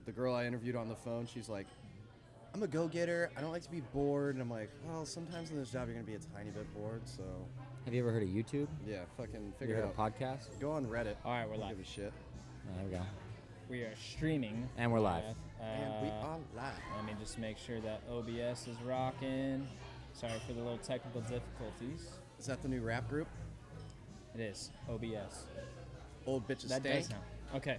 the girl I interviewed on the phone, she's like, I'm a go-getter. I don't like to be bored. And I'm like, well, sometimes in this job you're going to be a tiny bit bored. So, Have you ever heard of YouTube? yeah, fucking Have you figure heard it of out. podcasts? Go on Reddit. All right, we're Don't live. give a shit. Oh, there we go. We are streaming. And we're live. And we are live. Let me just make sure that OBS is rocking. Sorry for the little technical difficulties. Is that the new rap group? It is OBS. Old Bitches That Stank? does sound. Okay.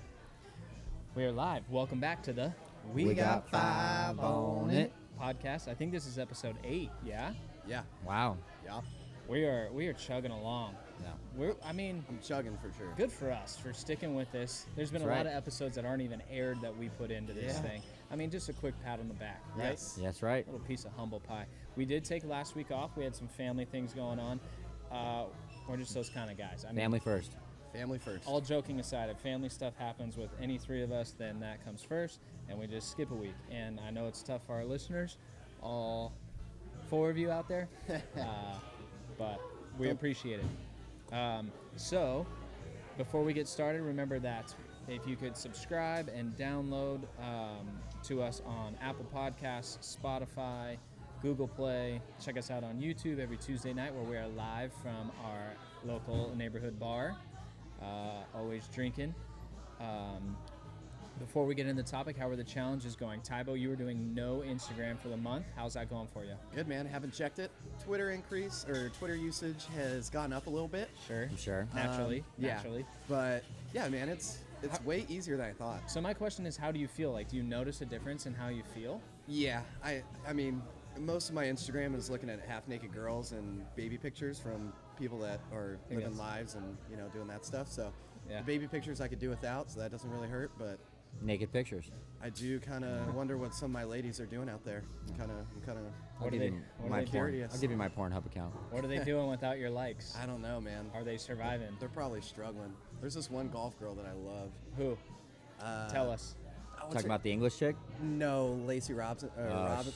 We are live. Welcome back to the We got 5 on it. podcast. I think this is episode 8. Yeah. Yeah. Wow. Yeah. We are chugging along. Yeah. I'm chugging for sure. Good for us for sticking with this. There's been That's a lot right. of episodes that aren't even aired that we put into this Yeah. thing. I mean, just a quick pat on the back, right? Yes. Yes, right. A little piece of humble pie. We did take last week off. We had some family things going on. We're just those kind of guys. I mean, Family first. Family first. all joking aside, if family stuff happens with any three of us, then that comes first, and we just skip a week. And I know it's tough for our listeners, all 4 of you out there, but we appreciate it. So, before we get started, remember that if you could subscribe and download to us on Apple Podcasts, Spotify, Google Play. Check us out on YouTube every Tuesday night where we are live from our local neighborhood bar. Always drinking. Before we get into the topic, how are the challenges going? Tybo, you were doing no Instagram for the month. How's that going for you? Good, man. Haven't checked it. Twitter usage has gone up a little bit. Sure. You sure? Naturally. Yeah. Naturally. But yeah, man, it's way easier than I thought. So my question is, how do you feel? Like, do you notice a difference in how you feel? Yeah, I mean, most of my Instagram is looking at half-naked girls and baby pictures from people that are living that's- lives and, doing that stuff. So Yeah. the baby pictures I could do without, so that doesn't really hurt. But Naked pictures. I do kind of wonder what some of my ladies are doing out there. I'm kind of, I'll What give are you they- what are my they porn. curious. I'll give you my Pornhub account. What are they doing without your likes? I don't know, man. Are they surviving? They're probably struggling. There's this one golf girl that I love. Who? Tell us. Talking about the English chick? No, Lacey Robson.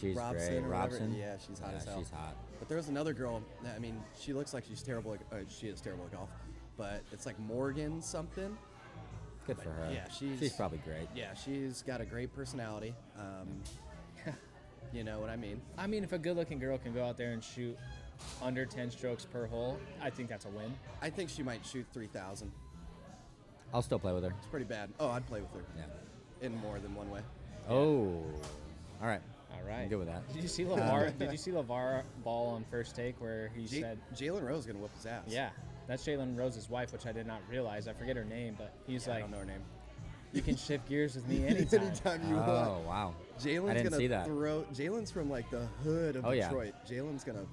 She's Robson great. or whatever. Robson? Yeah, she's hot Yeah, as hell. she's hot. But there was another girl. I mean, she looks like she's terrible. She is terrible at golf. But it's like Morgan something. Good for her. Yeah, she's probably great. Yeah, she's got a great personality. You know what I mean? I mean, if a good-looking girl can go out there and shoot under 10 strokes per hole, I think that's a win. I think she might shoot 3,000. I'll still play with her. It's pretty bad. Oh, I'd play with her Yeah. in more than one way. Oh. All right. All right. I'm good with that. Did you see LeVar? Did you see LeVar Ball on First Take where he said, Jalen Rose is gonna whoop his ass. "Yeah, that's Jalen Rose's wife," which I did not realize. I forget her name, but he's I like, don't know her name. "You can shift gears with me anytime." Anytime you Oh, want. wow. Jalen's I didn't gonna see that. Jalen's from like the hood of Oh, yeah. Detroit. Jalen's gonna.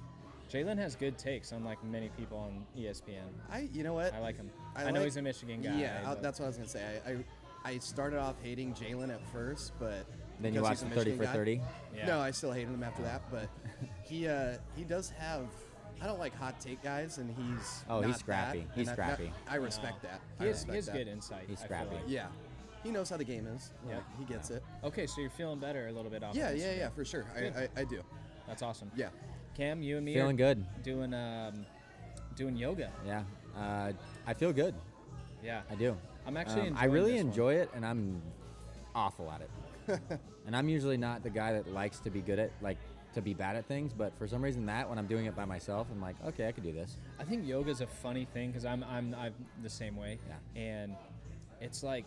Jalen has good takes, unlike many people on ESPN. You know what? I like him. I I know like- he's a Michigan guy. Yeah, but that's what I was gonna say. I started off hating Jalen at first, but Then you because watched he's a 30 Michigan for guy- 30? Yeah. No, I still hated him after that. But he does have. I don't like hot take guys, and he's. Oh, he's not scrappy. that, He's and scrappy. I respect that. He I has, respect he has that. good insight. He's I feel scrappy. like. Yeah, he knows how the game is. Yeah. He gets it. Okay, so you're feeling better a little bit off. Yeah, of yeah, this. yeah, for sure. I do. That's awesome. Yeah. Cam, you and me Feeling are good. doing yoga. Yeah. I feel good. Yeah. I do. I'm actually enjoying I really this one. enjoy it, and I'm awful at it. And I'm usually not the guy that likes to be good at, like, to be bad at things, but for some reason when I'm doing it by myself, I'm like, okay, I could do this. I think yoga is a funny thing because I'm the same way. Yeah. And it's like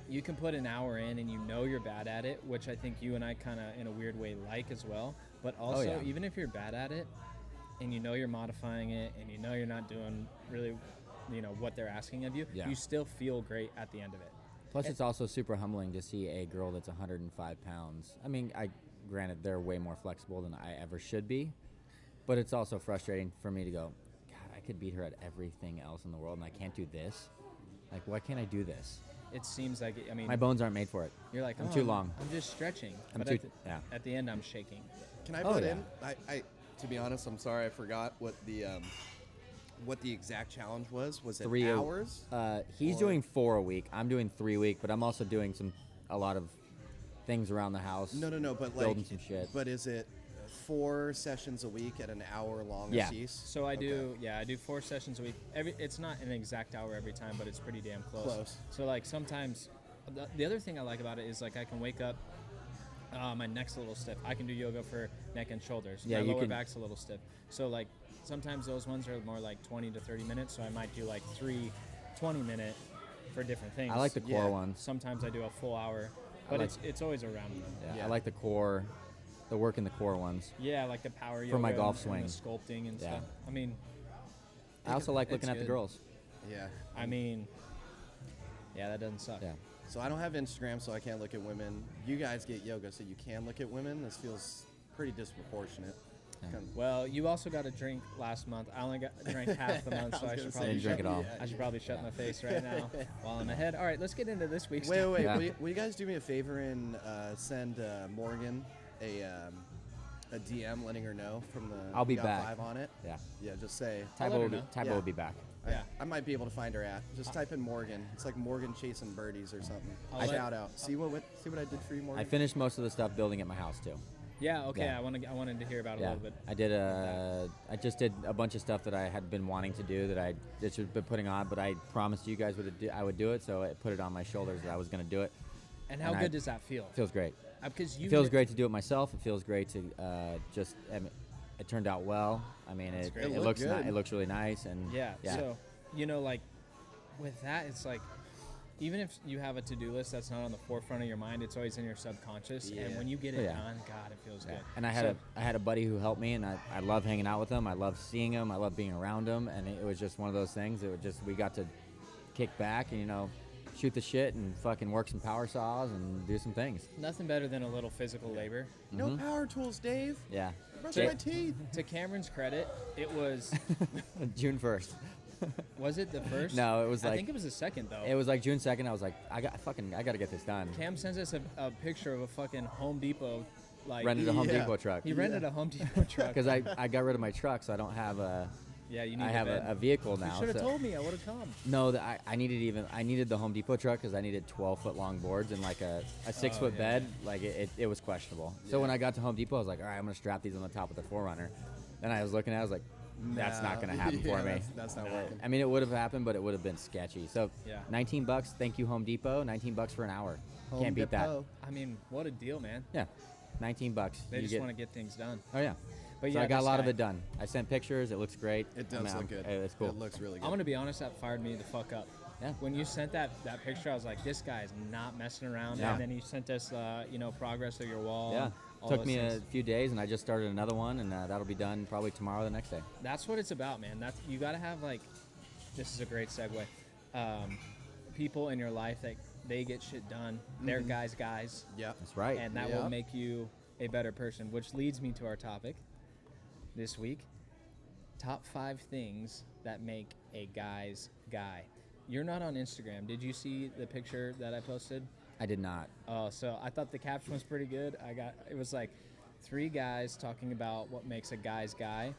you can put an hour in and you know you're bad at it, which I think you and I kind of in a weird way like as well. But also, yeah. even if you're bad at it and you know you're modifying it and you know you're not doing really, what they're asking of you, Yeah. you still feel great at the end of it. Plus, it's also super humbling to see a girl that's 105 pounds. I mean, granted, they're way more flexible than I ever should be, but it's also frustrating for me to go, God, I could beat her at everything else in the world, and I can't do this. Like, why can't I do this? It seems like, My bones aren't made for it. you're like, I'm oh, too long. I'm just stretching. I'm But too- yeah. at the end, I'm shaking. Can I Oh, put yeah. in? I to be honest, I'm sorry, I forgot what the exact challenge was. Was it 3 hours? He's Or- doing 4 a week. I'm doing 3 a week, but I'm also doing a lot of things around the house. No, but building like, some shit. But is it 4 sessions a week at an hour long Yeah. a piece? So I do 4 sessions a week. It's not an exact hour every time, but it's pretty damn close. Close. So like sometimes the other thing I like about it is like I can wake up. My neck's a little stiff. I can do yoga for neck and shoulders. Yeah, my you lower can- back's a little stiff. So like sometimes those ones are more like 20 to 30 minutes. So I might do like 3 20-minute for different things. I like the core Yeah. ones. Sometimes I do a full hour, but like- it's always around. Yeah, Yeah. I like the core, the work in the core ones. Yeah, like the power yoga For my golf and the swing. sculpting and Yeah. stuff. I mean, I also like looking it's at the good. girls. Yeah. yeah, that doesn't suck. Yeah. So I don't have Instagram, so I can't look at women. You guys get yoga, so you can look at women. This feels pretty disproportionate. Yeah. Kind of- Well, you also got a drink last month. I only drank half the month, so I was should gonna probably say, drink it all. I should probably shut my face right now while I'm ahead. All right, let's get into this week's. Wait. Yeah. Will you guys do me a favor and send Morgan a DM letting her know from the I'll be We Got back. 5 on it? Yeah. Yeah, just say. I'll let Tybo her will be, know. Tybo Yeah. will be back. Yeah. I might be able to find her at. Just type in Morgan. It's like Morgan chasing birdies or something. I'll let- Shout out. See what I did for you, Morgan? I finished most of the stuff building at my house too. Yeah. Okay. Yeah. I wanted to hear about it a Yeah, little bit. I did I just did a bunch of stuff that I had been wanting to do that I just had been putting on, but I promised you guys I would do it, so I put it on my shoulders that I was going to do it. And how and good I- does that feel? It feels great. Because you It feels great to do it myself. It feels great to it turned out well. I mean, That's it, great. it, It looked looks good. it looks really nice and Yeah. So, like with that, it's like even if you have a to-do list that's not on the forefront of your mind, it's always in your subconscious. Yeah. And when you get Oh, it yeah. done, God, it feels Yeah. good. And I had a buddy who helped me, and I love hanging out with him. I love seeing him. I love being around him, and it was just one of those things. It was just we got to kick back and shoot the shit and fucking work some power saws and do some things. Nothing better than a little physical labor. No power tools, Dave. Yeah. Brushing my teeth. To Cameron's credit, it was June 1st. was it the first? No, it was I like- think it was the second though. It was like June 2nd. I was like, I got to get this done. Cam sends us a picture of a fucking Home Depot, like Rented a Home Yeah. Depot truck he rented a Home Depot truck. because I got rid of my truck, so I don't have Yeah, you need. I have a a vehicle You now. should have so- told me. I would have come. No, I needed the Home Depot truck because I needed 12-foot long boards and like a 6-foot yeah. bed. Like it was questionable. So when I got to Home Depot, I was like, all right, I'm gonna strap these on the top of the 4Runner. Then I was looking at it, I was like, that's not gonna happen Yeah, for me. That's not working. I mean, it would have happened, but it would have been sketchy. So Yeah. $19. Thank you, Home Depot. $19 for an hour. Home Can't beat that. Depot. I mean, what a deal, man. Yeah, $19. They You just get- want to get things done. Oh yeah. But So yeah, I got a this lot of guy- it done. I sent pictures. It looks great. It I mean, does look good. It's cool. It looks really good. I'm gonna be honest, that fired me the fuck up. Yeah. When you sent that picture, I was like, this guy's not messing around. Yeah. And then you sent us, progress of your wall. Yeah. and all Took those me things. a few days, and I just started another one, and that'll be done probably tomorrow or the next day. That's what it's about, man. That's you got to have like. This is a great segue. People in your life that they get shit done. They're guys, Yeah. That's right. and that Yeah. will make you a better person. Which leads me to our topic this week: top 5 things that make a guy's guy. You're not on Instagram. Did you see the picture that I posted? I did not. Oh, so I thought the caption was pretty good. It was like 3 guys talking about what makes a guy's guy.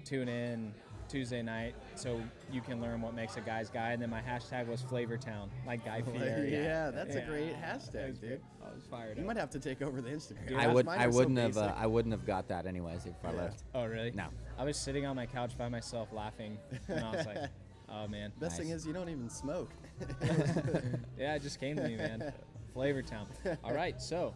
Tune in Tuesday night so you can learn what makes a guy's guy. And then my hashtag was Flavortown, like Guy Fieri. Yeah, that's a great That hashtag, was dude. good. I was fired You up. might have to take over the Instagram. Dude, I that's- would. Mine I are so wouldn't have. basic. I wouldn't have got that anyways if I Yeah. left. Oh, really? No. I was sitting on my couch by myself laughing, and I was like, oh, man. Best thing Nice. is you don't even smoke. Yeah, it just came to me, man. Flavortown. All right, so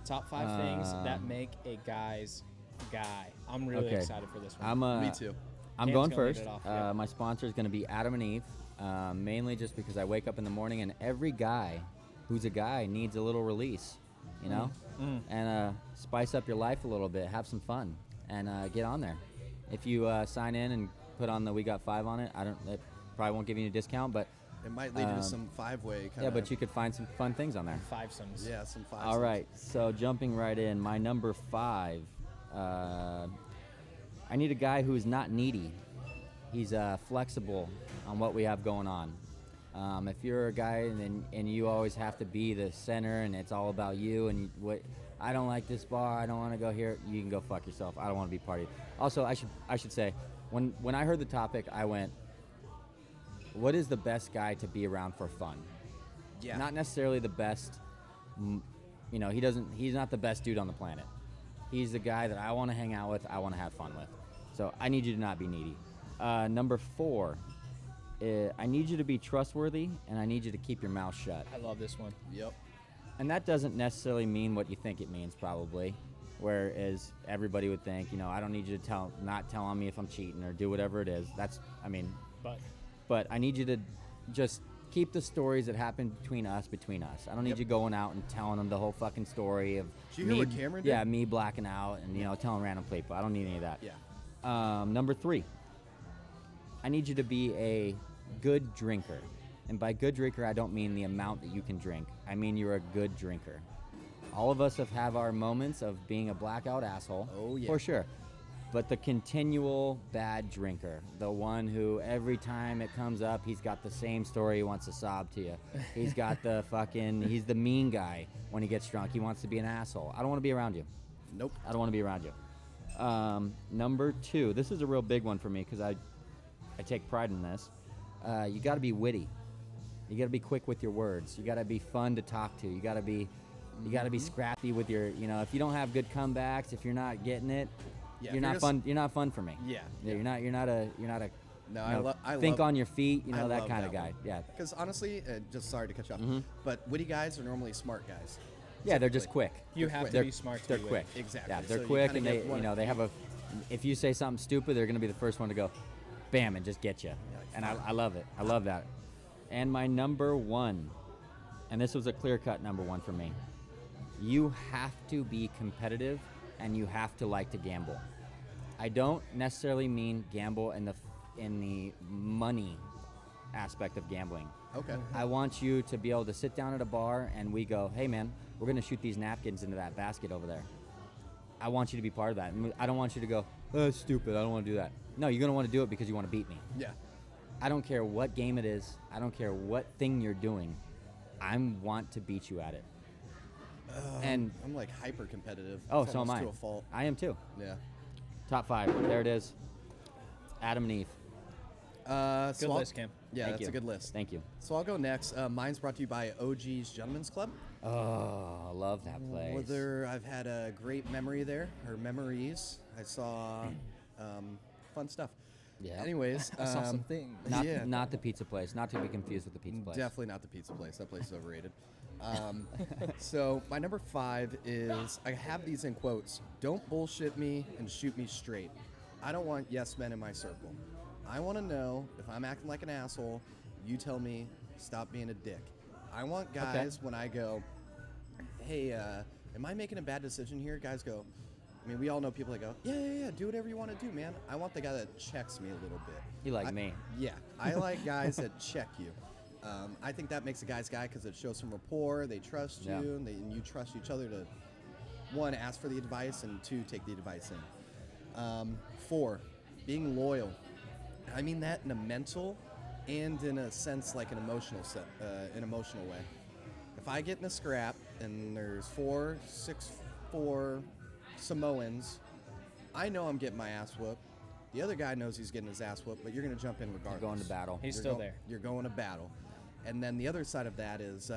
top 5 things that make a guy's guy. I'm really Okay. excited for this one. I'm. Me too. I'm Cam's going gonna lead first. it off, yeah. My sponsor is going to be Adam and Eve, mainly just because I wake up in the morning and every guy who's a guy needs a little release, you know, and spice up your life a little bit, have some fun, and get on there. If you sign in and put on the We Got 5 on it, it probably won't give you a discount, but It might lead you to Um, some 5-way kind yeah, of. but you could find some fun things on there. 5-somes. Yeah, some 5. All right, so jumping right in, my number 5. I need a guy who's not needy. He's flexible on what we have going on. If you're a guy and you always have to be the center and it's all about you and I don't like this bar, I don't want to go here, you can go fuck yourself. I don't want to be part of it. Also, I should say, when I heard the topic, I went, what is the best guy to be around for fun? Yeah. Not necessarily the best. He's not the best dude on the planet. He's the guy that I want to hang out with, I want to have fun with. So I need you to not be needy. Number 4 I need you to be trustworthy, and I need you to keep your mouth shut. I love this one. Yep. And that doesn't necessarily mean what you think it means, probably. Whereas everybody would think, I don't need you to not tell on me if I'm cheating or do whatever it is. But I need you to just keep the stories that happen between us. I don't need Yep. you going out and telling them the whole fucking story of Did you hear what Cameron did? Yeah, me blacking out and telling random people. I don't need any of that. Yeah. Number 3, I need you to be a good drinker. And by good drinker, I don't mean the amount that you can drink. I mean you're a good drinker. All of us have our moments of being a blackout asshole. Oh, yeah. For sure. But the continual bad drinker, the one who every time it comes up, he's got the same story he wants to sob to you. He's got he's the mean guy when he gets drunk. He wants to be an asshole. I don't want to be around you. Nope. I don't want to be around you. Number 2, this is a real big one for me because I take pride in this. You got to be witty. You got to be quick with your words. You got to be fun to talk to. You got to be scrappy with your, if you don't have good comebacks, if you're not getting it, Yeah, you're if not you're fun. You're not fun for me. Yeah. You're not a. No, I think love, on your feet. I That love kind of that guy. one. Yeah. Because honestly, just sorry to cut you off, but witty guys are normally smart guys. Yeah, they're just Typically. quick. You have to They're- be smart to They're be quick. witty. Exactly. Yeah, So they're you quick, kinda and get one- they have a. If you say something stupid, they're gonna be the first one to go, bam, and just get you. And I love it. I love that. And my number 1, and this was a clear-cut number 1 for me. You have to be competitive, and you have to like to gamble. I don't necessarily mean gamble in the money aspect of gambling. Okay. I want you to be able to sit down at a bar and we go, hey man, we're going to shoot these napkins into that basket over there. I want you to be part of that. And I don't want you to go, oh, that's stupid, I don't want to do that. No, you're going to want to do it because you want to beat me. Yeah. I don't care what game it is. I don't care what thing you're doing. I want to beat you at it. And I'm like hyper competitive. oh, It's so am almost I. To a fault. I am too. Yeah. Top 5. There it is. Adam and Eve. Good list, Cam. Yeah, Thank that's you. a good list. Thank you. So I'll go next. Mine's brought to you by OG's Gentlemen's Club. Oh, I love that place. Whether I've had a great memory there or memories, I saw fun stuff. Yeah. Anyways, I saw some things. Not, not the pizza place. Not to be confused with the pizza place. definitely not the pizza place. That place is overrated. So my number 5 is I have these in quotes. Don't bullshit me and shoot me straight. I don't want yes men in my circle. I want to know if I'm acting like an asshole, you tell me stop being a dick. I want guys when I go, hey, am I making a bad decision here? Guys go, I mean, we all know people that go, yeah, do whatever you want to do, man. I want the guy that checks me a little bit. You like me. Yeah, I like guys that check you. I think that makes a guy's guy because it shows some rapport. They trust you, Yeah. and you trust each other to, 1, ask for the advice, and 2, take the advice in. 4, being loyal. I mean that in a mental and in a sense like an emotional way. If I get in a scrap and there's 4'6'4" Samoans, I know I'm getting my ass whooped. The other guy knows he's getting his ass whooped, but you're going to jump in regardless. Going to battle. He's You're still go- there. You're going to battle. And then the other side of that is,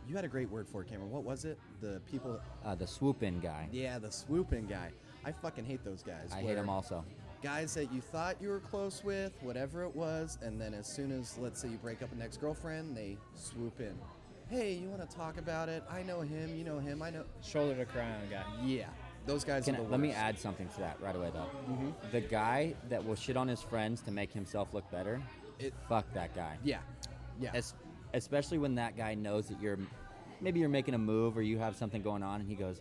you had a great word for it, Cameron. What was it? The people... The swoop in guy. Yeah, the swooping guy. I fucking hate those guys. I hate where him also. Guys that you thought you were close with, whatever it was, and then as soon as, let's say, you break up with an ex-girlfriend, they swoop in. Hey, you want to talk about it? I know him, you know him, I know... Shoulder to cry on guy. Yeah, those guys are the worst. Let me add something to that right away, though. Mm-hmm. The guy that will shit on his friends to make himself look better, fuck that guy. Yeah, yeah. Especially when that guy knows that maybe you're making a move or you have something going on, and he goes,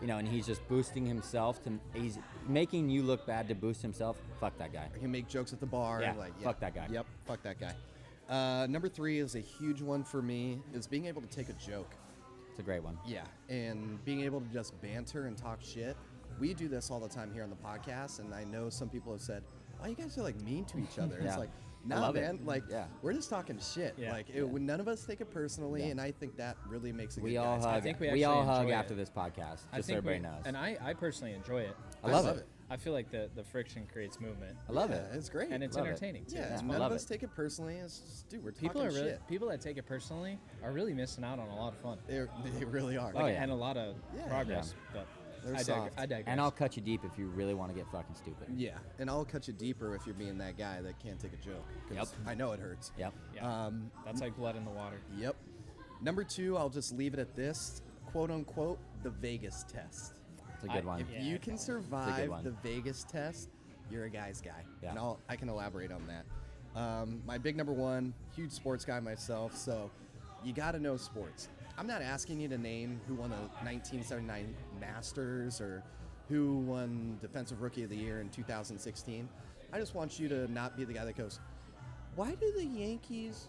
and he's just boosting himself he's making you look bad to boost himself. Fuck that guy. He can make jokes at the bar. Yeah, like, fuck that guy. Yep, fuck that guy. Number 3 is a huge one for me, is being able to take a joke. It's a great one. Yeah, and being able to just banter and talk shit. We do this all the time here on the podcast, and I know some people have said, "Oh, you guys are like mean to each other." Yeah. It's like, I nah, love it. man. Like, Yeah. we're just talking shit. Yeah. Like, when none of us take it personally, Yeah. and I think that really makes a good We all guys. hug. think we We all actually hug enjoy after it. this podcast. I Just so think everybody we, knows. and I personally enjoy it. I love it. I feel like the friction creates movement, I love Yeah, it. It's great. and it's Love it. entertaining too. yeah, It's none fun. love of us it. take it personally. It's just, dude, we're People talking are really shit. people that take it personally are really missing out on a lot of fun They really are. Oh, yeah. and a lot of Yeah. progress. But They're I soft. digress. And I'll cut you deep if you really want to get fucking stupid. Yeah, and I'll cut you deeper if you're being that guy that can't take a joke. 'Cause Yep. I know it hurts. Yep. Yeah. That's like blood in the water. Yep. Number 2, I'll just leave it at this, quote unquote, the Vegas test. It's a good one. If Yeah, you I can know. survive one. the Vegas test, you're a guy's guy. Yeah. And I can elaborate on that. My big number 1, huge sports guy myself, so you got to know sports. I'm not asking you to name who won the 1979 Masters or who won Defensive Rookie of the Year in 2016. I just want you to not be the guy that goes, why do the Yankees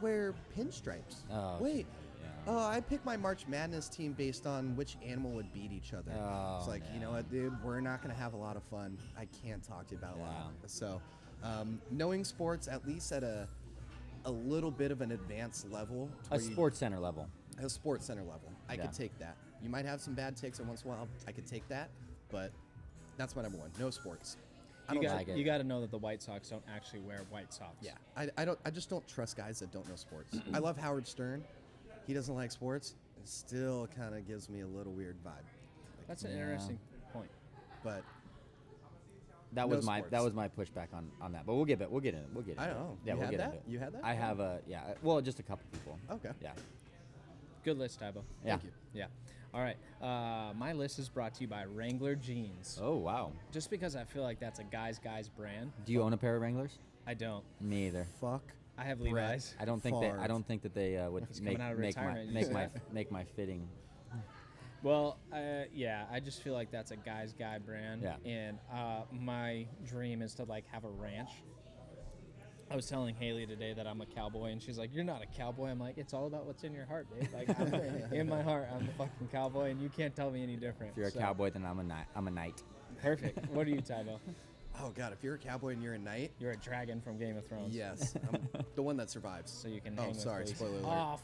wear pinstripes? Oh, Wait, yeah. oh, I picked my March Madness team based on which animal would beat each other. It's Oh, like, you know what, dude, we're not going to have a lot of fun. I can't talk to you about a lot. Yeah. So, knowing sports, at least at a little bit of an advanced level. to A where you- sports center level. at a sports center level. I Yeah. could take that. You might have some bad takes every once in a while. I could take that, but that's my number 1. No sports. I don't like it. You got to know that the White Sox don't actually wear white socks. Yeah, I just don't trust guys that don't know sports. I love Howard Stern. He doesn't like sports. It still kind of gives me a little weird vibe. That's an Yeah. interesting point. But That No was my sports. pushback on that. But we'll get in it. I don't know. Yeah, You we'll had get that? into it. You had that? I have well, just a couple people. Okay. Yeah. Good list, Tybo. Yeah. Thank you. Yeah. All right. My list is brought to you by Wrangler Jeans. Oh wow. Just because I feel like that's a guy's brand. Do you own a pair of Wranglers? I don't. Me either. Fuck. I have Brett. Levi's. I don't think that they would He's make coming out of make my retirement, you make my said. make my fitting. Well, yeah, I just feel like that's a guy's guy brand. Yeah. And my dream is to like have a ranch. I was telling Haley today that I'm a cowboy, and she's like, "You're not a cowboy." I'm like, "It's all about what's in your heart, babe. Like, in my heart, I'm a fucking cowboy, and you can't tell me any different." If you're a So, cowboy, then I'm a knight. Perfect. What are you, Tybo? Oh god, if you're a cowboy and you're a knight, You're a dragon from Game of Thrones. yes, I'm the one that survives. So you can. Oh, hang with sorry, Khaleesi. spoiler alert. Oh,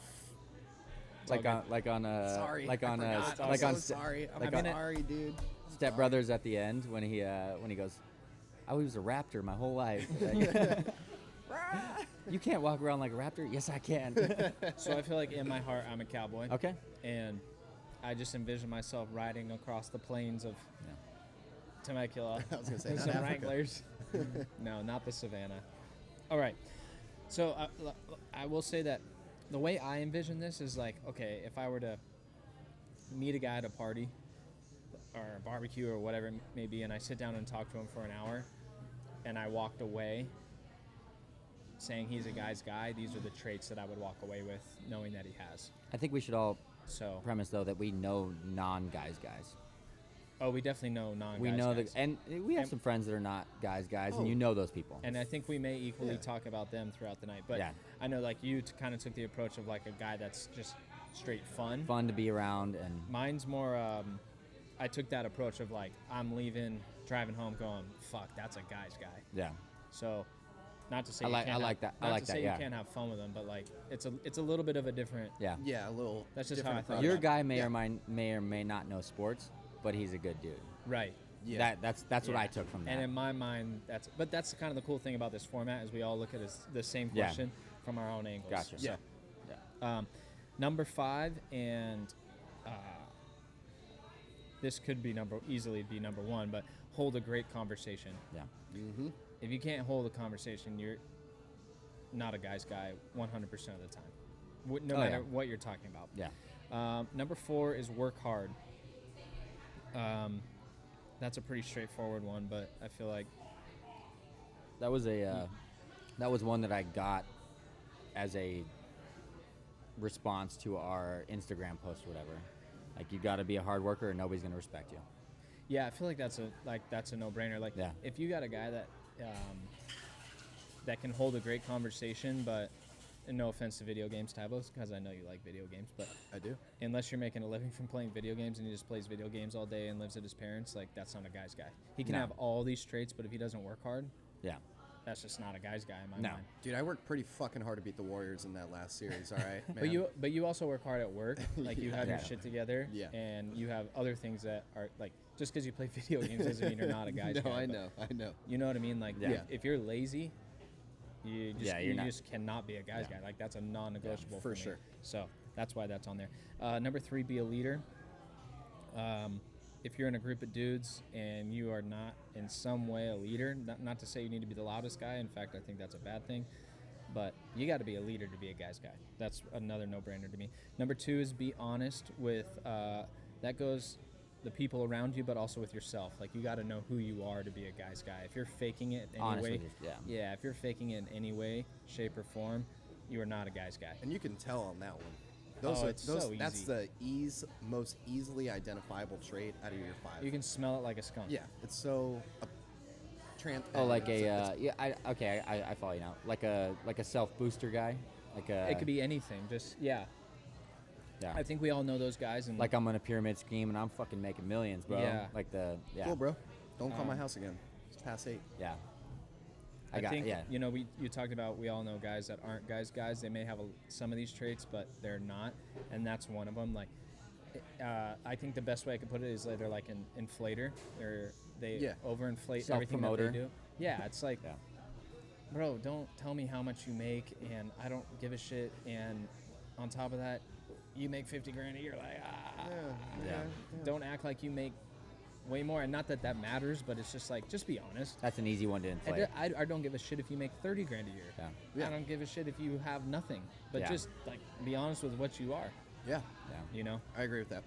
it's all Like on Sorry. like I on forgot. I'm like so on sorry. I'm like on- sorry, dude. Step Brothers at the end when he goes, "I was a raptor my whole life." Like, you can't walk around like a raptor. Yes, I can. good. So I feel like in my heart, I'm a cowboy. Okay. And I just envision myself riding across the plains of Temecula. I was gonna say, with not some Africa. Wranglers. No, not the savannah. All right. So I will say that the way I envision this is like, okay, if I were to meet a guy at a party or a barbecue or whatever it may be, and I sit down and talk to him for an hour, and I walked away saying he's a guy's guy, these are the traits that I would walk away with knowing that he has. I think we should all So, premise though that we know non-guys. oh, we definitely know non-guys. We know guys. and we have And- some friends that are not guys, Oh. and you know those people. And I think we may equally Yeah. talk about them throughout the night. But Yeah. I know, like, you kind of took the approach of, like, a guy that's just straight fun. Fun to be around and Mine's more, I took that approach of, like, I'm leaving, driving home going, fuck, that's a guy's guy. yeah. So, not to say I you like- can't I like have, that. I not like to that, say yeah. you can't have fun with them, but, like, it's a little bit of a different, Yeah. Yeah, a little. That's just how I different thought approach. Your about guy may Yeah. or may not know sports, but he's a good dude. right. Yeah. That's what Yeah. I took from that. And in my mind, that's kind of the cool thing about this format is we all look at the same Yeah. question from our own angles. Gotcha. So, Yeah. number 5, and this could be easily be number 1, but hold a great conversation. yeah. Mm-hmm. If you can't hold a conversation, you're not a guy's guy 100% of the time, no Oh, matter yeah. what you're talking about. Yeah. Number 4 is work hard. That's a pretty straightforward one, but I feel like That was that was one that I got as a response to our Instagram post or whatever. Like you got to be a hard worker or nobody's going to respect you. yeah, I feel like that's a no-brainer. Like, Yeah. if you got a guy that can hold a great conversation, but and no offense to video games, Tybo, because I know you like video games, but I do. unless you're making a living from playing video games and he just plays video games all day and lives at his parents, like that's not a guy's guy. He can No. have all these traits, but if he doesn't work hard, Yeah. that's just not a guy's guy in my No. mind. Dude, I worked pretty fucking hard to beat the Warriors in that last series. All right, man. But you also work hard at work. Like you have your Yeah. shit together, Yeah. and you have other things that are like just because you play video games doesn't mean you're not a guy's no, guy. I but know, I know. You know what I mean? Like Yeah. if you're lazy, you just Yeah, you're you not- just cannot be a guy's Yeah. guy. Like that's a non-negotiable for me. sure. So that's why that's on there. Number 3, be a leader. if you're in a group of dudes and you are not in some way a leader, not to say you need to be the loudest guy. In fact, I think that's a bad thing. But you got to be a leader to be a guy's guy. That's another no-brainer to me. Number 2 is be honest with, that goes the people around you, but also with yourself. Like, you got to know who you are to be a guy's guy. If you're faking it in any Honest way, with yeah. if you're faking it in any way, shape, or form, you are not a guy's guy. And you can tell on that one. It's so That's easy. the most easily identifiable trait out of your 5. You can smell it like a skunk. Yeah, it's so. Oh, like it's- I follow you now. Like a self booster guy, like a. It could be anything. Just Yeah. I think we all know those guys. And Like I'm on a pyramid scheme and I'm fucking making millions, bro. Yeah. Like yeah. Cool, bro. Don't call my house again. It's past 8. Yeah. I think you talked about we all know guys that aren't guys. They may have some of these traits, but they're not, and that's one of them. Like, I think the best way I could put it is they're like an inflator. They overinflate everything that Self-promoter. they do. Yeah, it's like, Yeah. bro, don't tell me how much you make, and I don't give a shit. And on top of that, you make 50 grand a year. Like, Yeah. don't act like you make way more. And not that that matters, but it's just like, just be honest. That's an easy one to inflate. I don't give a shit if you make 30 grand a year. Yeah. Yeah. I don't give a shit if you have nothing. But Yeah. just like be honest with what you are, Yeah, Yeah. you know? I agree with that.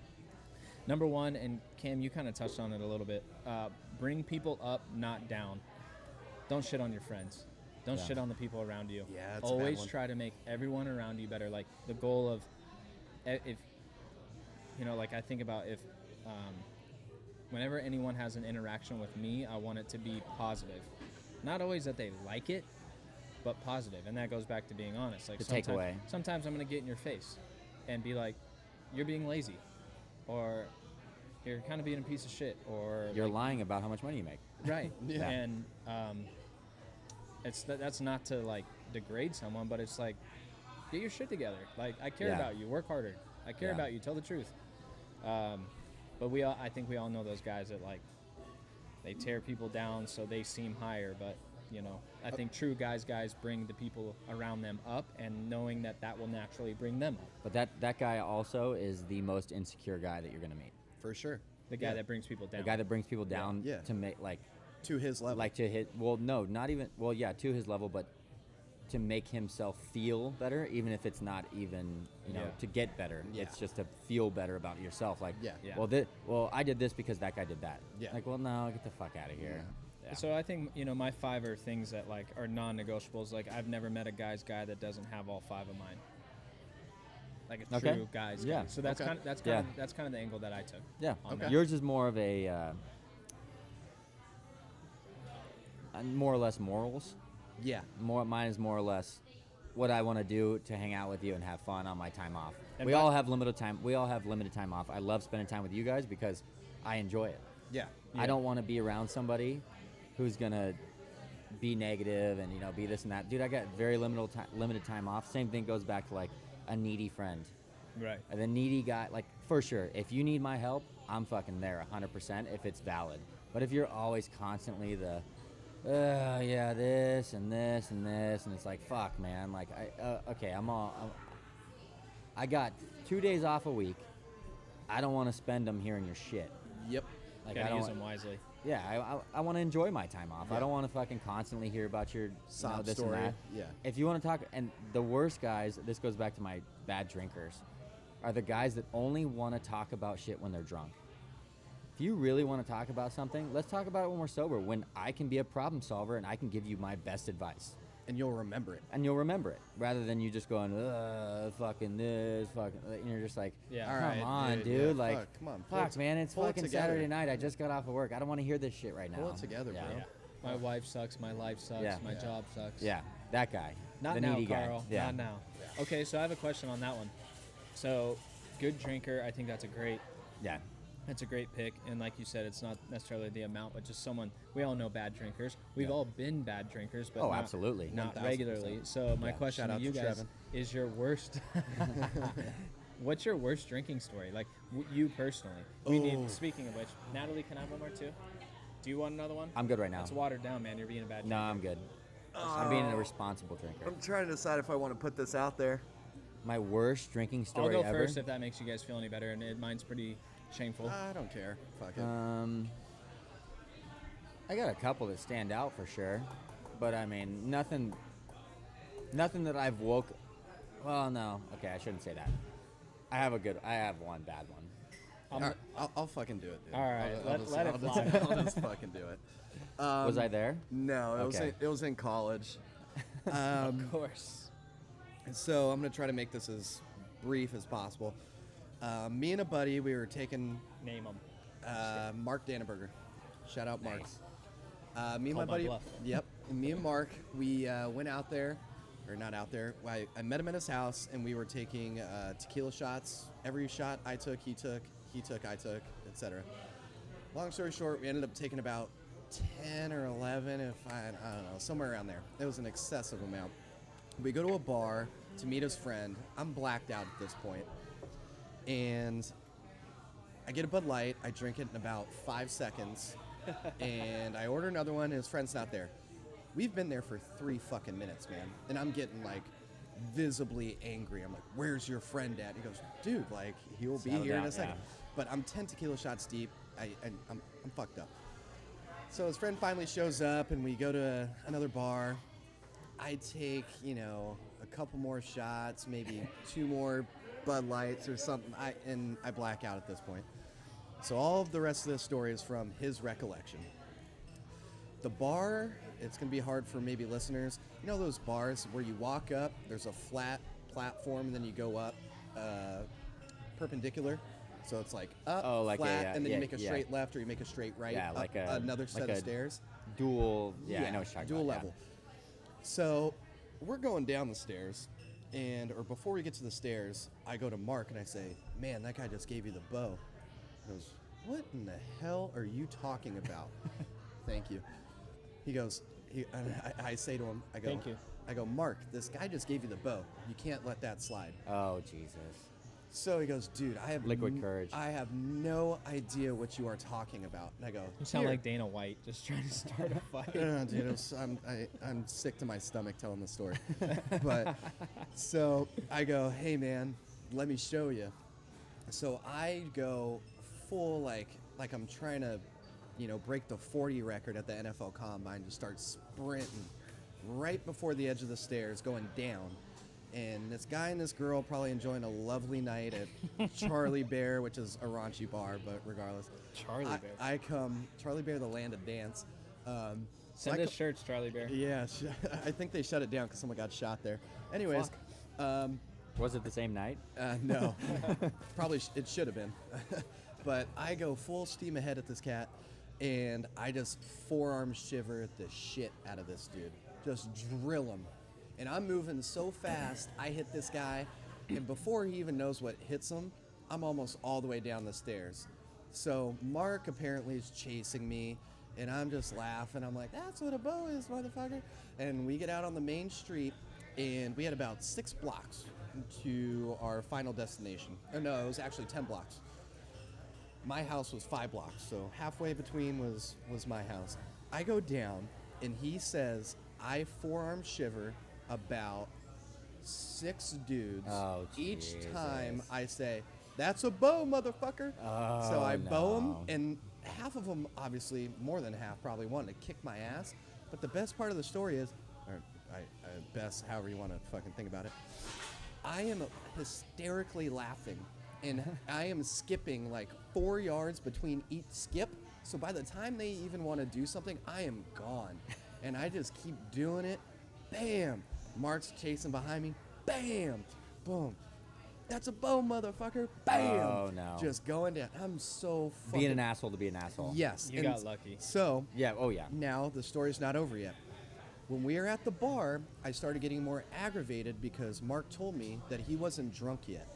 Number 1, and Cam, you kind of touched on it a little bit. Bring people up, not down. Don't shit on your friends. Don't Yeah. shit on the people around you. Yeah, that's a bad Always one. try to make everyone around you better. Like the goal of, if like I think about if, whenever anyone has an interaction with me, I want it to be positive. Not always that they like it, but positive. And that goes back to being honest. Like The sometimes, takeaway. sometimes I'm gonna get in your face and be like, "You're being lazy," or "You're kind of being a piece of shit," or You're like, lying about how much money you make. right. Yeah. And that's not to like degrade someone, but it's like, get your shit together. Like, I care Yeah. about you. Work harder. I care Yeah. about you. Tell the truth. But I think we all know those guys that like they tear people down so they seem higher. But I think true guys bring the people around them up, and knowing that will naturally bring them up. But that guy also is the most insecure guy that you're gonna meet. For sure. The guy Yeah. that brings people down. The guy that brings people down Yeah. to make To his level. to hit. Well, no, not even. Well, yeah, to his level, but to make himself feel better, even if it's not even Yeah. to get better. Yeah. It's just to feel better about yourself. Like, Yeah. Yeah. well, I did this because that guy did that. Yeah. Like, well, no, get the fuck out of here. Yeah. So I think my 5 are things that like are non-negotiables. Like, I've never met a guy's guy that doesn't have all 5 of mine. Like a Okay. true guy's Yeah. guy. So that's Okay. kind of Yeah. that's kind of the angle that I took. Yeah. on Okay. that. Yours is more of a more or less morals. Yeah. Mine is more or less what I want to do to hang out with you and have fun on my time off. And We by- all have limited time. We all have limited time off. I love spending time with you guys because I enjoy it. Yeah. I don't want to be around somebody who's gonna be negative and be this and that. Dude, I got very limited time off. Same thing goes back to like a needy friend. Right. And the needy guy, like for sure, if you need my help, I'm fucking there 100% if it's valid. But if you're always constantly yeah, this and this and this, and it's like, fuck, man. Like, I got 2 days off a week. I don't want to spend them hearing your shit. Yep. Like, Gotta I use don't. them wisely. Yeah, I want to enjoy my time off. I Yeah. don't want to fucking constantly hear about your Sob this story. and that. Yeah. If you want to talk, and the worst guys, this goes back to my bad drinkers, are the guys that only want to talk about shit when they're drunk. If you really want to talk about something, let's talk about it when we're sober, when I can be a problem solver and I can give you my best advice. And you'll remember it. And you'll remember it, rather than you just going, fucking this, fucking, and you're just like, Yeah. All come right, on, dude, dude, yeah, like, fuck, come on, pull fuck, it- man, it's pull it fucking together. Saturday night, I just got off of work, I don't want to hear this shit right now. Pull it together, Yeah. bro. Yeah. My wife sucks. My life sucks. Yeah. My Yeah. job sucks. Yeah, that guy. Not the now, needy Carl. guy. Yeah. Not now. Okay, so I have a question on that one. So, good drinker. I think that's a great Yeah. pick. And like you said, it's not necessarily the amount, but just someone. We all know bad drinkers. We've Yeah. all been bad drinkers, but Oh, not, absolutely. not 1000%. regularly. So my Yeah. question Shout to out you to guys Trevin. is your worst. What's your worst drinking story? Like you personally. We Oh. need. Speaking of which, Natalie, can I have one more too? Do you want another one? I'm good right now. It's watered down, man. You're being a bad No, drinker. I'm good. I'm being a responsible drinker. I'm trying to decide if I want to put this out there. My worst drinking I'll story go ever. first if that makes you guys feel any better. And mine's pretty Shameful. I don't care. Fuck it. I got a couple that stand out for sure, but I mean nothing that I've woke. Well, no, okay, I shouldn't say that. I have one bad one. All right, I'll fucking do it, dude. All right, let it fly. I'll just fucking do it. Was I there? No, Okay. it was in college. Of course. So I'm gonna try to make this as brief as possible. Me and a buddy, we were taking Name them. Mark Dannenberger. Shout out Mark. Nice. Me and my Called my buddy. bluff. Yep. And me and Mark, we went out there, or not out there. I met him at his house, and we were taking tequila shots. Every shot I took, he took, I took, etc. Long story short, we ended up taking about 10 or 11, if I don't know, somewhere around there. It was an excessive amount. We go to a bar to meet his friend. I'm blacked out at this point, and I get a Bud Light. I drink it in about 5 seconds, and I order another one, and his friend's not there. We've been there for 3 fucking minutes, man, and I'm getting like visibly angry. I'm like, "Where's your friend at?" He goes, "Dude, like he will be Settle here in down, a second." yeah. But I'm 10 tequila shots deep. I'm fucked up. So his friend finally shows up, and we go to another bar. I take, a couple more shots, maybe 2 more Bud Lights or something, and I black out at this point. So all of the rest of this story is from his recollection. The bar, it's going to be hard for maybe listeners. You know those bars where you walk up, there's a flat platform, and then you go up perpendicular? So it's like up, Oh, flat, and then you make a yeah. straight left or you make a straight right, Yeah, up like another set of stairs. Dual. Yeah, I know what you're talking dual about. level. So we're going down the stairs, or before we get to the stairs, I go to Mark and I say, "Man, that guy just gave you the bow." He goes, "What in the hell are you talking about?" Thank you. He goes, I say to him, I go, Thank you. I go, "Mark, this guy just gave you the bow. You can't let that slide." Yeah. Oh Jesus. So he goes, "Dude, I have Liquid courage. I have no idea what you are talking about." And I go, You sound "Here." like Dana White, just trying to start a fight. Dude, I'm sick to my stomach telling the story. But so I go, "Hey man, let me show you." So I go full like I'm trying to, break the 40 record at the NFL Combine, just start sprinting right before the edge of the stairs, going down. And this guy and this girl probably enjoying a lovely night at Charlie Bear, which is a raunchy bar, but regardless. Charlie Bear. I come, Charlie Bear, the land of dance. So Send I us shirts, Charlie Bear. Yeah, I think they shut it down because someone got shot there. Anyways, Was it the same night? no, probably it should have been. But I go full steam ahead at this cat, and I just forearm shiver the shit out of this dude. Just drill him. And I'm moving so fast, I hit this guy, and before he even knows what hits him, I'm almost all the way down the stairs. So Mark apparently is chasing me, and I'm just laughing. I'm like, "That's what a bow is, motherfucker." And we get out on the main street, and we had about 6 blocks to our final destination. Oh, no, it was actually 10 blocks. My house was 5 blocks, so halfway between was my house. I go down, and he says, I forearm shiver about 6 dudes. Oh, Each Jesus. time I say, "That's a bow, motherfucker." So I bow him, no. and half of them, obviously more than half, probably wanted to kick my ass. But the best part of the story is, or best, however you want to fucking think about it, I am hysterically laughing, and I am skipping like 4 yards between each skip. So by the time they even want to do something, I am gone. And I just keep doing it. Bam! Mark's chasing behind me. Bam! Boom. "That's a bow, motherfucker." Bam! Oh, no. Just going down. I'm so fucking... Being an asshole to be an asshole. Yes. You and got lucky. So Yeah. Oh yeah. now the story's not over yet. When we were at the bar, I started getting more aggravated because Mark told me that he wasn't drunk yet.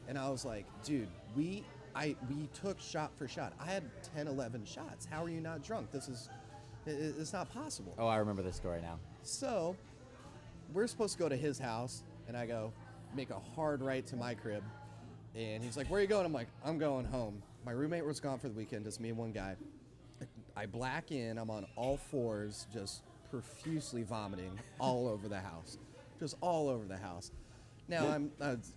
And I was like, "Dude, we took shot for shot. I had 10, 11 shots. How are you not drunk? It's not possible." Oh, I remember this story now. So we're supposed to go to his house, and I go make a hard right to my crib. And he's like, "Where are you going?" I'm like, "I'm going home." My roommate was gone for the weekend, just me and one guy. I black in, I'm on all fours, just profusely vomiting all over the house. Just all over the house. Now,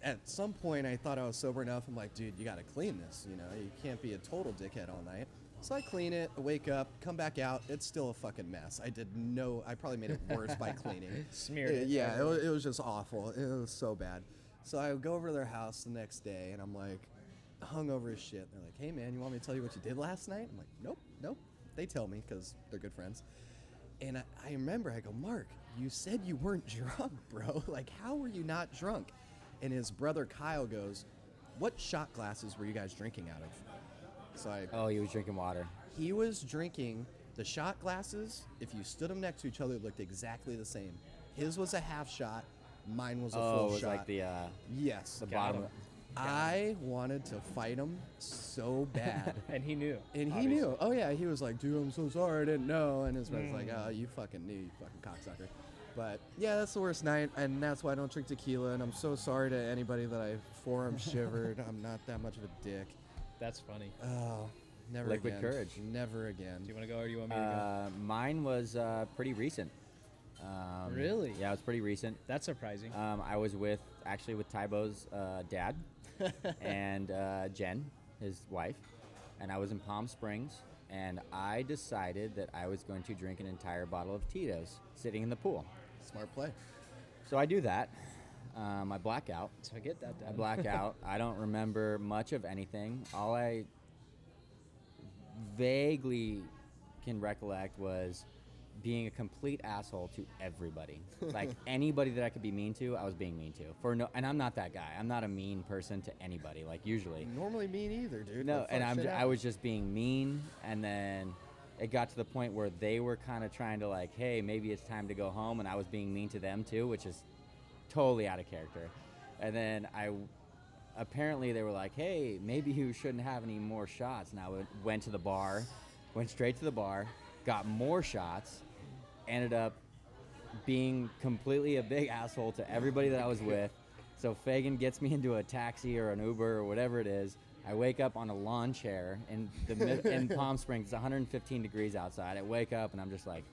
at some point, I thought I was sober enough. I'm like, dude, you got to clean this. You know, you can't be a total dickhead all night. So I clean it, I wake up, come back out. It's still a fucking mess. I probably made it worse by cleaning. Smeared it. Yeah, it was just awful. It was so bad. So I go over to their house the next day, and I'm like, hungover as shit. They're like, hey, man, you want me to tell you what you did last night? I'm like, nope. They tell me because they're good friends. And I remember, I go, Mark, you said you weren't drunk, bro. Like, how were you not drunk? And his brother Kyle goes, what shot glasses were you guys drinking out of? So Oh, he was drinking water. he was drinking the shot glasses. If you stood them next to each other, it looked exactly the same. His was a half shot. Mine was a Oh, full it was shot. like the Yes. the Got bottom. him. I wanted to fight him so bad. And he knew. And he obviously. knew. Oh, yeah. He was like, dude, I'm so sorry. I didn't know. And his brother's like, oh, you fucking knew, you fucking cocksucker. But, yeah, that's the worst night. And that's why I don't drink tequila. And I'm so sorry to anybody that I forearm shivered. I'm not that much of a dick. That's funny. Oh, never Liquid again. courage. Never again. Do you want to go or do you want me to Mine was pretty recent. Really? Yeah, it was pretty recent. go? That's surprising. I was with Tybo's dad and Jen, his wife, and I was in Palm Springs, and I decided that I was going to drink an entire bottle of Tito's sitting in the pool. Smart play. So I do that. I black out. So I get that done. I black out. I don't remember much of anything. All I vaguely can recollect was being a complete asshole to everybody. Like anybody that I could be mean to, I was being mean to. And I'm not that guy. I'm not a mean person to anybody. Like usually. Normally mean either, dude. No, What and fuck shit I happens? was just being mean, and then it got to the point where they were kind of trying to like, hey, maybe it's time to go home, and I was being mean to them too, which is totally out of character. And then apparently they were like, hey, maybe you shouldn't have any more shots. And I went to the bar, went straight to the bar, got more shots, ended up being completely a big asshole to everybody that I was with. So Fagan gets me into a taxi or an Uber or whatever it is. I wake up on a lawn chair in Palm Springs. It's 115 degrees outside. I wake up and I'm just like,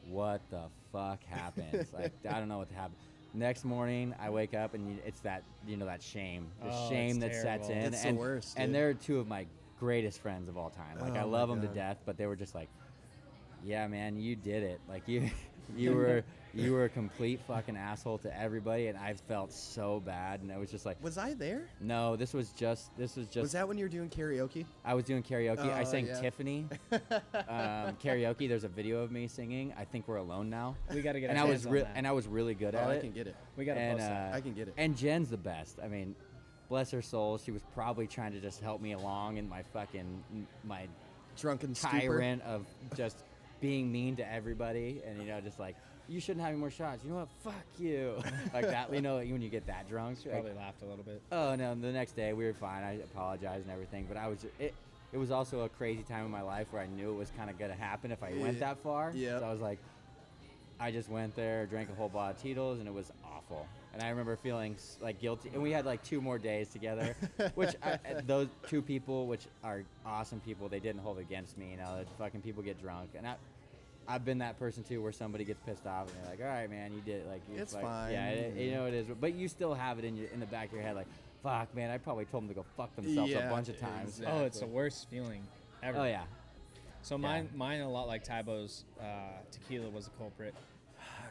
what the fuck happened? Like, I don't know what happened. Next morning, I wake up and it's that, that shame. The Oh, shame it's that sets in. terrible. It's the and, worst, And dude. they're two of my greatest friends of all time. Like, I Oh, love my them to God. death, but they were just like, yeah, man, you did it. Like, you were a complete fucking asshole to everybody, and I felt so bad. And it was just like, Was I there? no, this was just. Was that when you were doing karaoke? I was doing karaoke. I Oh, sang yeah. Tiffany karaoke. There's a video of me singing. I think we're alone now. We got to get And our I was hands on that. I was really good Oh, at I it. can get it. We got to and, post that. I can get it. And Jen's the best. I mean, bless her soul. She was probably trying to just help me along in my my Drunken stupor. tyrant of just being mean to everybody, and just like, you shouldn't have any more shots. You know what? Fuck you. Like that. When you get that drunk. like, Probably laughed a little bit. oh no! The next day we were fine. I apologized and everything, but it was also a crazy time in my life where I knew it was kind of gonna happen if I went that far. Yeah. So I was like, I just went there, drank a whole bottle of Tito's, and it was awful. And I remember feeling like guilty. And we had like 2 more days together, which those 2 people, which are awesome people, they didn't hold against me. Fucking people get drunk, and I've been that person too, where somebody gets pissed off and they're like, "All right, man, you did it." Like, It's like, fine. Yeah, it is. But you still have it in the back of your head, like, "Fuck, man, I probably told them to go fuck themselves a Yeah, bunch of times." exactly. Oh, it's the worst feeling ever. Oh yeah. So mine a lot like Tybo's. Tequila was the culprit.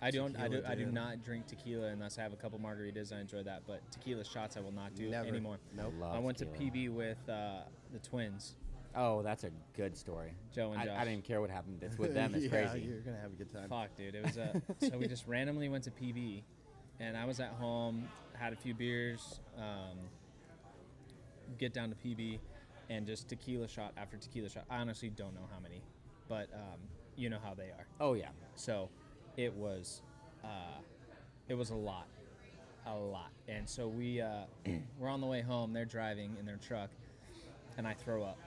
I do dude. not drink tequila unless I have a couple margaritas. I enjoy that, but tequila shots I will not do Never. anymore. Nope. Love I went tequila. to PB with the twins, Oh, that's a good story. Joe and Josh. I didn't care what happened. It's with them. It's yeah, crazy. You're gonna have a good time. Fuck, dude. It was so we just randomly went to PB, and I was at home, had a few beers, get down to PB, and just tequila shot after tequila shot. I honestly don't know how many, but you know how they are. Oh yeah. So it was a lot. And so we're on the way home. They're driving in their truck, and I throw up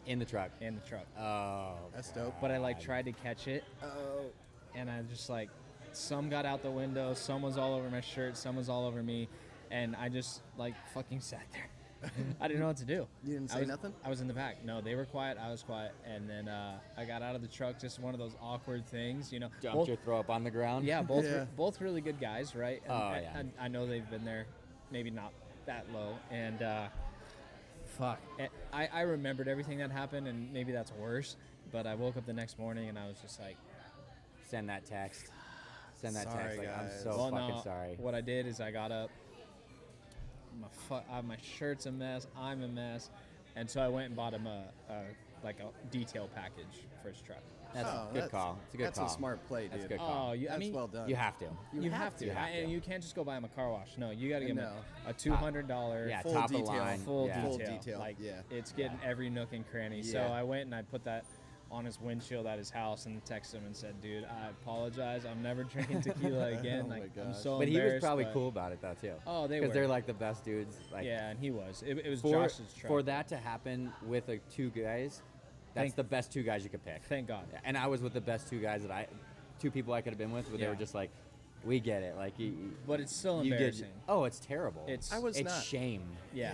In the truck. in the truck. Oh. That's dope. But I tried to catch it, Oh, and I just some got out the window, some was all over my shirt, some was all over me, and I just fucking sat there. I didn't know what to do. You didn't I say was- nothing? I was in the back. No, they were quiet. I was quiet, and then I got out of the truck. Just one of those awkward things, Dumped Both- your throw up on the ground. yeah, both Yeah. both really good guys, right? And Oh, I, yeah. I know they've been there, maybe not that low. And fuck, I remembered everything that happened, and maybe that's worse. But I woke up the next morning and I was just like, Send that text. Send that Sorry, text. Like, I'm guys. so well, fucking no. sorry. What I did is I got up. My shirt's a mess. I'm a mess, and so I went and bought him a detail package for his truck. That's a good call. It's a good call. That's a smart play, dude. That's a good call. Oh, I That's mean, well done. You have to. You have to. You have to. And you can't just go buy him a car wash. No, you got to give him No. a $200 Yeah, Full top of the detail. line. full yeah. detail. Full detail, Like yeah. it's getting every nook and cranny. So Yeah. I went and I put that on his windshield at his house and texted him and said, "Dude, I apologize. I'm never drinking tequila again. Oh my like I'm gosh. so But he was embarrassed, probably but- cool about it though too. Oh, they Because were. they're like the best dudes. Like Yeah, and he was. It was for Josh's truck. for that to happen with two guys, that's Thank- the best two guys you could pick. Thank God. Yeah, and I was with the best two people I could have been with, where they were Yeah. just like, we get it. Like But it's still you embarrassing. oh, it's terrible. It's- I was it's not. shame. Yeah.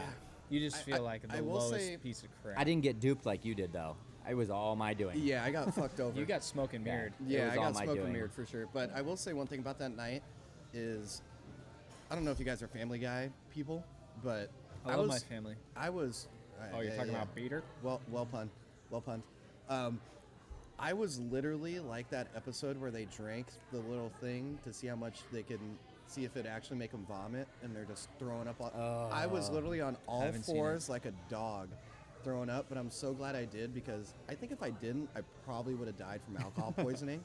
You just feel like the I will lowest say- piece of crap. I didn't get duped like you did though. It was all my doing. Yeah, I got fucked over. You got smoke and mirrored. It Yeah, was I all got my smoke and doing. mirrored for sure. But I will say one thing about that night is, I don't know if you guys are Family Guy people, but I love my family. I was. Oh, you're talking about Peter? Well punned. I was literally like that episode where they drank the little thing to see how much they can see if it actually make them vomit, and they're just throwing up. I was literally on all haven't seen fours like a dog, throwing up. But I'm so glad I did, because I think if I didn't, I probably would have died from alcohol poisoning.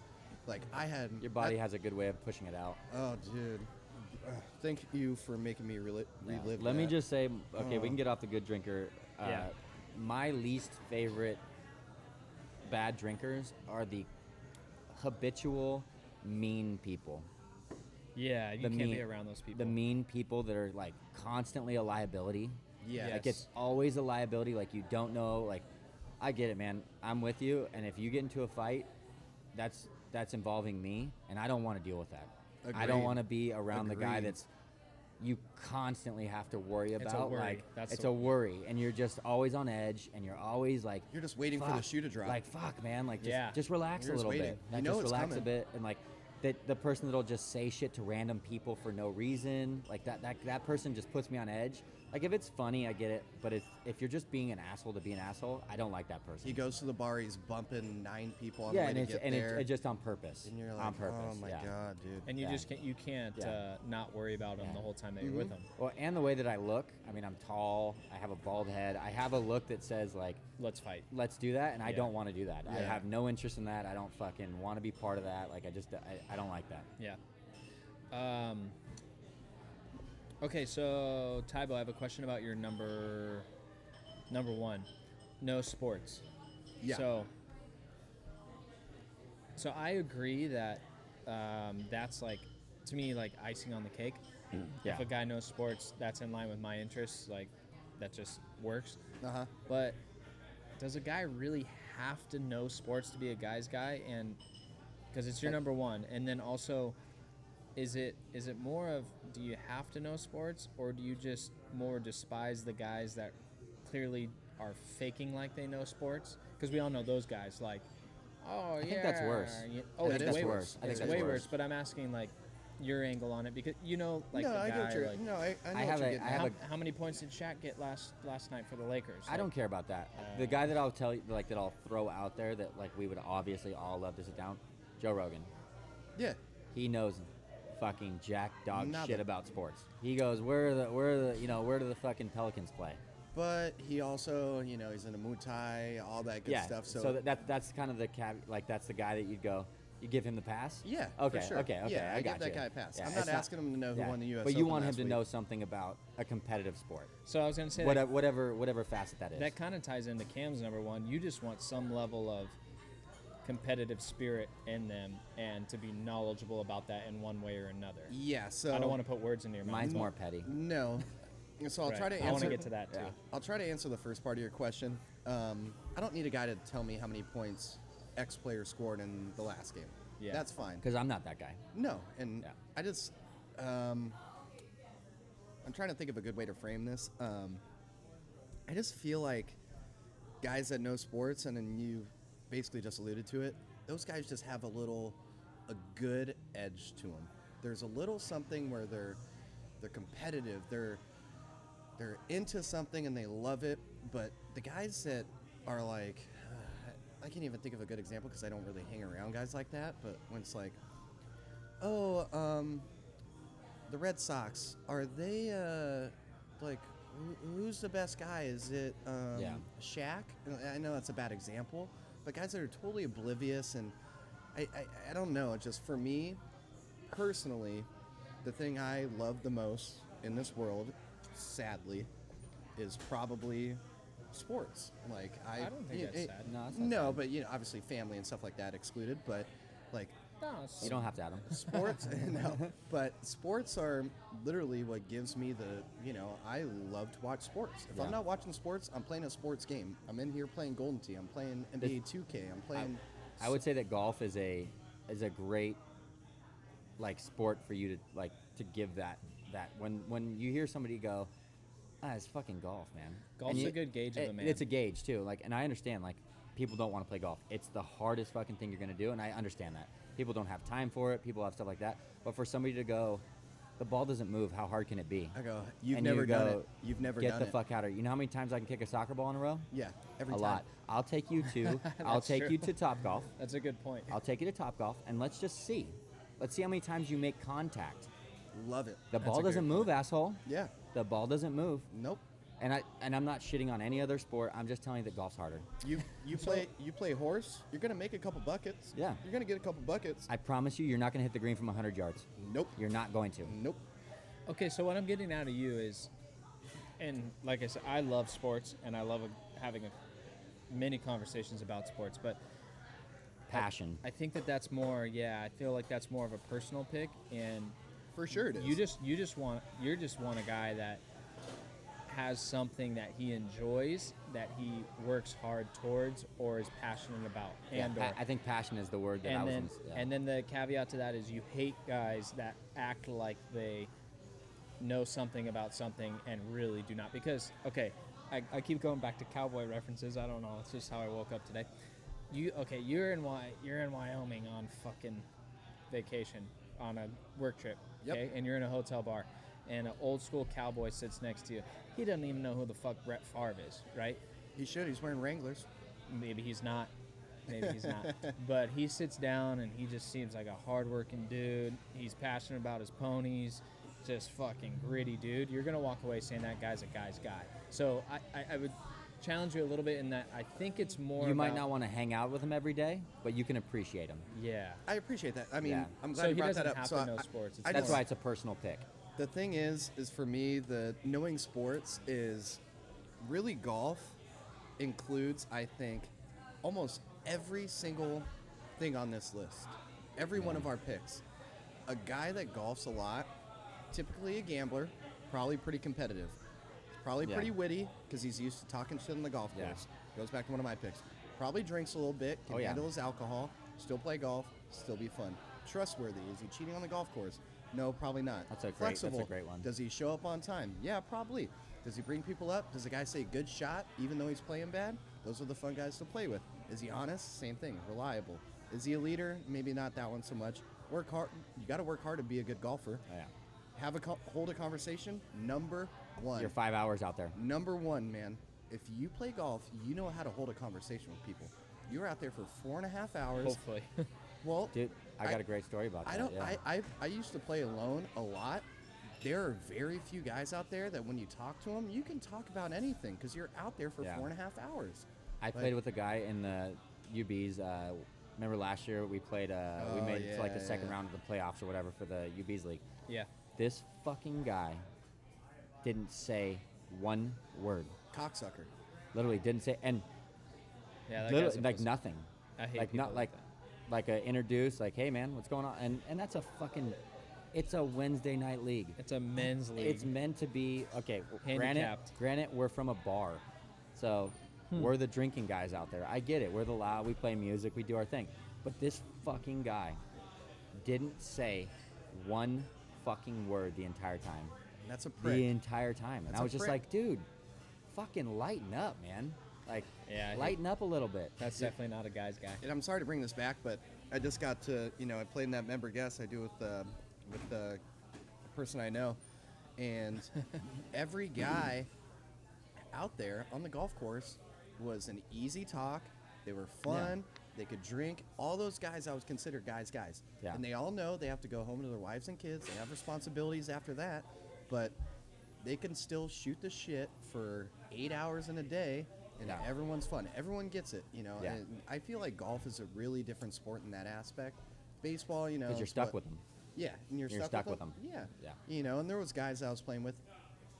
Like I had. Your body has a good way of pushing it out. Oh, dude. Thank you for making me relive Let me that. just say, okay, we can get off the good drinker. Yeah. My least favorite bad drinkers are the habitual mean people. Yeah, you The can't mean, be around those people. The mean people that are like constantly a liability. Yeah. Like it's always a liability. Like you don't know. Like I get it, man. I'm with you. And if you get into a fight, that's involving me, and I don't want to deal with that. I don't Agreed. want to be around the guy Agreed. that's you constantly have to worry It's a about. worry. Like That's it's the- a worry, and you're just always on edge, and you're always like You're just waiting for the fuck, shoe to drop. Like fuck, man. Like Yeah. just relax You're a just little waiting. bit. You Like, know just it's relax coming. a bit, and like the person that'll just say shit to random people for no reason, like that person just puts me on edge. Like if it's funny, I get it, but if you're just being an asshole to be an asshole, I don't like that person. He goes to the bar, he's bumping 9 people on yeah, the way and to it's get and there. it's just on purpose. and you're like, on purpose. oh my yeah. god, dude. and you Yeah. just can't Yeah. not worry about them Yeah. the whole time that you're with them. Well, and the way that I look, I mean, I'm tall, I have a bald head, I have a look that says like, Let's fight. let's do that, and I Yeah. don't want to do that. I Yeah. have no interest in that. I don't fucking want to be part of that. Like I don't like that. Yeah. Okay, so Tybo, I have a question about your number one. No sports. Yeah. So I agree that that's like, to me, like icing on the cake. Yeah. If a guy knows sports, that's in line with my interests. Like, that just works. Uh-huh. But does a guy really have to know sports to be a guy's guy? And because it's your number one, and then also, is it more of, do you have to know sports, or do you just more despise the guys that clearly are faking like they know sports? Because we all know those guys. Like, oh yeah, think that's worse. Oh, That it's is way worse. worse. I think It's that's way worse. worse. But I'm asking like your angle on it, because like no, the I guy. get what you're, like, no, I know I what have you're a- getting I at. have how many points did Shaq get last night for the Lakers? I don't care about that. The guy that I'll tell you, like that I'll throw out there that like we would obviously all love to sit down, Joe Rogan. Yeah. He knows fucking jack dog Nothing. shit about sports. He goes, where do the fucking Pelicans play? But he also, he's into Muay Thai, all that good Yeah. stuff. So that's kind of the like that's the guy that you'd go. You give him the pass? Yeah, Okay. for sure. Okay. Yeah, I I got give that you. guy a pass. Yeah, I'm it's not asking him to know who yeah. won the US But you Open want him last to week. know something about a competitive sport, So I was gonna say that, whatever facet that is. that kind of ties into Cam's number one. You just want some level of competitive spirit in them, and to be knowledgeable about that in one way or another. Yeah, so I don't want to put words into your mouth. Mine's but- more petty. No. So I'll Right. try to answer. I want to get to that too. Yeah. I'll try to answer the first part of your question. I don't need a guy to tell me how many points X player scored in the last game. Yeah. That's fine. Because I'm not that guy. No, and Yeah. I just, I'm trying to think of a good way to frame this. I just feel like guys that know sports, and then you basically just alluded to it, those guys just have a good edge to them. There's a little something where they're they're competitive, they're into something and they love it. But the guys that are like, I can't even think of a good example because I don't really hang around guys like that. But when it's like, oh, the Red Sox, are they like who's the best guy? Is it Shaq? I know that's a bad example, but guys that are totally oblivious, and I don't know. Just for me, personally, the thing I love the most in this world, sadly, is probably sports. Like I don't think that's sad. No, it's not No, sad. but obviously family and stuff like that excluded. But like No, it's- You don't have to add them. sports, no. But sports are literally what gives me the. I love to watch sports. If Yeah. I'm not watching sports, I'm playing a sports game. I'm in here playing Golden Tee. I'm playing NBA 2K. I'm playing. I would say that golf is a great like sport for you to give that when you hear somebody go, it's fucking golf, man. Golf's And a good gauge of a man. It's a gauge too. Like, and I understand like people don't want to play golf. It's the hardest fucking thing you're gonna do, and I understand that. People don't have time for it. People have stuff like that. But for somebody to go, the ball doesn't move. How hard can it be? I go. You've And never you done go, it. You've never Get done the it. fuck out of here. You know how many times I can kick a soccer ball in a row? Yeah, every A time. lot. I'll take you to. I'll That's take true. you to Top Golf. That's a good point. I'll take you to Top Golf, and let's just see. Let's see how many times you make contact. Love it. The That's ball a great doesn't move, asshole. Yeah. The ball doesn't move. Nope. And I'm not shitting on any other sport. I'm just telling you that golf's harder. You play horse. You're gonna make a couple buckets. Yeah. You're gonna get a couple buckets. I promise you, you're not going to hit the green from 100 yards. Nope. You're not going to. Nope. Okay, so what I'm getting out of you is, and like I said, I love sports and I love having many conversations about sports, but Passion. I think that's more. Yeah, I feel like that's more of a personal pick, and For sure it is. you just want a guy that has something that he enjoys, that he works hard towards, or is passionate about, Yeah, and or. I think passion is the word that I And was. then, yeah. and then the caveat to that is you hate guys that act like they know something about something and really do not. Because I keep going back to cowboy references. I don't know. It's just how I woke up today. You're in Wyoming on fucking vacation on a work trip. Yep. Okay, and you're in a hotel bar, and an old school cowboy sits next to you. He doesn't even know who the fuck Brett Favre is, right? He should. He's wearing Wranglers. Maybe he's not. Maybe he's not. But he sits down and he just seems like a hardworking dude. He's passionate about his ponies. Just fucking gritty dude. You're going to walk away saying that guy's a guy's guy. So I would challenge you a little bit in that I think it's more you might about- not want to hang out with him every day, but you can appreciate him. Yeah. I appreciate that. I mean, Yeah. I'm glad So you he brought doesn't that up. have So to know sports. It's I That's just- why it's a personal pick. The thing is for me, the knowing sports is really golf includes, I think, almost every single thing on this list. Every one of our picks. A guy that golfs a lot, typically a gambler, probably pretty competitive. Probably Yeah. pretty witty because he's used to talking shit on the golf Yeah. course. Goes back to one of my picks. Probably drinks a little bit, can Oh, yeah. handle his alcohol, still play golf, still be fun. Trustworthy. Is he cheating on the golf course? No, probably not. That's a great- Flexible. that's a great one. Does he show up on time? Yeah, probably. Does he bring people up? Does the guy say good shot even though he's playing bad? Those are the fun guys to play with. Is he honest? Same thing. Reliable. Is he a leader? Maybe not that one so much. Work hard. You got to work hard to be a good golfer. Oh, yeah. Hold a conversation. Number one. You're 5 hours out there. Number one, man. If you play golf, you know how to hold a conversation with people. You're out there for 4.5 hours. Hopefully. Well, Dude, I got a great story about that. I don't. Yeah. I used to play alone a lot. There are very few guys out there that when you talk to them, you can talk about anything because you're out there for Yeah. 4.5 hours. I played with a guy in the UBs. Remember last year we played? We Oh, made it to like the yeah, second yeah. round of the playoffs or whatever for the UBs league. Yeah. This fucking guy didn't say one word. Cocksucker. Literally didn't say, and Yeah. That literally, guy's a like pussy. nothing. I hate Like people not like that. like a introduce, like, hey man, what's going on? And that's a fucking. It's a Wednesday night league. It's a men's league. It's meant to be okay. Handicapped. Granted, we're from a bar, so we're the drinking guys out there. I get it. We're the loud. We play music. We do our thing. But this fucking guy didn't say one fucking word the entire time. That's a prick. The entire time, and That's I a was just prick. like, dude, fucking lighten up, man. Like, Yeah, lighten up a little bit. That's definitely not a guy's guy. And I'm sorry to bring this back, but I just got to, I played in that member guest I do with the person I know, And every guy out there on the golf course was an easy talk. They were fun. They could drink. All those guys I would consider guys. Yeah. And they all know they have to go home to their wives and kids. They have responsibilities after that. But they can still shoot the shit for 8 hours in a day, and Yeah. everyone's fun. Everyone gets it, you know. Yeah. And I feel like golf is a really different sport in that aspect. Baseball, you know, Because you're it's stuck what- with them. Yeah, and you're stuck with them. Yeah. Yeah. You know, and there was guys I was playing with.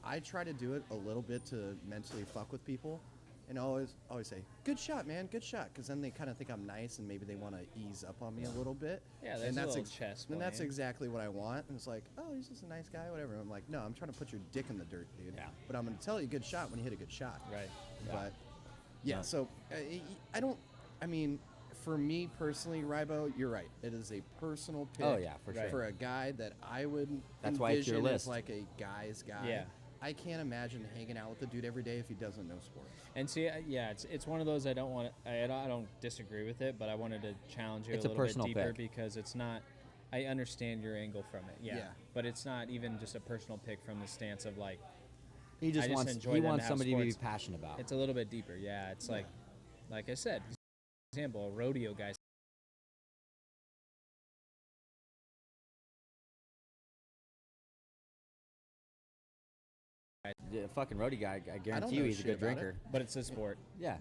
I try to do it a little bit to mentally fuck with people, and always say, "Good shot, man, good shot," because then they kind of think I'm nice, and maybe they want to ease up on me a little bit. Yeah, there's and a that's little chest And that's playing. exactly what I want. And it's like, oh, he's just a nice guy, whatever. I'm like, no, I'm trying to put your dick in the dirt, dude. Yeah. But I'm gonna tell you good shot when you hit a good shot. Right. But yeah, Yeah. so I don't. I mean, for me personally, Rybo, you're right. It is a personal pick. Oh, yeah, for sure. For a guy that I would That's why it's your envision list. as like a guy's guy. Yeah. I can't imagine hanging out with the dude every day if he doesn't know sports. And see, yeah, it's one of those I don't disagree with it, but I wanted to challenge you It's a a little bit personal deeper pick. because it's not. I understand your angle from it, yeah. Yeah. But it's not even just a personal pick from the stance of like He just I just wants enjoy he them to wants have somebody to be sports. passionate about. it's a little bit deeper. Yeah, it's like I said, for example, a rodeo guy. The fucking roadie guy, I guarantee know you, he's a shit good about it. drinker. But it's a sport. Yeah.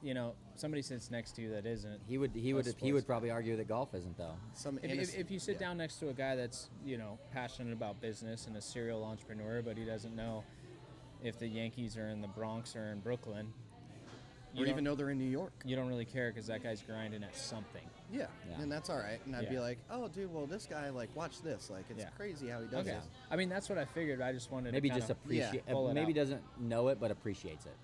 You know, somebody sits next to you that isn't. He would sports probably argue that golf isn't though. Some If you sit yeah. down next to a guy that's, you know, passionate about business and a serial entrepreneur, but he doesn't know if the Yankees are in the Bronx or in Brooklyn, or even know they're in New York. you don't really care because that guy's grinding at something. Yeah. Yeah. And that's all right. And I'd be Yeah. like, oh, dude, well, this guy, like, watch this. Like, it's Yeah. crazy how he does Okay. this. I mean, that's what I figured. I just wanted Maybe to just kinda appreciate. pull it Maybe out. doesn't know it, but appreciates it.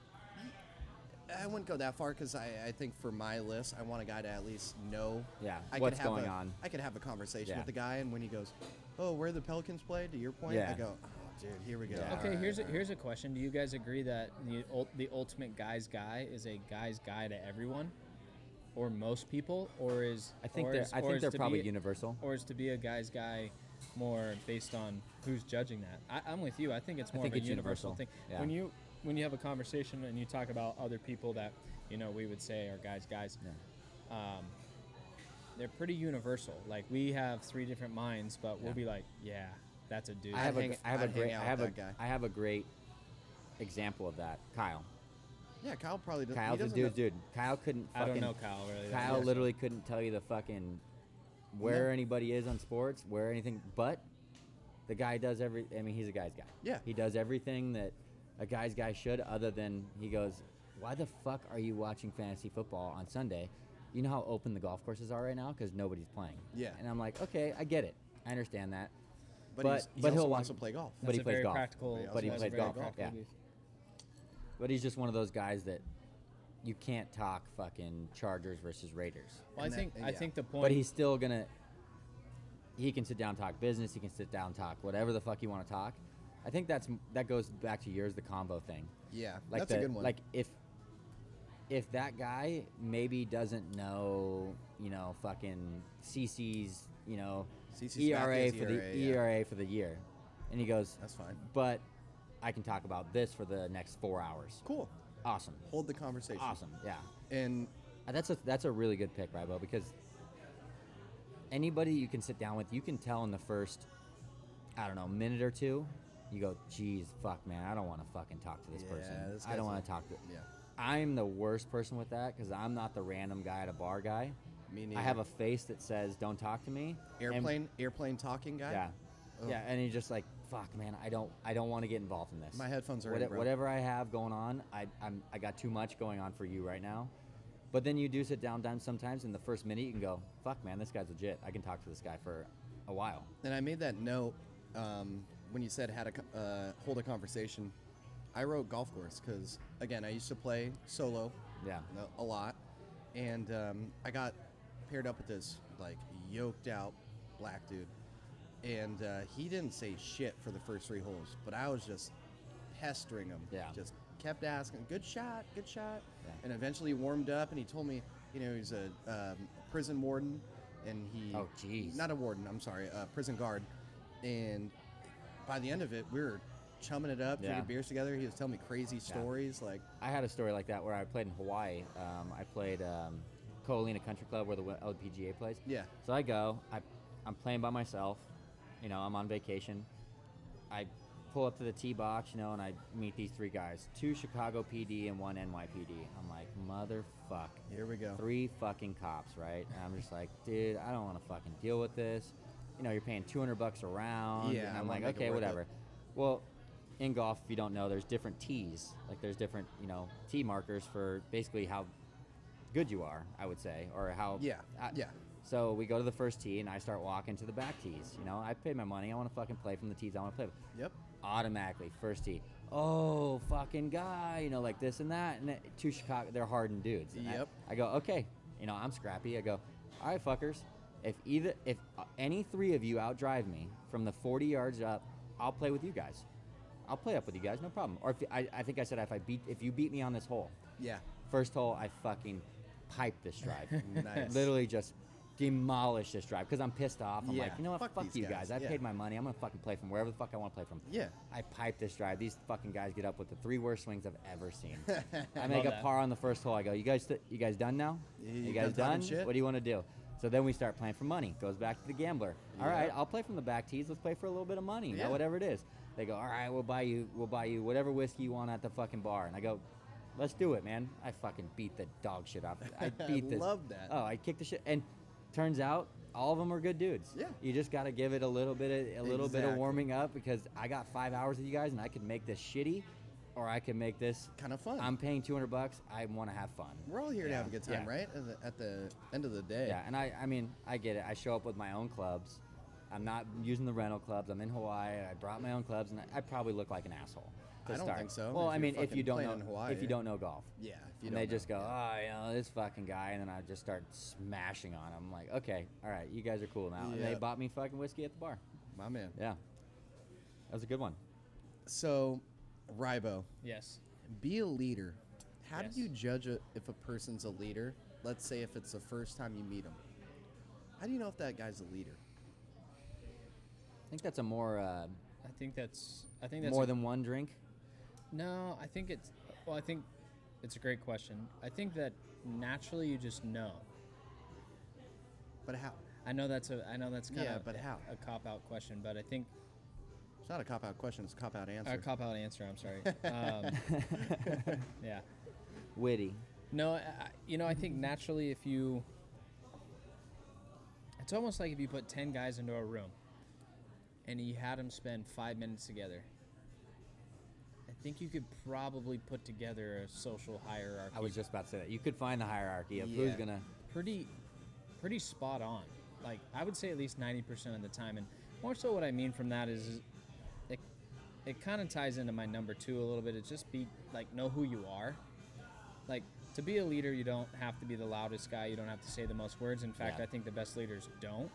I wouldn't go that far because I think for my list, I want a guy to at least know. Yeah, I what's could have going a, on. I could have a conversation Yeah. with the guy, and when he goes, oh, where the Pelicans play, to your point, Yeah. I go, oh, dude, here we go. Yeah. Okay, All here's right, here's a question. Do you guys agree that the ultimate guy's guy is a guy's guy to everyone, or most people, or is I think or they're is- I or think is they're to probably be, universal. or is to be a guy's guy more based on who's judging that? I'm with you. I think it's I more think of a it's universal universal. thing. Yeah. When you have a conversation and you talk about other people that we would say are guys, Yeah. they're pretty universal. Like we have three different minds, but we'll Yeah. be like, yeah, that's a dude. I have I'd a hang great out I have with a that guy. I have a great example of that. Kyle. Yeah, Kyle probably does. Kyle's a dude. Kyle couldn't. I don't fucking- know Kyle really. that Kyle well. literally couldn't tell you the fucking where No. anybody is on sports, where anything, but the guy does I mean, he's a guy's guy. Yeah. He does everything that a guy's guy should, other than he goes, why the fuck are you watching fantasy football on Sunday? You know how open the golf courses are right now because nobody's playing. Yeah. And I'm like, okay, I get it. I understand that. But, but- he but also he'll wants watch- to play golf. but That's he a plays very golf. practical. But he that's a plays very golf, practical yeah. beef. But he's just one of those guys that you can't talk fucking Chargers versus Raiders. Well, And I think that- I yeah. think the point. But he's still gonna. He can sit down and talk business. He can sit down and talk whatever the fuck you want to talk. I think that goes back to yours, the combo thing. Yeah, Like that's a good one. Like if that guy maybe doesn't know, fucking CC's, CC's ERA Matthews for the ERA, yeah. ERA for the year, and he goes, That's fine. but I can talk about this for the next 4 hours. Cool. Awesome. Hold the conversation. Awesome. Yeah. And That's a really good pick, Rybo, because anybody you can sit down with, you can tell in the first, I don't know, minute or two, you go, geez, fuck, man, I don't want to fucking talk to this Yeah, person. this I guy's don't want a- to talk to. yeah, I'm the worst person with that because I'm not the random guy at a bar guy. me neither. I have a face that says, "Don't talk to me." And- airplane talking guy. yeah. Ugh. Yeah, and he's just like, "Fuck, man, I don't want to get involved in this." My headphones are in, bro. Whatever I have going on, I got too much going on for you right now. But then you do sit down sometimes in the first minute you can go, "Fuck, man, this guy's legit. I can talk to this guy for a while." And I made that note when you said how to hold a conversation. I wrote golf course because, again, I used to play solo Yeah. a lot. And I got paired up with this, like, yoked out black dude. And he didn't say shit for the first 3 holes, but I was just pestering him. Yeah. Just kept asking, good shot, good shot. Yeah. And eventually he warmed up and he told me, he's a prison warden. And he. Oh, jeez. Not a warden, I'm sorry, a prison guard. And by the end of it, we were chumming it up, Yeah. drinking beers together. He was telling me crazy stories. Like, I had a story like that where I played in Hawaii. I played Ko'olina Country Club where the LPGA plays. yeah, So I go, I'm playing by myself, I'm on vacation. I pull up to the tee box, and I meet these 3 guys, 2 Chicago PD and 1 NYPD. I'm like, motherfuck. here we go. 3 fucking cops, right? And I'm just like, dude, I don't want to fucking deal with this. You're paying $200 a round. Yeah, And I I'm wanna like, make it okay, worth whatever. it. Well, in golf, if you don't know, there's different tees. Like, there's different, tee markers for basically how good you are, I would say, or how. Yeah, yeah. So we go to the first tee, and I start walking to the back tees. I paid my money. I want to fucking play from the tees I want to play with. Yep. Automatically, first tee. Oh, fucking guy, like this and that. And 2 Chicago, they're hardened dudes. And Yep. I go, okay, I'm scrappy. I go, all right, fuckers. If any 3 of you outdrive me from the 40 yards up, I'll play with you guys. I'll play up with you guys, no problem. Or I think I said if you beat me on this hole, Yeah. first hole, I fucking piped this drive. Nice. Literally just demolish this drive because I'm pissed off. I'm Yeah, like, you know what? fuck Fuck these you guys, guys. I yeah. paid my money. I'm gonna fucking play from wherever the fuck I want to play from. Yeah. I pipe this drive. These fucking guys get up with the 3 worst swings I've ever seen. I make Love a that. par on the first hole. I go, you guys done now? You guys done talking done? shit? What do you want to do? So then we start playing for money. Goes back to the gambler. All Yeah. right, I'll play from the back tees. Let's play for a little bit of money. Yeah. Whatever it is. They go, all right, we'll buy you whatever whiskey you want at the fucking bar. And I go, let's do it, man. I fucking beat the dog shit off. I beat this. love that. Oh, I kicked the shit. And turns out all of them are good dudes. Yeah. You just got to give it a little bit of Exactly. warming up because I got 5 hours with you guys and I could make this shitty or I could make this Kind of fun. I'm paying $200. I want to have fun. We're all here to have a good time, Yeah. right? At the end of the day. Yeah, and I mean, I get it. I show up with my own clubs. I'm not using the rental clubs. I'm in Hawaii. I brought my own clubs, and I probably look like an asshole. To I don't start. think so, Well, if I you're mean, if fucking you don't playing know, in Hawaii. if you don't know golf, Yeah. If you and don't they know. just go, Yeah. oh, this fucking guy, and then I just start smashing on him. I'm like, okay, all right, you guys are cool now. And they Yeah. bought me fucking whiskey at the bar. My man. Yeah, that was a good one. So, Rybo, Yes. be a leader. How Yes. do you judge if a person's a leader? Let's say if it's the first time you meet him. How do you know if that guy's a leader? I think that's a more I think that's more than one drink. No, I think it's a great question. I think that naturally you just know. But how? I know that's kind Yeah, of but how? a cop out question, but I think It's not a cop out question. It's a cop out answer. a cop out answer. I'm sorry. Yeah. Witty. No, I think naturally it's almost like if you put 10 guys into a room and you had them spend 5 minutes together. I think you could probably put together a social hierarchy. I was just about to say that. You could find the hierarchy of who's Yeah. gonna. pretty spot on. Like I would say at least 90% of the time, and more so what I mean from that is it kind of ties into my number 2 a little bit. It's just know who you are. Like to be a leader, you don't have to be the loudest guy. You don't have to say the most words. In fact, Yeah. I think the best leaders don't.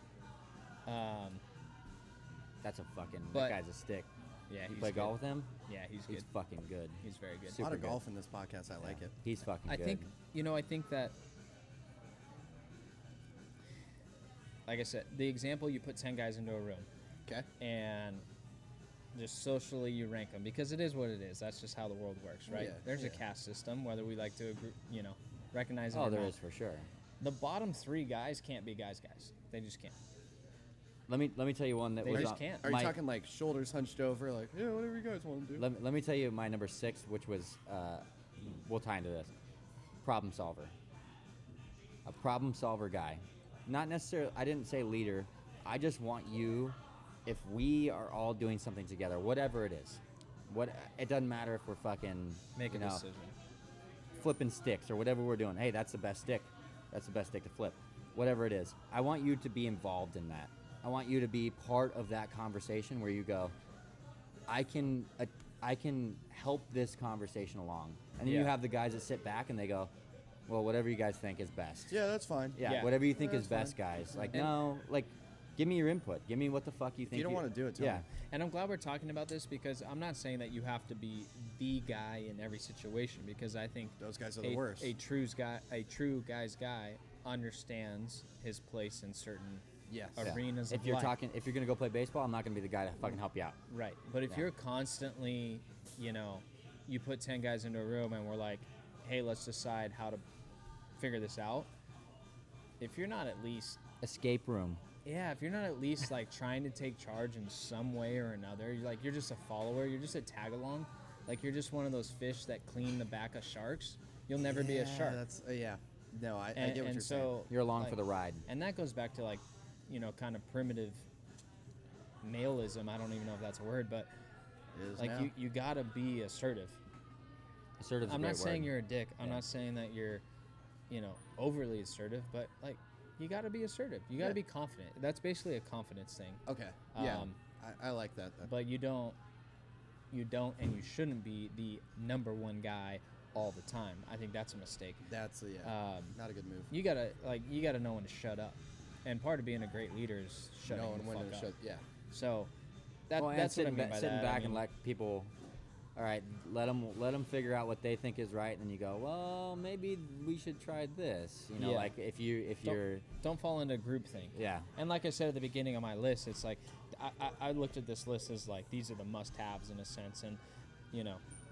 That's a fucking. But- that guy's a stick. Yeah, You he's play good. golf with him? Yeah, he's He's good. fucking good. He's very good. a lot super of good. golf in this podcast. I like it. He's fucking I good. think that like I said, the example you put 10 guys into a room Okay. and just socially you rank them because it is what it is. That's just how the world works, right? Yeah, There's a yeah. caste system, whether we like to agree, recognize it Oh, or there not. is for sure. The bottom 3 guys can't be guys. They just can't. Let me tell you one that They was just on, can't. Are you my- talking like shoulders hunched over, like, yeah, whatever you guys want to do? Let me tell you my number 6, which was we'll tie into this. Problem solver. A problem solver guy. Not necessarily. I didn't say leader. I just want you. If we are all doing something together, whatever it is, it doesn't matter if we're fucking Make a you know, decision. flipping sticks or whatever we're doing. Hey, that's the best stick. That's the best stick to flip. Whatever it is. I want you to be involved in that. I want you to be part of that conversation where you go, I can help this conversation along. And then you Yeah. have the guys that sit back and they go, well, whatever you guys think is best. Yeah, that's fine. Yeah, Yeah. whatever you think Yeah, is that's best, guys. Like, And- no, like, give me your input. Give me what the fuck you think. you don't wanna do it, tell yeah. me. And I'm glad we're talking about this because I'm not saying that you have to be the guy in every situation because I think Those guys are the worst. A true guy's guy understands his place in certain Yes. Yeah. arenas If of you're life. talking, if you're gonna go play baseball, I'm not gonna be the guy to fucking help you out. Right. But if Yeah. you're constantly, you put 10 guys into a room and we're like, hey, let's decide how to figure this out. If you're not at least, Escape room. if you're not at least like trying to take charge in some way or another, you're just a follower, you're just a tag along. Like you're just one of those fish that clean the back of sharks. You'll never be a shark. That's yeah. No, I And, get what and you're so You're along like, for the ride. And that goes back to like, kind of primitive maleism. I don't even know if that's a word, but saying. It is like now. you gotta be assertive. Assertive's I'm a great not saying word. you're a dick. I'm Yeah. not saying that you're, overly assertive, but like you gotta be assertive. You gotta Yeah. be confident. That's basically a confidence thing. Okay. Yeah. Um, I like that. But you don't and you shouldn't be the number one guy all the time. I think that's a mistake. That's not a good move. You gotta know when to shut up. And part of being a great leader is shutting Knowing the when fuck to up. shut. Yeah. So Well, and that's what I sitting, mean by sitting that. back I mean, and let people. All right, let them figure out what they think is right, and then you go, well, maybe we should try this. Yeah. Like if you're don't fall into groupthink. yeah. And like I said at the beginning of my list, it's like I looked at this list as like these are the must-haves in a sense, and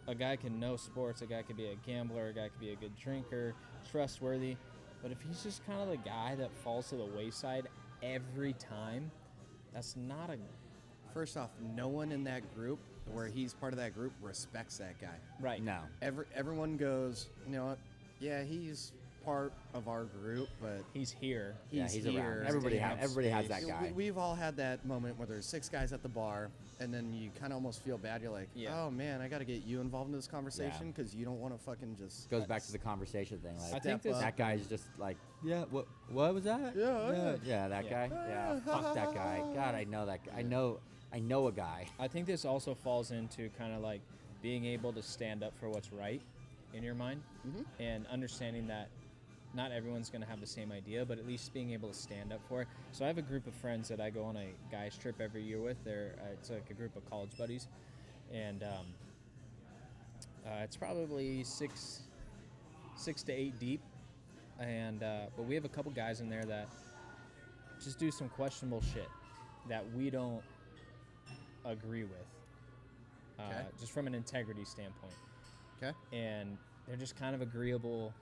a guy can know sports, a guy could be a gambler, a guy could be a good drinker, trustworthy, but if he's just kind of the guy that falls to the wayside every time, that's not a First off, no one in that group where he's part of that group respects that guy. right. No. Everyone goes, you know what? Yeah, he's part of our group, but He's here. Yeah, he's here. around. Everybody taking up everybody has space. that guy. We've all had that moment where there's 6 guys at the bar, and then you kind of almost feel bad. You're like, Yeah. oh man, I got to get you involved in this conversation because you don't want to fucking just. Goes back to the conversation thing. I Like think this that guy's just like, yeah. What was that? Yeah. That Yeah. guy. Yeah. Fuck that guy. God, I know that. Guy. I know a guy. I think this also falls into kind of like being able to stand up for what's right in your mind and understanding that not everyone's going to have the same idea, but at least being able to stand up for it. So I have a group of friends that I go on a guys trip every year with. It's like a group of college buddies, and it's probably six to 8 deep, and but we have a couple guys in there that just do some questionable shit that we don't agree with, Okay. just from an integrity standpoint. Okay. And they're just kind of agreeable.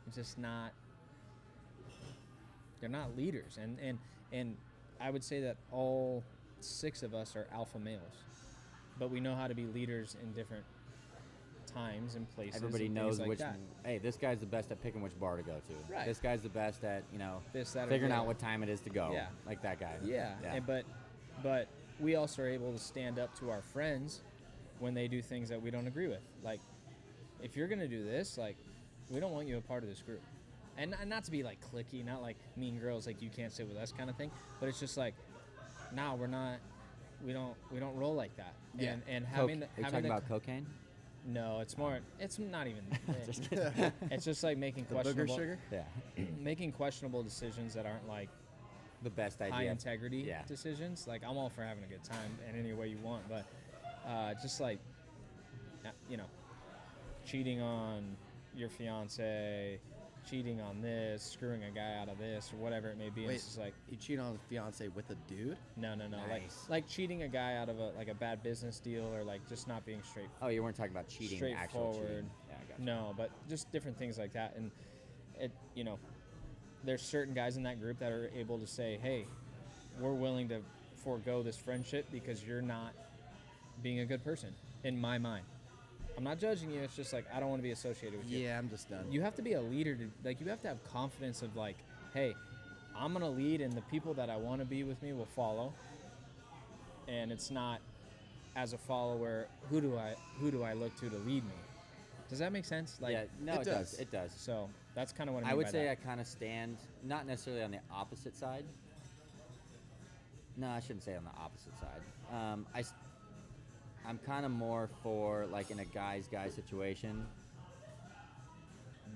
It's just not. They're not leaders, and I would say that all 6 of us are alpha males, but we know how to be leaders in different times and places. Everybody and knows things like which. that. Hey, this guy's the best at picking which bar to go to. Right. This guy's the best at This, that, or figuring the out other. what time it is to go. Yeah. Like that guy. Yeah, and, but we also are able to stand up to our friends when they do things that we don't agree with. Like, if you're gonna do this, like, we don't want you a part of this group. And not to be like cliquey, not like mean girls, like you can't sit with us kind of thing. But it's just like, nah, we're not. We don't roll like that. Yeah. And Coke. having Are you having talking the, about cocaine? no, it's more. It's not even. Just kidding. It's just like making The booger questionable, sugar. Yeah. making questionable decisions that aren't like The best idea. high integrity Yeah. decisions. Like, I'm all for having a good time in any way you want, but just like, cheating on your fiance, cheating on this, screwing a guy out of this, or whatever it may be. And Wait, it's just like, he cheated on his fiance with a dude? no. Nice. Like cheating a guy out of a bad business deal, or like just not being straight. Oh, you weren't talking about cheating, actual Straightforward. cheating. Yeah, I got you. No, but just different things like that. And it, there's certain guys in that group that are able to say, hey, we're willing to forego this friendship because you're not being a good person, in my mind. I'm not judging you. It's just like, I don't want to be associated with you. Yeah, I'm just done. You have to be a leader you have to have confidence of like, hey, I'm going to lead and the people that I want to be with me will follow. And it's not, as a follower, who do I look to lead me? Does that make sense? Like, yeah, no, it it does. does. It does. so that's kind of what I mean I would by say that. I kind of stand not necessarily on the opposite side. No, I shouldn't say on the opposite side. I'm kind of more for like in a guy situation.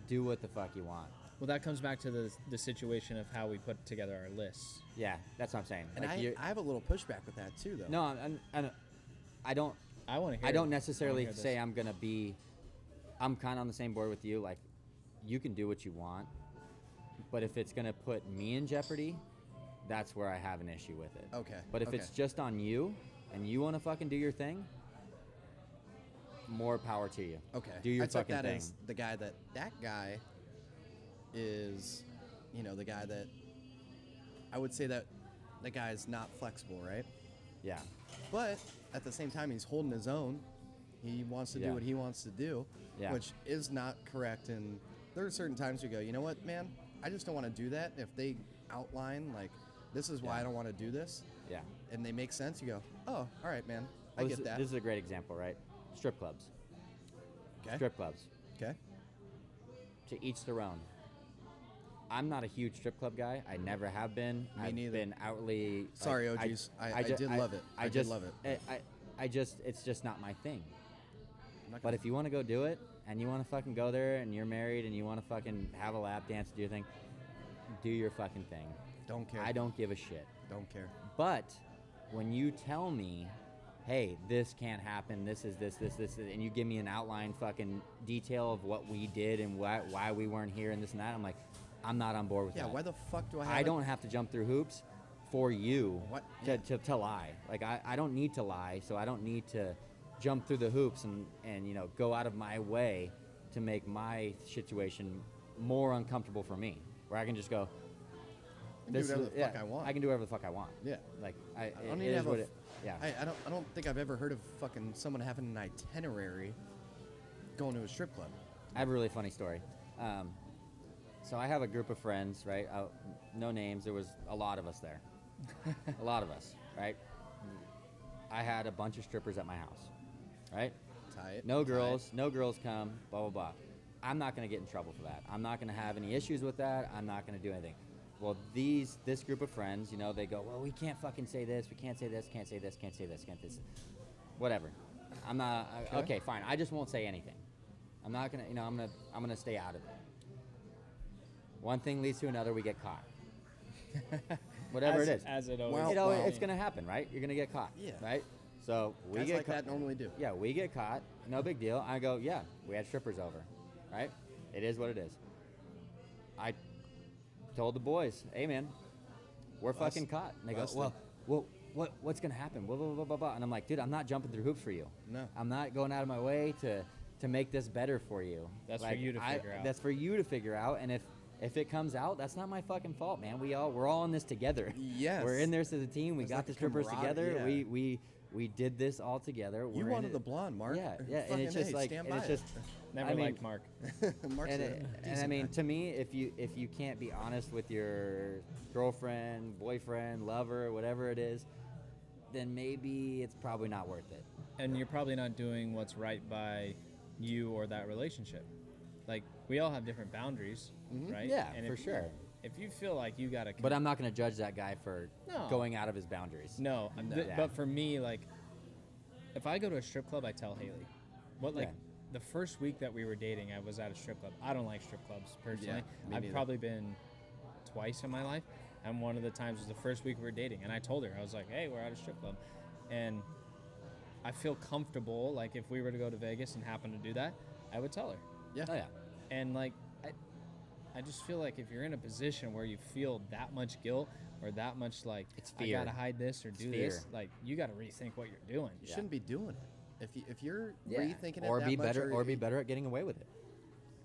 Do what the fuck you want. Well, that comes back to the situation of how we put together our lists. Yeah, that's what I'm saying. and Like, I have a little pushback with that too, though. no, I don't. I want to hear. I don't I necessarily wanna hear say this. I'm gonna be. I'm kind of on the same board with you. Like, you can do what you want, but if it's gonna put me in jeopardy, that's where I have an issue with it. Okay. But if okay. it's just on you and you want to fucking do your thing, more power to you. Okay. Do your I took fucking that thing. as the guy that guy is, the guy that I would say that the guy is not flexible, right? Yeah. But at the same time, he's holding his own. He wants to Yeah. do what he wants to do, Yeah. which is not correct. And there are certain times you go, you know what, man, I just don't want to do that. If they outline like, this is why Yeah. I don't want to do this, Yeah. and they make sense, you go, oh, all right, man, I Well, get that. This is a great example, right? Strip clubs. Okay. Strip clubs. Okay. To each their own. I'm not a huge strip club guy. I never have been. Me I've neither. been outly. Sorry, OGs. I did love it. I did love it. It's just not my thing. I'm not But gonna- if you want to go do it, and you want to fucking go there, and you're married, and you want to fucking have a lap dance, do your thing, do your fucking thing. don't care. I don't give a shit. Don't care. But when you tell me, hey, this can't happen, this, and you give me an outline fucking detail of what we did and why we weren't here and this and that, I'm like, I'm not on board with Yeah. that. Why the fuck do I have? I don't have to jump through hoops for you What? to lie. Like, I don't need to lie, so I don't need to jump through the hoops and go out of my way to make my situation more uncomfortable for me, where I can just go, I can do whatever the fuck I want. I can do whatever the fuck I want. Yeah. Like, I don't it need is to have what a. it, yeah. I don't think I've ever heard of fucking someone having an itinerary going to a strip club. I have a really funny story. So I have a group of friends, right? No names. There was a lot of us there. A lot of us, right? I had a bunch of strippers at my house, right? Tight. No tight. girls. No girls come. Blah blah blah. I'm not gonna get in trouble for that. I'm not gonna have any issues with that. I'm not gonna do anything. Well, this group of friends, they go, well, we can't fucking say this. We can't say this. Can't say this. Can't say this. Can't this. Whatever. I'm not. Okay, fine. I just won't say anything. I'm not gonna. I'm gonna stay out of it. One thing leads to another. We get caught. Whatever it is. As it always. Well, It's gonna happen, right? You're gonna get caught. Yeah. Right. So we Guys get like that normally do. Yeah, we get caught. No big deal. I go, yeah, we had strippers over, right? It is what it is. I told the boys, hey man, we're fucking caught. And they go, Busted. well, what's gonna happen? Blah, blah, blah, blah, blah. And I'm like, dude, I'm not jumping through hoops for you. No. I'm not going out of my way to make this better for you. That's for you to figure out. That's for you to figure out. And if it comes out, that's not my fucking fault, man. We're all in this together. Yes. We're in this as a team. We There's got like the a strippers camaraderie, together. yeah. We did this all together. You We're in wanted it. the blonde, Mark. Yeah, yeah, and Fucking it's just hey, like, stand and by it's it. just, Never I mean, liked Mark. Mark's and, a and I decent mean, guy. to me, if you can't be honest with your girlfriend, boyfriend, lover, whatever it is, then maybe it's probably not worth it. And you're probably not doing what's right by you or that relationship. Like, we all have different boundaries, right? Yeah, and for if, sure. If you feel like you gotta, But I'm not going to judge that guy for No. going out of his boundaries. no. Yeah. But for me, like, if I go to a strip club, I tell Haley, Yeah. the first week that we were dating, I was at a strip club. I don't like strip clubs personally. me I've neither. probably been twice in my life, and one of the times was the first week we were dating, and I told her, I was like, hey, we're at a strip club, and I feel comfortable. Like, if we were to go to Vegas and happen to do that, I would tell her. Yeah. Oh yeah. And like, I just feel like if you're in a position where you feel that much guilt or that much like, It's I fear. gotta hide this or do fear. this, like, you gotta rethink what you're doing. You shouldn't be doing it. If you're Yeah. rethinking Or it that be much, better, or be better at getting away with it.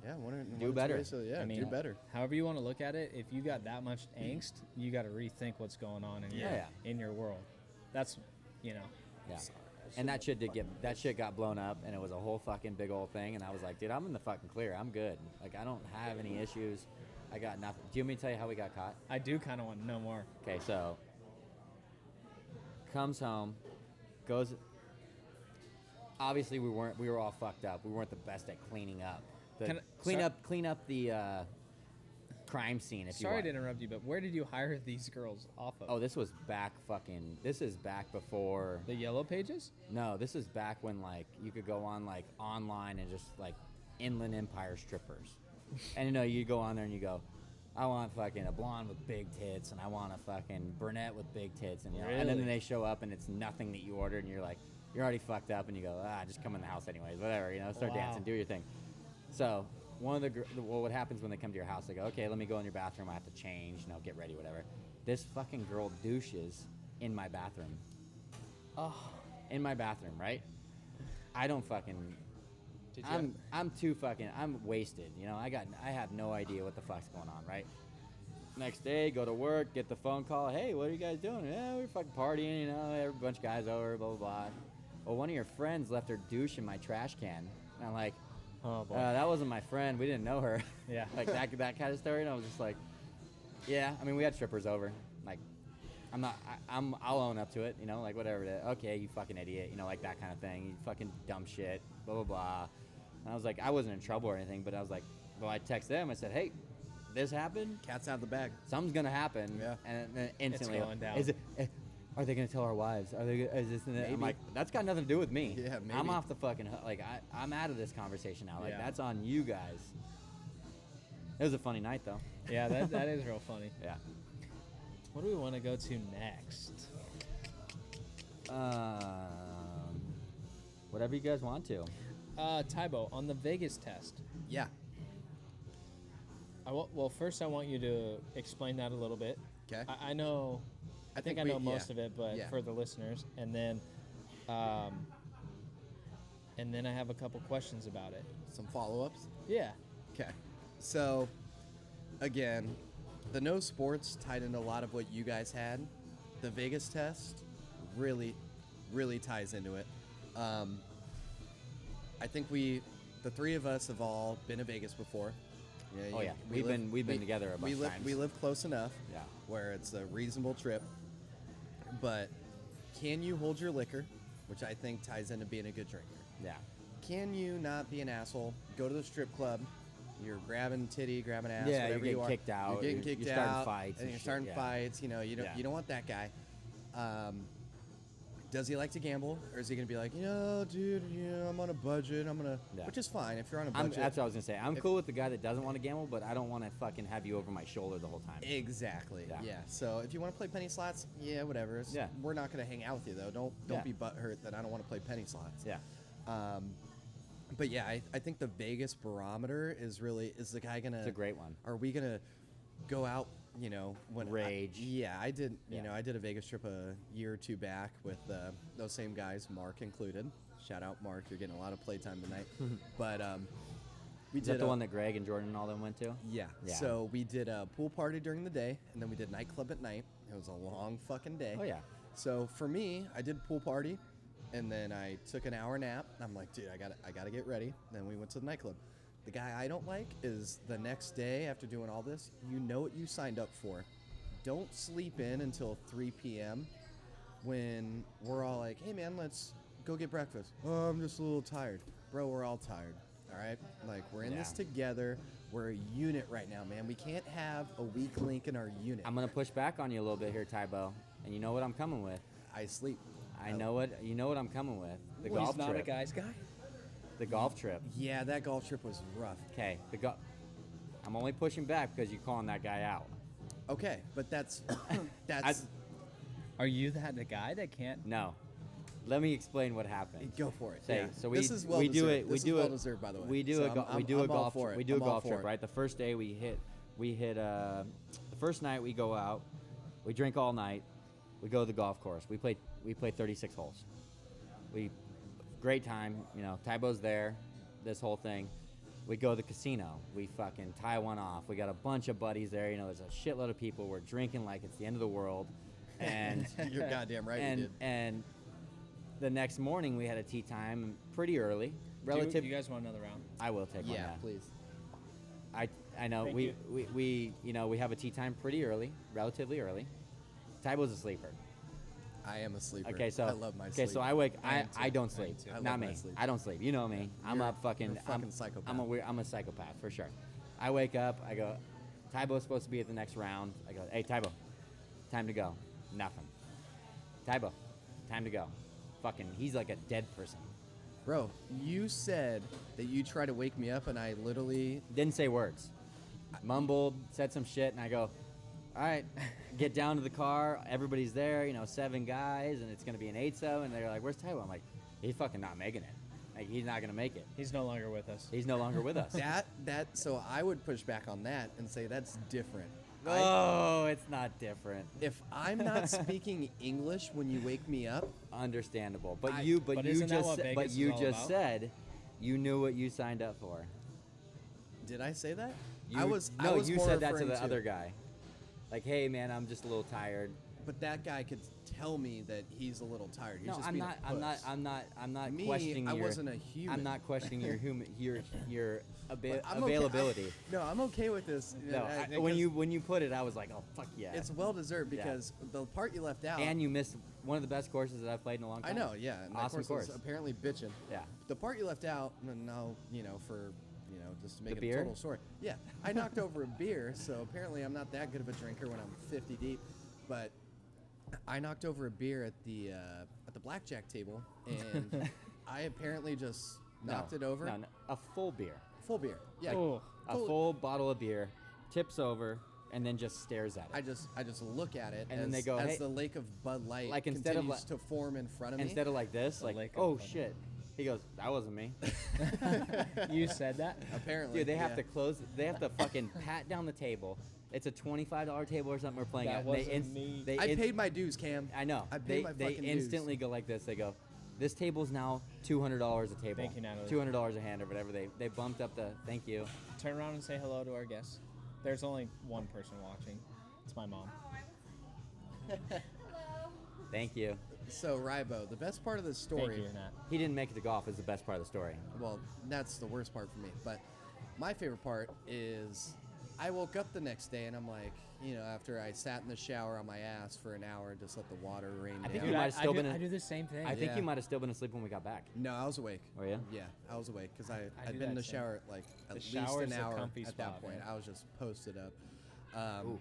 Yeah, Do better. So yeah, I mean, do better. However you want to look at it, if you got that much angst, you got to rethink what's going on in your Yeah. in your world. That's, Yeah. Sorry, And that shit got blown up, and it was a whole fucking big old thing. And I was like, dude, I'm in the fucking clear. I'm good. Like, I don't have any issues. I got nothing. Do you want me to tell you how we got caught? I do kind of want to know more. Okay, so comes home, goes. Obviously, we were all fucked up. We weren't the best at cleaning up. Clean up the crime scene. If Sorry you to want. interrupt you, but where did you hire these girls off of? Oh, this was back fucking. This is back before. The Yellow Pages? No, this is back when like you could go on like online and just like Inland Empire strippers, and you go on there and you go, I want fucking a blonde with big tits, and I want a fucking brunette with big tits, and and then Really? they show up and it's nothing that you ordered, and you're like, you're already fucked up, and you go, just come in the house anyways, whatever, start Wow. dancing, do your thing. So one of what happens when they come to your house, they go, okay, let me go in your bathroom, I have to change, get ready, whatever. This fucking girl douches in my bathroom. Oh, In my bathroom, right? I don't fucking. did you? I'm wasted. You know, I have no idea what the fuck's going on, right? Next day, go to work, get the phone call. Hey, what are you guys doing? Yeah, we're fucking partying. You know, every bunch of guys over, blah blah blah. Well, one of your friends left her douche in my trash can. And I'm like, Oh boy. that wasn't my friend. We didn't know her. Yeah. Like that kind of story. And I was just like, yeah. I mean, we had strippers over. Like, I'll own up to it. You know, like whatever it is. Okay, you fucking idiot. You know, like that kind of thing. You fucking dumb shit. Blah blah blah. And I was like, I wasn't in trouble or anything, but I was like, well, I texted them. I said, hey, this happened. Cat's out of the bag. Something's gonna happen. Yeah. And then instantly, going down. Is it? Are they gonna tell our wives? Are they? Is this? And that? I'm Maybe. like, that's got nothing to do with me. Yeah, I'm maybe. off the fucking like I'm out of this conversation now. Like Yeah. that's on you guys. It was a funny night though. Yeah, that is real funny. Yeah. What do we want to go to next? Whatever you guys want to. Tybo, on the Vegas test. Yeah. Well, first I want you to explain that a little bit. Okay. I know. I think I know most of it, but Yeah. for the listeners, and then I have a couple questions about it. Some follow-ups. Yeah. Okay. So, again, the no sports tied into a lot of what you guys had. The Vegas test really, really ties into it. I think the three of us have all been to Vegas before. Oh, yeah. We've been together a bunch of times. We live close enough Yeah. where it's a reasonable trip. But can you hold your liquor, which I think ties into being a good drinker? Yeah. Can you not be an asshole? Go to the strip club. You're grabbing titty, grabbing ass, Yeah, whatever you're you getting are. kicked out, You're getting you're kicked starting out. fights and and you're shit, starting yeah. fights. You know, you Yeah. don't want that guy. Does he like to gamble, or is he gonna be like, dude, I'm on a budget. Yeah. Which is fine if you're on a That's budget. what I was gonna say. I'm If- cool with the guy that doesn't want to gamble, but I don't want to fucking have you over my shoulder the whole time. Exactly. Yeah. Yeah. So if you want to play penny slots, yeah, whatever. Yeah. We're not gonna hang out with you though. Don't Yeah. be butthurt that I don't want to play penny slots. Yeah. But yeah, I think the Vegas barometer is the guy gonna? It's a great one. Are we gonna go out? When Rage. I did. Yeah. I did a Vegas trip a year or two back with those same guys, Mark included. Shout out, Mark. You're getting a lot of playtime tonight. But we Is did that the one that Greg and Jordan and all them went to? Yeah. Yeah. So we did a pool party during the day, and then we did nightclub at night. It was a long fucking day. Oh yeah. So for me, I did pool party, and then I took an hour nap. I'm like, dude, I gotta get ready. Then we went to the nightclub. The guy I don't like is the next day after doing all this, you know what you signed up for. Don't sleep in until 3 p.m. when we're all like, hey man, let's go get breakfast. Oh, I'm just a little tired. Bro, we're all tired. All right? Like, we're in this Yeah. together. We're a unit right now, man. We can't have a weak link in our unit. I'm gonna push back on you a little bit here, Tybo, and you know what I'm coming with. I sleep. I know what you know what I'm coming with. The Well, golf he's not trip. a guy's guy. The golf trip. Yeah, that golf trip was rough. Okay. I'm only pushing back because you're calling that guy out. Okay, but that's Are you the guy that can't? No. Let me explain what happened. go for it. Say, yeah. so we this is well we do deserved. it. We This do is well it. deserved, by the way. We do So a I'm golf for it. we do I'm a all golf for trip, it. right? The first day we hit the first night we go out, we drink all night, we go to the golf course. We play 36 holes. Great time, Tybo's there, this whole thing. We go to the casino. We fucking tie one off. We got a bunch of buddies there. There's a shitload of people. We're drinking like it's the end of the world. And You're goddamn right. you did. and the next morning we had a tea time pretty early. You guys want another round? I will take one. Yeah, Yeah, please. I know. Thank We we have a tea time pretty early, relatively early. Tybo's a sleeper. I am a sleeper. Okay, so I love my okay, sleep. so I wake. I am I too. don't I sleep. am too. I Not love my me. sleep. I don't sleep. You know me. I'm You're- a fucking. you're a fucking psychopath. I'm a psychopath for sure. I wake up. I go. Tybo's supposed to be at the next round. I go. Hey Tybo, time to go. Nothing. Tybo, time to go. Fucking. He's like a dead person. Bro, you said that you try to wake me up, and I literally. Didn't say words. Mumbled, said some shit, and I go, all right, get down to the car. Everybody's there, 7 guys, and it's going to be an 8-so. And they're like, where's Tybo? I'm like, he's fucking not making it. Like, he's not going to make it. He's no longer with us. He's no longer with us. So I would push back on that and say that's different. Oh, it's not different. If I'm not speaking English when you wake me up, Understandable. But I- you But isn't that what Vegas is all about? said you knew what you signed up for. did I say that? You, I was you more said that to referring the other guy. Like, hey man, I'm just a little tired. But that guy could tell me that he's a little tired. He's No, just I'm being not. a I'm not. puss. I'm not Me, questioning I your. wasn't a human. I'm not questioning your But I'm okay- availability. No, I'm okay with this. No, when you put it, I was like, oh fuck yeah. It's well deserved Yeah. because the part you left out. and you missed one of the best courses that I've played in a long I time. know, yeah. And that Awesome course is course. apparently bitching. Yeah. The part you left out, no, for just to make The it beer? a total story. Yeah, I knocked over a beer, so apparently I'm not that good of a drinker when I'm 50 deep, but I knocked over a beer at the blackjack table, and I apparently just knocked it over. No, a full beer. Full beer. Yeah. Oh. A full bottle of beer, tips over, and then just stares at it. I just look at it And as, then they go, as "Hey," the lake of Bud Light like, instead of continues to form in front of me. Instead of like this, The like, lake of oh fun. shit. He goes, that wasn't me. You said that? Apparently, Dude, they have yeah. to close. They have to fucking pat down the table. It's a $25 table or something we're playing That at. wasn't me. They I inst- paid my dues, Cam. I know. I paid they my they fucking dues. instantly go like this. They go, this table's now $200 a table. Thank you, Natalie. $200 a hand or whatever. They bumped up the thank you. Turn around and say hello to our guests. There's only one person watching. It's my mom. Thank you. So Rybo, the best part of this Thank story. you, Nat. He didn't make it to golf is the best part of the story. Well, that's the worst part for me. But my favorite part is I woke up the next day and I'm like, after I sat in the shower on my ass for an hour and just let the water rain I down. think Dude, you might I, have still I, do, been. I do the same thing. I think Yeah. you might have still been asleep when we got back. No, I was awake. Were you? Yeah, I was awake because I I'd do been in that the same. shower like at The least shower's an the hour comfy at spot, that point. man. I was just posted up. Ooh.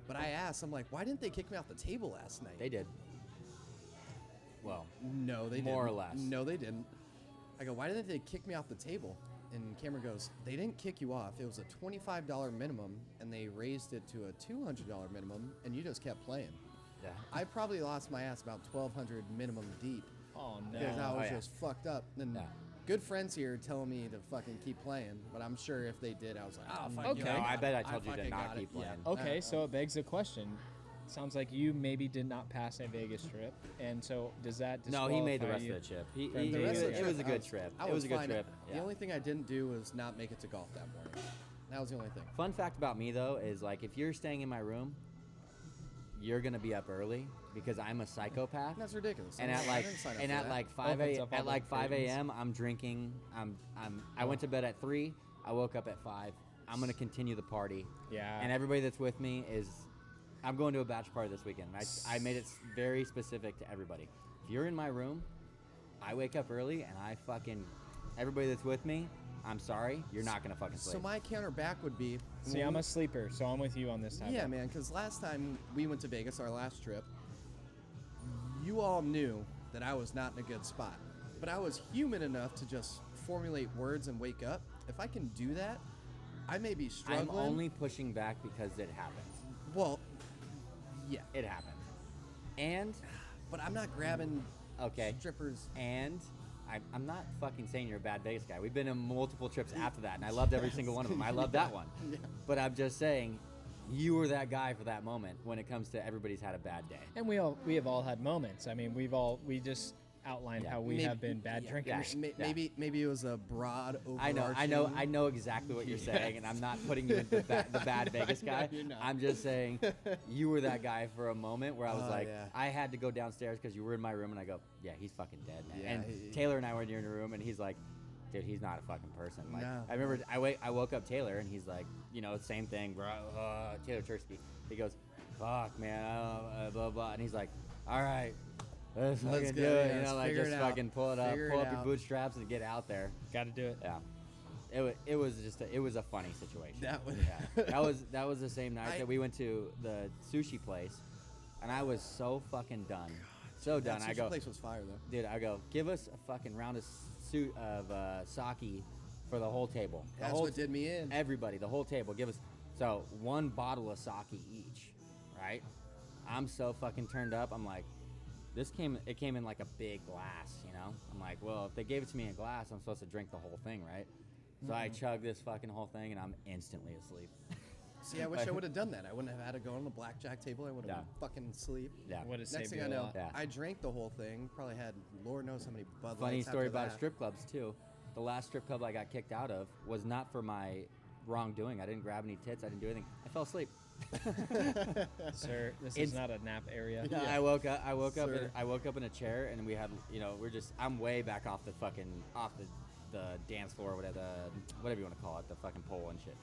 But I asked, I'm like, why didn't they kick me off the table last night? They did. Well, No, they More or didn't. less. No, they didn't. I go, why didn't they kick me off the table? And Cameron goes, they didn't kick you off. It was a $25 minimum, and they raised it to a $200 minimum, and you just kept playing. yeah. I probably lost my ass about 1,200 minimum deep Oh, no. because I was Oh, yeah. just fucked up. And Yeah. good friends here telling me to fucking keep playing, but I'm sure if they did, I was like, oh, fuck you. Okay. No, I bet I told you to fucking not got it. keep playing. Yeah. Okay, so it begs the question. Sounds like you maybe did not pass a Vegas trip, and so does that No, he made the disqualify rest you? of the trip. He, from he- the it rest was- of the it was a trip, good I was- trip. I It was a good fine. trip. The Yeah. only thing I didn't do was not make it to golf that morning. That was the only thing. Fun fact about me though is like if you're staying in my room, you're gonna be up early because I'm a psychopath. That's ridiculous. And I at like didn't sign up and for at that. like 5 Opens a, up all at like the 5 curtains. a.m. I'm drinking. I went to bed at 3. I woke up at 5. I'm gonna continue the party. Yeah. And everybody that's with me is. I'm going to a bachelor party this weekend. I made it very specific to everybody. If you're in my room, I wake up early and I fucking. Everybody that's with me, I'm sorry, you're not gonna fucking sleep. So my counter back would be. See, I'm a sleeper, so I'm with you on this time. Yeah, man, because last time we went to Vegas, our last trip, you all knew that I was not in a good spot. But I was human enough to just formulate words and wake up. If I can do that, I may be struggling. I'm only pushing back because it happened. Well, yeah, It happened. And but I'm not grabbing okay. strippers. And I'm not fucking saying you're a bad Vegas guy. We've been on multiple trips after that, and I loved every single one of them. I loved that one. Yeah. But I'm just saying, you were that guy for that moment when it comes to everybody's had a bad day. And we have all had moments. I mean, we just outlined Yeah. how we Maybe- have been bad yeah, drinkers. Yeah. Maybe it was a broad I overarching. know exactly what you're saying, and I'm not putting you in the bad Vegas know guy. you're not. I'm just saying, you were that guy for a moment where I was Oh, like, yeah. I had to go downstairs because you were in my room, and I go, yeah, he's fucking dead, man. Yeah, and he- Taylor and I were in your room, and he's like, dude, he's not a fucking person. Like, No. I remember I woke up Taylor, and he's like, same thing, bro. Taylor Tursky. He goes, fuck, man, blah blah, and he's like, all right. Let's Let's fucking go, do it, yeah, let's like figure just it out. fucking pull it up, Figure pull it up your out. bootstraps and get out there. Got to do it. Yeah, it was just it was a funny situation. That was- yeah. that was the same night I- that we went to the sushi place, and I was so fucking done, so done. That I sushi go, place was fire though. dude, I go, give us a fucking round of sake for the whole table. The That's whole what did me in. Everybody, the whole table, give us so one bottle of sake each, right? I'm so fucking turned up. I'm like, it came in like a big glass, I'm like, well, if they gave it to me in a glass, I'm supposed to drink the whole thing, right? So I chug this fucking whole thing, and I'm instantly asleep. See, I wish I would have done that. I wouldn't have had to go on the blackjack table. I would have Yeah. been fucking asleep. Yeah. Would have Next saved thing you I a know, lot. Yeah. I drank the whole thing. Probably had Lord knows how many Bud Funny Lights story after about that. strip clubs too. The last strip club I got kicked out of was not for my wrongdoing. I didn't grab any tits. I didn't do anything. I fell asleep. Sir, this It's- is not a nap area. No, I woke up. Sir. I woke up in a chair, and we had, we're just. I'm way back off the the dance floor, whatever you want to call it, the fucking pole and shit.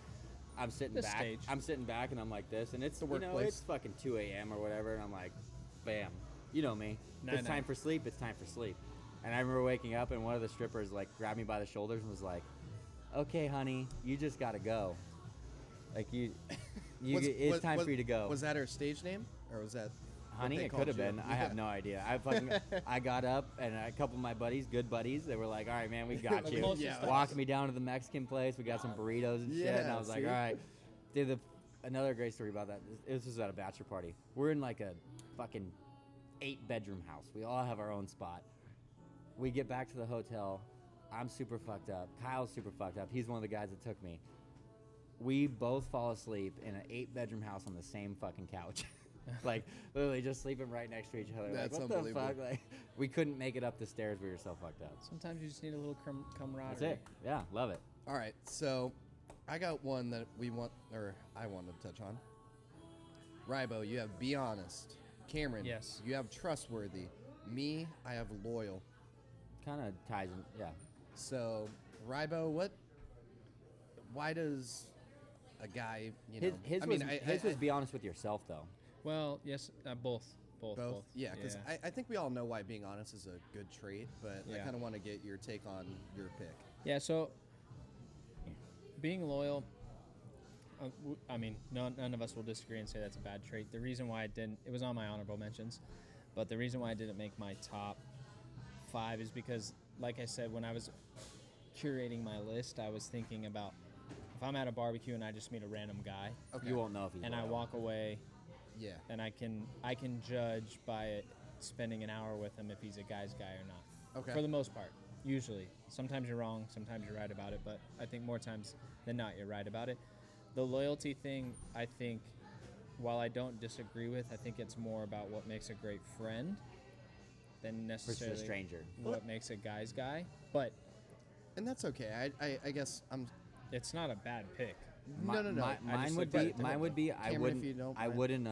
I'm sitting The back. stage. I'm sitting back, and I'm like this, and it's The you know, workplace. it's fucking 2 a.m. or whatever, and I'm like, bam, you know me. If it's time for sleep. It's time for sleep. And I remember waking up, and one of the strippers like grabbed me by the shoulders and was like, "Okay, honey, you just gotta go. Like it's time for you to go." Was that her stage name, or was that? what Honey, they it called could have you? been. I have no idea. I got up, and a couple of my buddies, good buddies, they were like, "All right, man, we got you." Yeah. Walked me down to the Mexican place. We got some burritos and shit, and I Yeah, was like, see? "All right." Dude, another great story about that. This was at a bachelor party. We're in like a fucking 8-bedroom house. We all have our own spot. We get back to the hotel. I'm super fucked up. Kyle's super fucked up. He's one of the guys that took me. We both fall asleep in an 8-bedroom house on the same fucking couch. Like literally just sleeping right next to each other. That's like, what the unbelievable. fuck? Like we couldn't make it up the stairs. We were so fucked up. Sometimes you just need a little camaraderie. That's it. Yeah, love it. All right, so I got one that I wanted to touch on. Rybo, you have be honest. Cameron, Yes. you have trustworthy. Me, I have loyal. Kind of ties in. Yeah. So, Rybo, why does a guy, His was be honest with yourself though. Well, yes, both. both? Yeah, because I think we all know why being honest is a good trait, but I Yeah. kind of want to get your take on your pick. Yeah, so being loyal, I mean, none of us will disagree and say that's a bad trait. The reason why it was on my honorable mentions, but the reason why I didn't make my top 5 is because, like I said, when I was curating my list, I was thinking about if I'm at a barbecue and I just meet a random guy Okay. You won't know if he's and I loyal. walk away Yeah. and I can judge by spending an hour with him if he's a guy's guy or not. Okay. For the most part, usually. Sometimes you're wrong, sometimes you're right about it, but I think more times than not you're right about it. The loyalty thing, I think, while I don't disagree with, I think it's more about what makes a great friend than necessarily stranger. what makes a guy's guy. But And that's okay. I guess I'm. it's not a bad pick. No. Mine just would looked at be. it Mine would be. Cameron, if you don't I mind. wouldn't.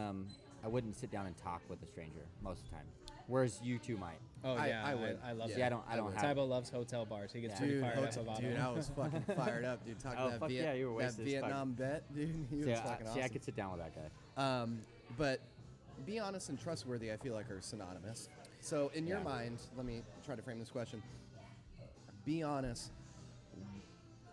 I wouldn't sit down and talk with a stranger most of the time. Whereas you two might. Oh I- yeah, I would. I love Yeah. that. See, I don't have. Tybo loves hotel bars. He gets Yeah. pretty Dude, fired up about dude, them. I was fucking fired up, dude. Talking Oh, that, fuck yeah, you were that wasted as fuck. Vietnam vet, dude. He See, was fucking awesome. I could sit down with that guy. But be honest and trustworthy, I feel like are synonymous. So in your Yeah. mind, let me try to frame this question. Be honest.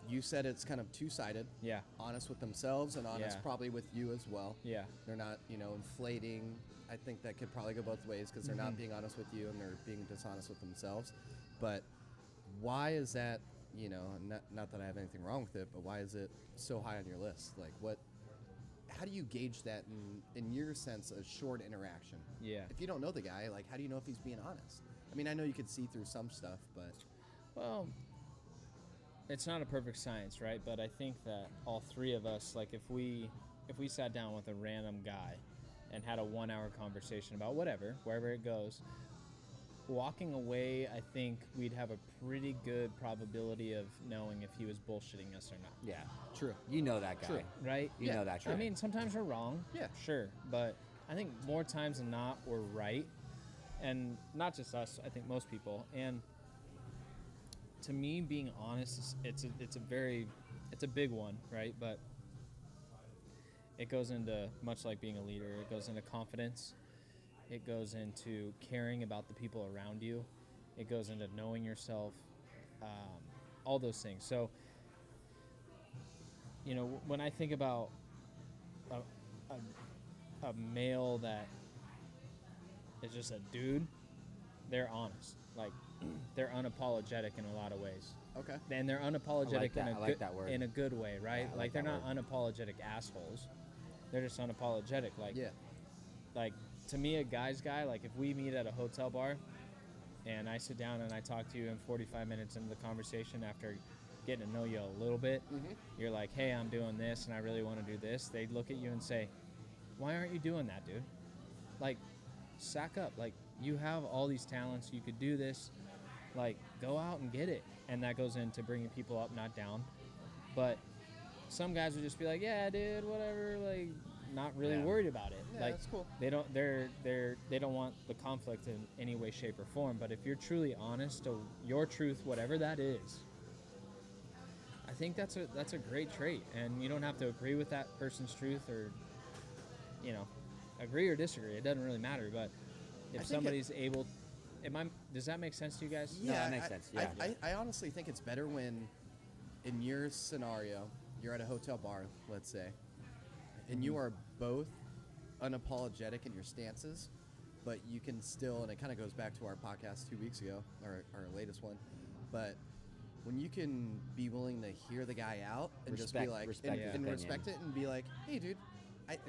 You said it's kind of two-sided. Yeah. Honest with themselves and honest Yeah. probably with you as well. Yeah. They're not, inflating. I think that could probably go both ways because they're not being honest with you and they're being dishonest with themselves. But why is that, not that I have anything wrong with it, but why is it so high on your list? Like how do you gauge that in your sense a short interaction? Yeah. If you don't know the guy, like how do you know if he's being honest? I mean, I know you could see through some stuff, but Well, it's not a perfect science, right? But I think that all three of us, like if we sat down with a random guy and had a 1-hour conversation about whatever, wherever it goes, walking away, I think we'd have a pretty good probability of knowing if he was bullshitting us or not. Yeah. true. You know that guy. True. Right? You know that guy. I mean, sometimes we're wrong. Yeah. Sure. But I think more times than not, we're right. And not just us, I think most people. And to me, being honest, it's a big one, right? But it goes into, much like being a leader, it goes into confidence. It goes into caring about the people around you. It goes into knowing yourself, all those things. So, when I think about a male that is just a dude, they're honest. Like, they're unapologetic in a lot of ways. Okay. And they're unapologetic that. I like that word. in a good way, right? I like like they're that not unapologetic assholes. They're just unapologetic. Like, Yeah. like to me, a guy's guy, like if we meet at a hotel bar and I sit down and I talk to you in 45 minutes into the conversation after getting to know you a little bit, Mhm. you're like, hey, I'm doing this and I really want to do this. They look at you and say, why aren't you doing that, dude? Like, sack up. Like, you have all these talents. You could do this. Like, go out and get it. And that goes into bringing people up, not down. But some guys would just be like, yeah, dude, whatever. Like, not really Yeah. worried about it. Yeah, Like, that's cool. they don't want the conflict in any way, shape, or form. But if you're truly honest to your truth, whatever that is, I think that's a great trait. And you don't have to agree with that person's truth or, agree or disagree. It doesn't really matter. But I if think somebody's able, does that make sense to you guys? No, that makes sense, yeah. I honestly think it's better when, in your scenario, you're at a hotel bar, let's say, and you are both unapologetic in your stances, but you can still, and it kind of goes back to our podcast 2 weeks ago, or our latest one, but when you can be willing to hear the guy out and just be like, Respect his and opinion. respect it and be like, hey, dude,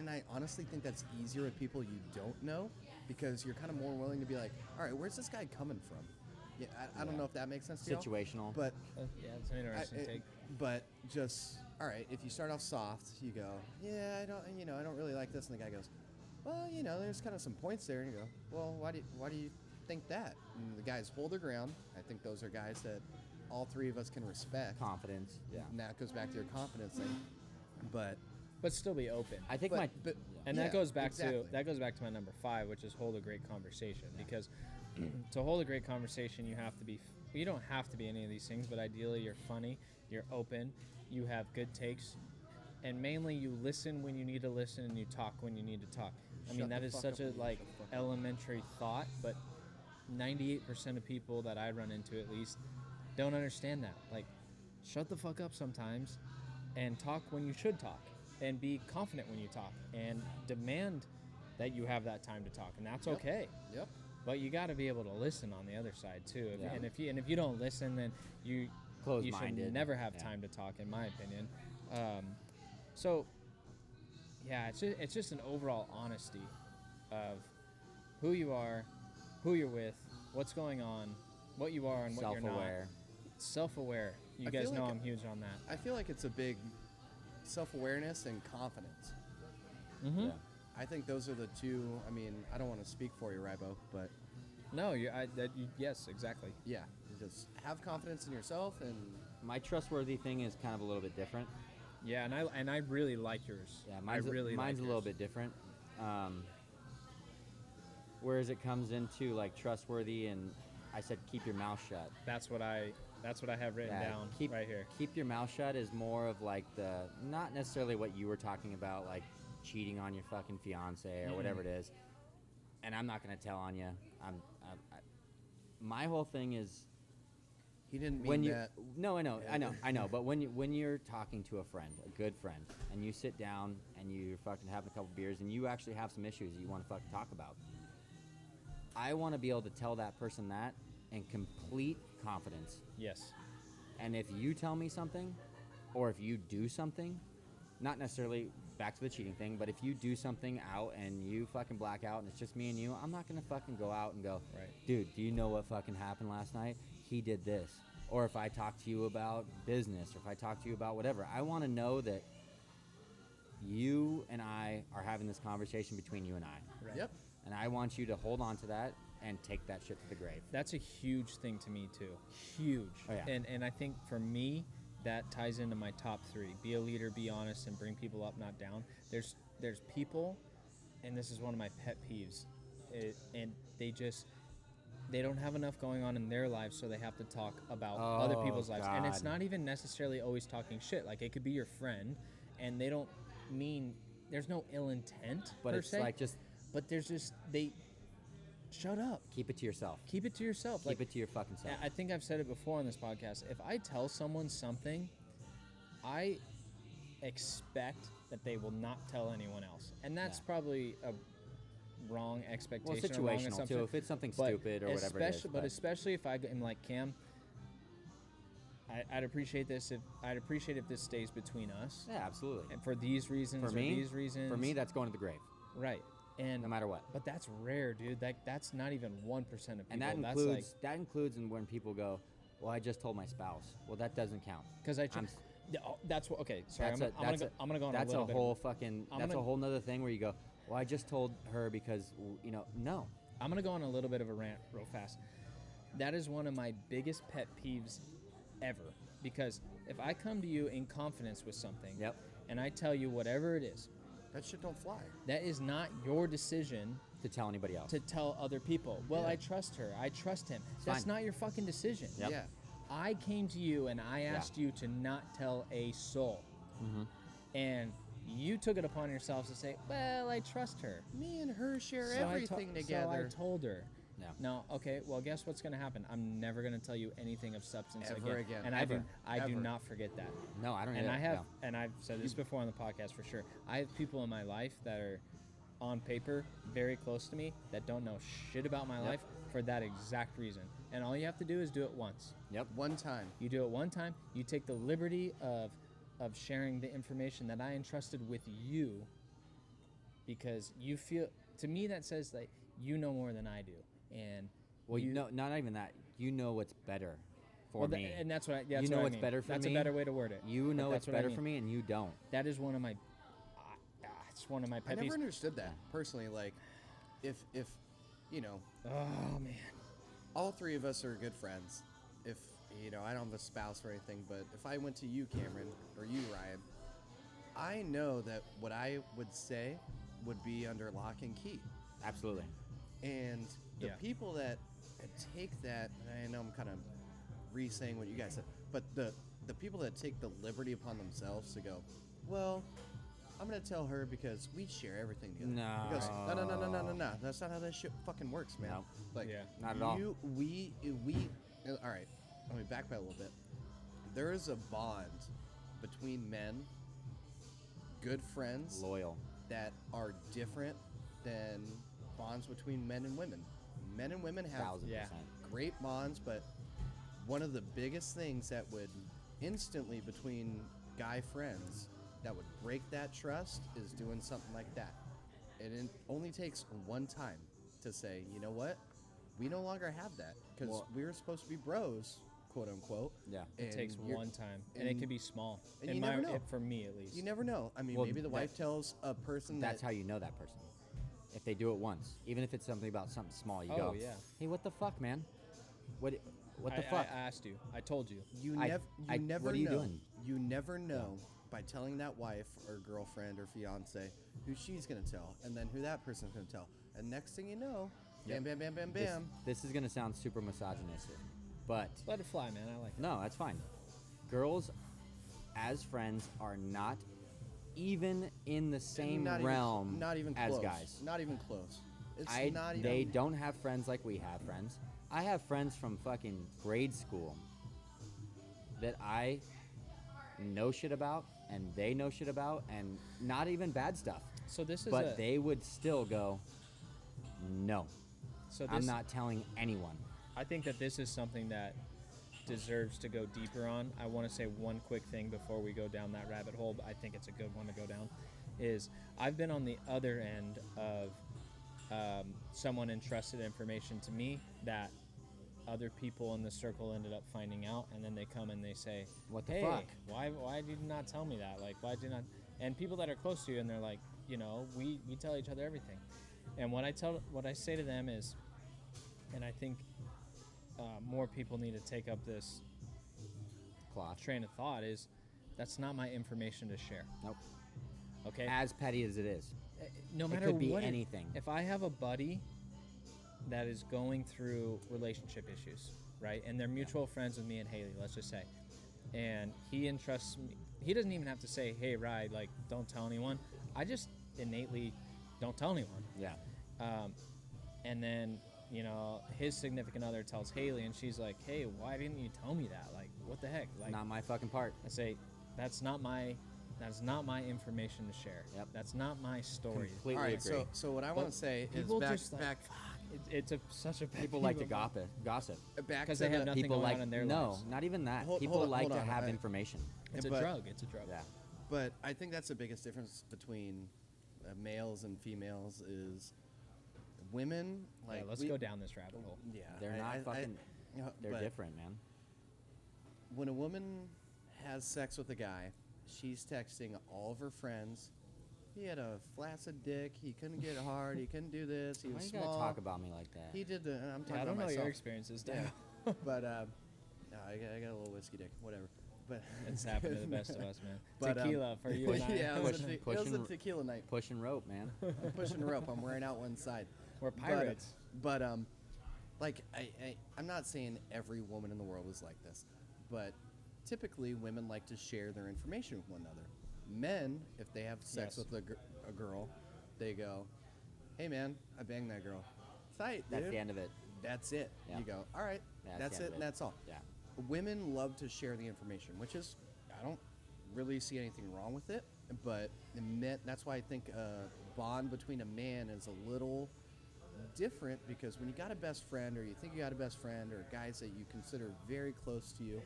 I honestly think that's easier with people you don't know, because you're kind of more willing to be like, all right, where's this guy coming from? Yeah, I don't Yeah. know if that makes sense to you. Situational. But Yeah, it's an interesting take. but just all right. If you start off soft, you go, yeah, I don't really like this, and the guy goes, well, there's kind of some points there, and you go, well, why do you think that? And the guys hold their ground. I think those are guys that all three of us can respect. Confidence. Yeah. And that goes back to your confidence thing. But Still be open. I think but, but And yeah, that goes back exactly. to my number 5, which is hold a great conversation. Because to hold a great conversation, you have to be. You don't have to be any of these things, but ideally, you're funny, you're open, you have good takes, and mainly you listen when you need to listen and you talk when you need to talk. I mean, Shut that the is fuck such up a when you like shut the fuck up. elementary thought, but 98% of people that I run into, at least, don't understand that. Like, shut the fuck up sometimes, and talk when you should talk. And be confident when you talk, and demand that you have that time to talk, and that's Yep. okay. Yep. But you got to be able to listen on the other side too. Yeah. And if you don't listen, then you should Closed-minded. never have Yeah. time to talk, in my opinion. So yeah, it's just an overall honesty of who you are, who you're with, what's going on, what you are and what you're not. Self-aware. Self-aware. You I guys feel know like I'm huge on that. I feel like it's a big self-awareness and confidence. Mm-hmm. Yeah. I think those are the two. I mean, I don't want to speak for you, Rybo, but No, yes, exactly. yeah, just have confidence in yourself and My trustworthy thing is kind of a little bit different. Yeah, and I really like yours. Yeah, mine's mine's a little bit different. Whereas it comes into like trustworthy, and I said keep your mouth shut. That's what I have written Yeah, down keep, right here. Keep your mouth shut is more of like not necessarily what you were talking about, like cheating on your fucking fiance or whatever it is. And I'm not gonna tell on you. My whole thing is he didn't mean when you. that. No, I know. But when you're talking to a friend, a good friend, and you sit down and you're fucking having a couple beers and you actually have some issues you want to fucking talk about, I want to be able to tell that person that in complete confidence. Yes. And if you tell me something, or if you do something, not necessarily back to the cheating thing, but if you do something out and you fucking black out and it's just me and you, I'm not gonna fucking go out and go, Right. dude, do you know what fucking happened last night? He did this. Or if I talk to you about business, or if I talk to you about whatever, I want to know that you and I are having this conversation between you and I. Right. Yep. And I want you to hold on to that and take that shit to the grave. That's a huge thing to me too. Huge. Oh, yeah. And I think for me, that ties into my top 3. Be a leader, be honest, and bring people up, not down. There's people, and this is one of my pet peeves, and they don't have enough going on in their lives, so they have to talk about other Oh, people's lives. And it's God. not even necessarily always talking shit. Like, it could be your friend, and they don't mean, there's no ill intent But per it's se, like just but there's just, shut up. keep it to yourself. Keep it to yourself. Keep it to your fucking self. I think I've said it before on this podcast. If I tell someone something, I expect that they will not tell anyone else, and that's Yeah. probably a wrong expectation. Well, or wrong situational assumption. too. If it's something But stupid or whatever it is. but especially if I am like, Cam, I'd appreciate this if this stays between us, yeah, absolutely. and for these reasons, For me, these reasons. For me, that's going to the grave, right. And no matter what. But that's rare, dude. That's not even 1% of people. And that That's includes like, in when people go, well, I just told my spouse. Well, that doesn't count. Because I'm- yeah, oh, that's what. Okay, sorry. That's I'm gonna go on that's a little bit. whole fucking. I'm That's a gonna- whole nother thing where you go, well, I just told her because no. I'm gonna go on a little bit of a rant real fast. That is one of my biggest pet peeves ever. Because if I come to you in confidence with something, Yep. and I tell you whatever it is, That shit don't fly. that is not your decision To tell anybody else. to tell other people. Well, Yeah. I trust her. I trust him. That's fine. not your fucking decision. Yep. Yeah. I came to you and I asked you to not tell a soul. Mm-hmm. And you took it upon yourselves to say, well, I trust her. Me and her share So I to- everything together. So I told her. Yeah. No, okay, well, guess what's going to happen? I'm never going to tell you anything of substance Ever again. And Ever. I do Ever. not forget that. No, I don't. And either. I have, No. and I've said this before on the podcast for sure. I have people in my life that are on paper very close to me that don't know shit about my Yep. life for that exact reason. And all you have to do is do it once. Yep. One time. You do it one time. You take the liberty of sharing the information that I entrusted with you because you feel, to me, that says that you know more than I do. And Well, you know, not even that. You know what's better for well, me. and that's what I, that's you know what I what's mean. better for that's me. a better way to word it. You But know that's what's what I better mean. for me, and you don't. That is one of my. It's one of my I pet peeves. never understood that personally. Like, if you know, Oh man. all three of us are good friends. If I don't have a spouse or anything, but if I went to you, Cameron, or you, Ryan, I know that what I would say would be under lock and key. Absolutely. And the Yeah. people that take that, and I know I'm kind of re-saying what you guys said, but the people that take the liberty upon themselves to go, well, I'm gonna tell her because we share everything together. No. Because no. That's not how that shit fucking works, man. No. Like, Yeah. Not at all. We. All right. Let me back up a little bit. There is a bond between men, good friends, Loyal. that are different than bonds between men and women. Men and women have 1000%. Yeah. great bonds, but one of the biggest things that would instantly between guy friends that would break that trust is doing something like that. And it only takes one time to say, you know what? We no longer have that because Well- we were supposed to be bros, quote unquote. Yeah. It and takes you're- one time, and it and- can be small. and In you my, never know. For me, at least. You never know. I mean, Well, maybe the that- wife tells a person That's that how you know that person. If they do it once, even if it's something about something small, you Oh, go, yeah. "Hey, what the fuck, man? What the I fuck?" asked you. I told you. you I- never what are you know. doing? You never know by telling that wife or girlfriend or fiance who she's gonna tell, and then who that person's gonna tell, and next thing you know, bam, bam, bam, bam, This- bam. This is gonna sound super misogynistic, but Let it fly, man. I like it. no, that's fine. Girls, as friends, are not even in the same not realm even, not even as close. guys. Not even close. It's not even. They don't have friends like we have friends. I have friends from fucking grade school that I know shit about, and they know shit about, and not even bad stuff. So this is But a. they would still go, no, so this, I'm not telling anyone. I think that this is something that deserves to go deeper on. I want to say one quick thing before we go down that rabbit hole, but I think it's a good one to go down. Is I've been on the other end of someone entrusted information to me that other people in the circle ended up finding out, and then they come and they say, What the "Hey, fuck?" why did you not tell me that? Like, why did you not?" And people that are close to you, and they're like, we tell each other everything. And what I say to them is, and I think more people need to take up this Cloth. train of thought is, that's not my information to share. Nope. Okay. As petty as it is. No It matter could be what anything. If I have a buddy that is going through relationship issues, right, and they're mutual friends with me and Haley, let's just say, and he entrusts me, he doesn't even have to say, "Hey, Rye, like, don't tell anyone." I just innately don't tell anyone. Yeah. And then, his significant other tells Haley, and she's like, "Hey, why didn't you tell me that? Like, what the heck?" Like, Not my fucking part. I say, that's not my information to share. Yep. That's not my story. Completely All right. agree. So what I want to say is people back just, like, back It's such a pet People peeve like to of mine. gossip. back Because to they have the- nothing People going like on in their no, lives. not even that. Hold- People hold on, like hold to on. have I- information. It's a But- drug. It's a drug. Yeah. But I think that's the biggest difference between males and females is women like Yeah, let's we- go down this rabbit hole. Yeah, They're not fucking. They're but different, man. when a woman has sex with a guy, she's texting all of her friends. He had a flaccid dick. He couldn't get hard. He couldn't do this. He Why was you small. gotta talk about me like that? He did the. I'm talking I don't about know myself. your experiences, Dan. Yeah. But no, I got a little whiskey dick. Whatever. But It's happened to the best of us, man. But, Tequila for you and I. yeah, it was, Pushing- a, it was a pushing- tequila night. Pushing rope, man. I'm pushing the rope. I'm wearing out one side. We're pirates. But like I'm not saying every woman in the world is like this, but typically women like to share their information with one another. Men, if they have sex Yes. with a girl, they go, "Hey man, I banged that girl." Tight, That's dude. the end of it. That's it. Yeah. You go, "All right, that's the it, end of and that's all." Yeah. Women love to share the information, which is I don't really see anything wrong with it, but that's why I think a bond between a man is a little different, because when you got a best friend, or you think you got a best friend, or guys that you consider very close to you,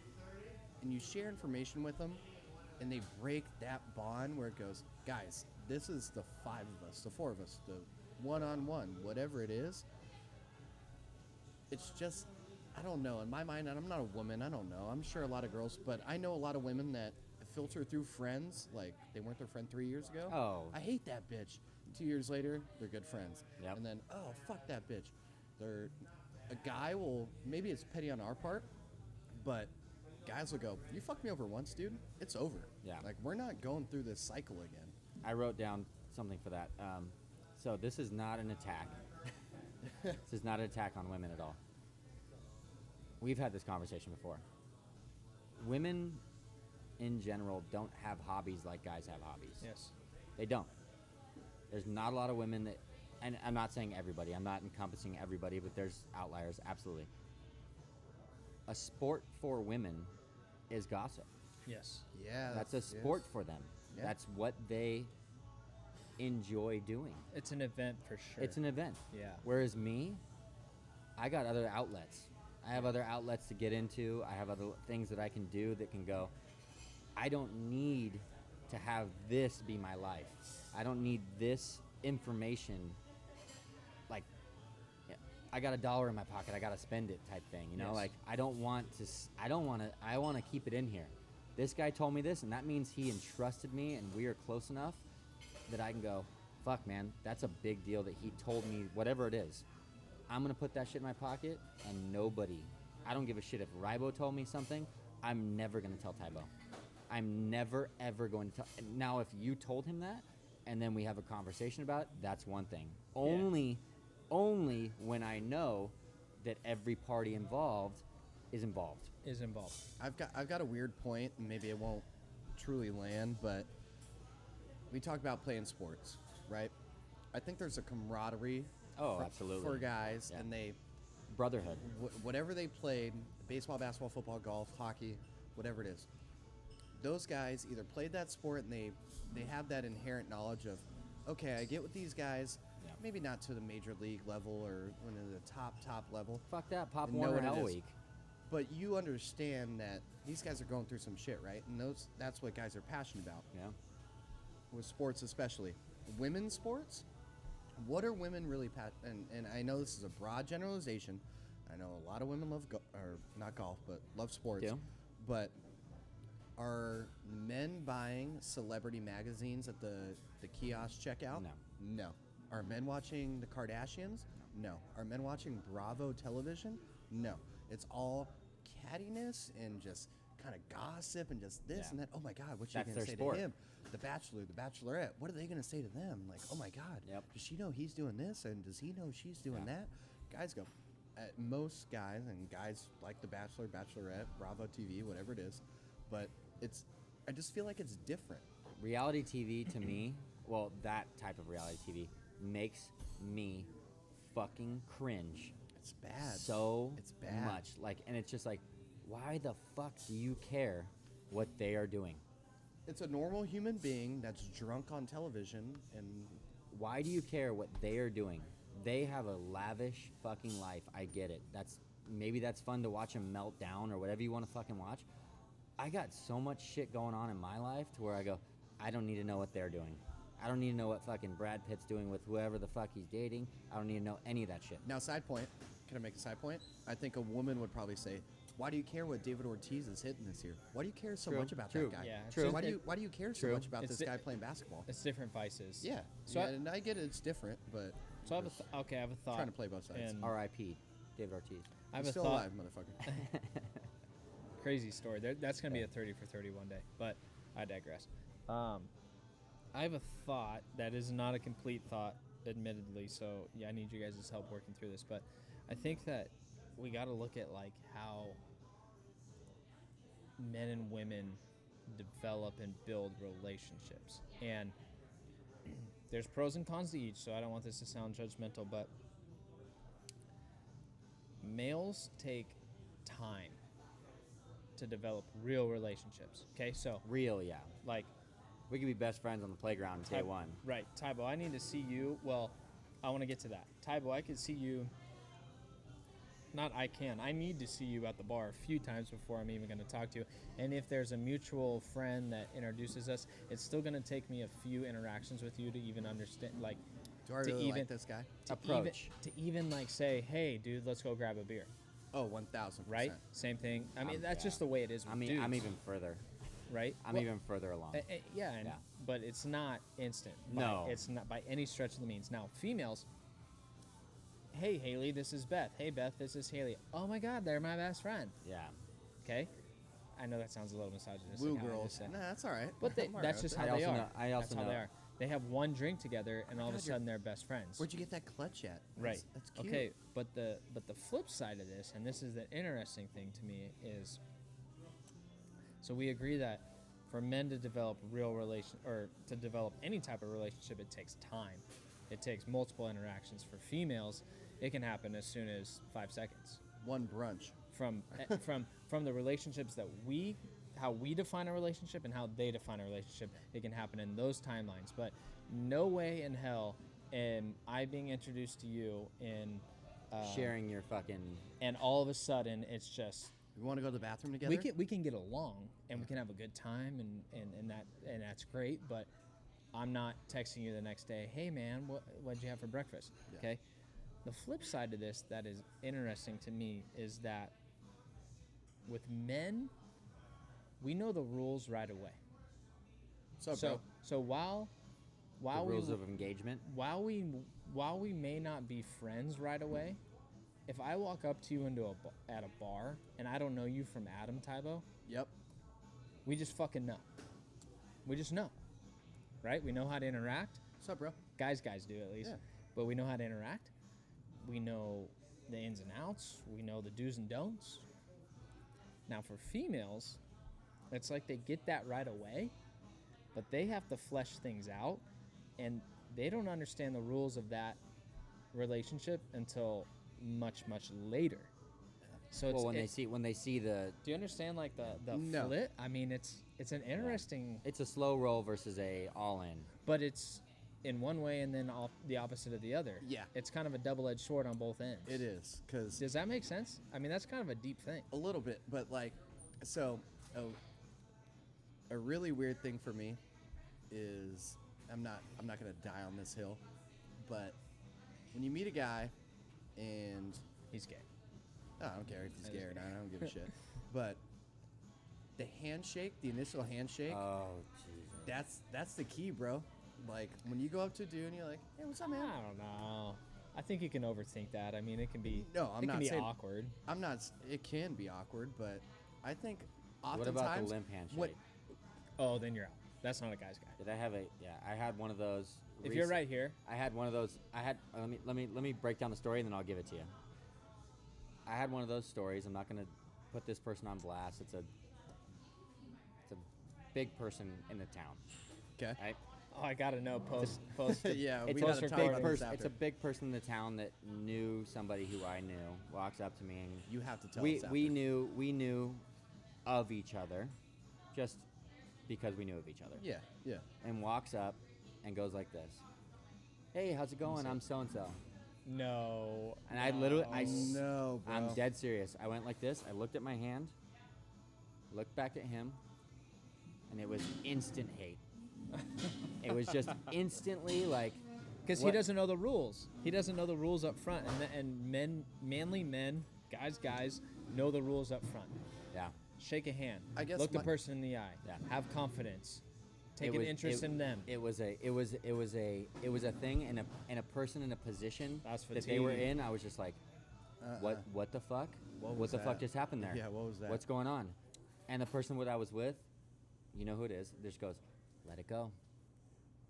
and you share information with them, and they break that bond where it goes, guys, this is the 5 of us, the 4 of us, the one-on-one, whatever it is. It's just, I don't know. In my mind, and I'm not a woman, I don't know. I'm sure a lot of girls, but I know a lot of women that filter through friends like they weren't their friend 3 years ago. Oh. I hate that bitch. 2 years later, they're good friends. Yep. And then, oh, fuck that bitch. A guy will, maybe it's petty on our part, but guys will go, you fucked me over once, dude. It's over. Yeah. Like, we're not going through this cycle again. I wrote down something for that. So this is not an attack. This is not an attack on women at all. We've had this conversation before. Women, in general, don't have hobbies like guys have hobbies. Yes. They don't. There's not a lot of women that, and I'm not saying everybody, I'm not encompassing everybody, but there's outliers, absolutely. A sport for women is gossip. Yes. Yeah. That's a sport for them. Yeah. That's what they enjoy doing. It's an event for sure. It's an event. Yeah. Whereas me, I got other outlets. I have other outlets to get into. I have other things that I can do that can go. I don't need to have this be my life. I don't need this information. Like, I got $1 in my pocket. I got to spend it type thing. You know, Yes. like I don't want to. I want to keep it in here. This guy told me this, and that means he entrusted me, and we are close enough that I can go, fuck, man, that's a big deal that he told me, whatever it is. I'm going to put that shit in my pocket, and nobody, I don't give a shit if Rybo told me something, I'm never going to tell Tybo. I'm never, ever going to tell. Now, if you told him that, and then we have a conversation about it, that's one thing. Only when I know that every party involved is involved. Is involved. I've got a weird point, and maybe it won't truly land, but we talk about playing sports, right? I think there's a camaraderie Oh, absolutely. for guys, Yeah. and they Brotherhood. whatever they played, baseball, basketball, football, golf, hockey, whatever it is, those guys either played that sport and they have that inherent knowledge of, okay, I get with these guys, Yeah. maybe not to the major league level or one of the top level, Fuck that. Pop know Warner what it Hell is. Week. but you understand that these guys are going through some shit, right? And that's what guys are passionate about. Yeah. With sports especially. Women's sports, what are women really and I know this is a broad generalization. I know a lot of women love or not golf, but love sports. Do? But are men buying celebrity magazines at the kiosk checkout? No. No. Are men watching the Kardashians? No. Are men watching Bravo television? No. It's all cattiness and just kind of gossip and just this Yeah. and that. Oh my God, what's she That's going to their say sport. to him? The Bachelor, the Bachelorette. What are they going to say to them? Like, oh my God, Yep. does she know he's doing this? And does he know she's doing Yeah. that? Guys go. Most guys, and guys like the Bachelor, Bachelorette, Bravo TV, whatever it is. But I just feel like it's different. Reality TV to me, well, that type of reality TV makes me fucking cringe It's bad. so It's bad. much. Like, and it's just like, why the fuck do you care what they are doing? It's a normal human being that's drunk on television, and Why do you care what they are doing? They have a lavish fucking life. I get it. Maybe that's fun to watch them melt down or whatever you want to fucking watch. I got so much shit going on in my life to where I go, I don't need to know what they're doing. I don't need to know what fucking Brad Pitt's doing with whoever the fuck he's dating. I don't need to know any of that shit. now side point. Can I make a side point? I think a woman would probably say, why do you care what David Ortiz is hitting this year? Why do you care so True, much about true. that guy? Yeah, it's True. just- Why do you care so True. much about It's this di- guy playing basketball? It's different vices. Yeah. So yeah, I- and I get it. It's different, but So I have just okay. I have a thought. trying to play both sides. And R.I.P. David Ortiz. I have he's a still thought. alive, motherfucker. Crazy story. That's gonna be a 30 for 30 one day. But I digress. I have a thought that is not a complete thought, admittedly. So yeah, I need you guys' help working through this. But I think that we got to look at like how men and women develop and build relationships, and there's pros and cons to each. So I don't want this to sound judgmental, but males take time to develop real relationships. Okay, so Real, yeah. like We could be best friends on the playground day Tybo- one. Right, Tybo, I need to see you. Well, I want to get to that. Tybo, I could see you. Not I can. I need to see you at the bar a few times before I'm even going to talk to you. And if there's a mutual friend that introduces us, it's still going to take me a few interactions with you to even understand. Like, Do I to really even- like this guy? Approach. to even like say, hey, dude, let's go grab a beer. Oh, 1,000%. Right? Same thing. I mean, that's yeah. just the way it is with I'm dudes, even further. right? I'm Well, even further along. yeah, and, Yeah. but it's not instant. No. It's not by any stretch of the means. Now, females, hey, Haley, this is Beth. Hey, Beth, this is Haley. Oh my God, they're my best friend. Yeah. Okay? I know that sounds a little misogynistic. Woo how I girls. just said- Nah, that's all right. But I'm all that's right just with how I they also are. know- I also that's how they know- are. They have one drink together, and all of a God, you're- sudden they're best friends. that. Where'd you get that clutch at? Right. That's cute. Okay, but the flip side of this, and this is the interesting thing to me, is so we agree that for men to develop real relation or to develop any type of relationship, it takes time. It takes multiple interactions. For females, it can happen as soon as 5 seconds. One brunch. From from the relationships that how we define a relationship and how they define a relationship, it can happen in those timelines. But no way in hell am I being introduced to you in Sharing your fucking. and all of a sudden it's just We want to go to the bathroom together? we can get along and we can have a good time and that's great, but I'm not texting you the next day, hey man, what'd you have for breakfast? Yeah. Okay. The flip side of this that is interesting to me is that with men, we know the rules right away. What's up, So bro? so while The we rules of engagement. while we may not be friends right away, if I walk up to you at a bar and I don't know you from Adam, Tybo, Yep. we just fucking know. We just know, right? We know how to interact. What's up, bro? Guys do at least, Yeah. but we know how to interact. We know the ins and outs. We know the do's and don'ts. Now for females, it's like they get that right away, but they have to flesh things out, and they don't understand the rules of that relationship until much later. So Well, when it's, they see the, do you understand like the No. flip? I mean, it's an interesting, it's a slow roll versus a all in. but it's in one way and then the opposite of the other. Yeah. It's kind of a double-edged sword on both ends. It is, because Does that make sense? I mean, that's kind of a deep thing. a little bit, but like, so a really weird thing for me is I'm not gonna die on this hill, but when you meet a guy and He's gay. I don't care if he's That gay is or gay. not, I don't give a shit. But the handshake, the initial handshake, Oh, Jesus. that's the key, bro. Like when you go up to a dude and you're like, "Hey, what's up, man?" I don't know. I think you can overthink that. I mean, it can be. No, I'm it not can be saying- awkward. I'm not. It can be awkward, but I think What oftentimes about the limp handshake? what Oh, then you're out. That's not a guy's guy. Did I have a? Yeah, I had one of those. If you're right here, I had one of those. I had. Let me break down the story and then I'll give it to you. I had one of those stories. I'm not gonna put this person on blast. It's a big person in the town. Okay. Right? oh, I gotta know. Post. Yeah, It's we a gotta big talk about this person. after. It's a big person in the town that knew somebody who I knew. Walks up to me and You have to tell we us after. we knew of each other, just because we knew of each other. Yeah, yeah. And walks up and goes like this. Hey, how's it going? I'm so and so. No. And I literally, No, bro. I'm dead serious. I went like this. I looked at my hand, looked back at him, and it was instant hate. It was just instantly like, Because he what- doesn't know the rules. He doesn't know the rules up front, and manly men, guys, know the rules up front. Yeah. Shake a hand. I guess look the my- person in the eye. Yeah. Have confidence. Take It an was- interest in them. It was a thing and a person in a position That's that they were fatigue. in. I was just like, what the fuck? What What was the fuck that? just happened there? Yeah, what was that? What's going on? And the person that I was with, you know who it is, just goes, let it go.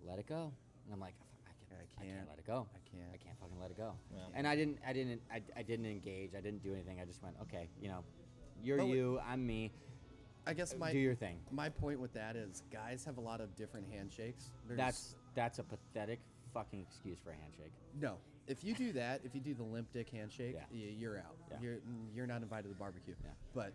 Let it go. And I'm like, I can't let it go. I can't fucking let it go. Yeah. And I didn't engage. I didn't do anything. I just went, okay, you know, you're But you, I'm me. I guess Do your thing. My point with that is guys have a lot of different handshakes. There's, That's a pathetic fucking excuse for a handshake. no. If you do that, if you do the limp dick handshake, Yeah. you're out. Yeah. You're not invited to the barbecue. Yeah. But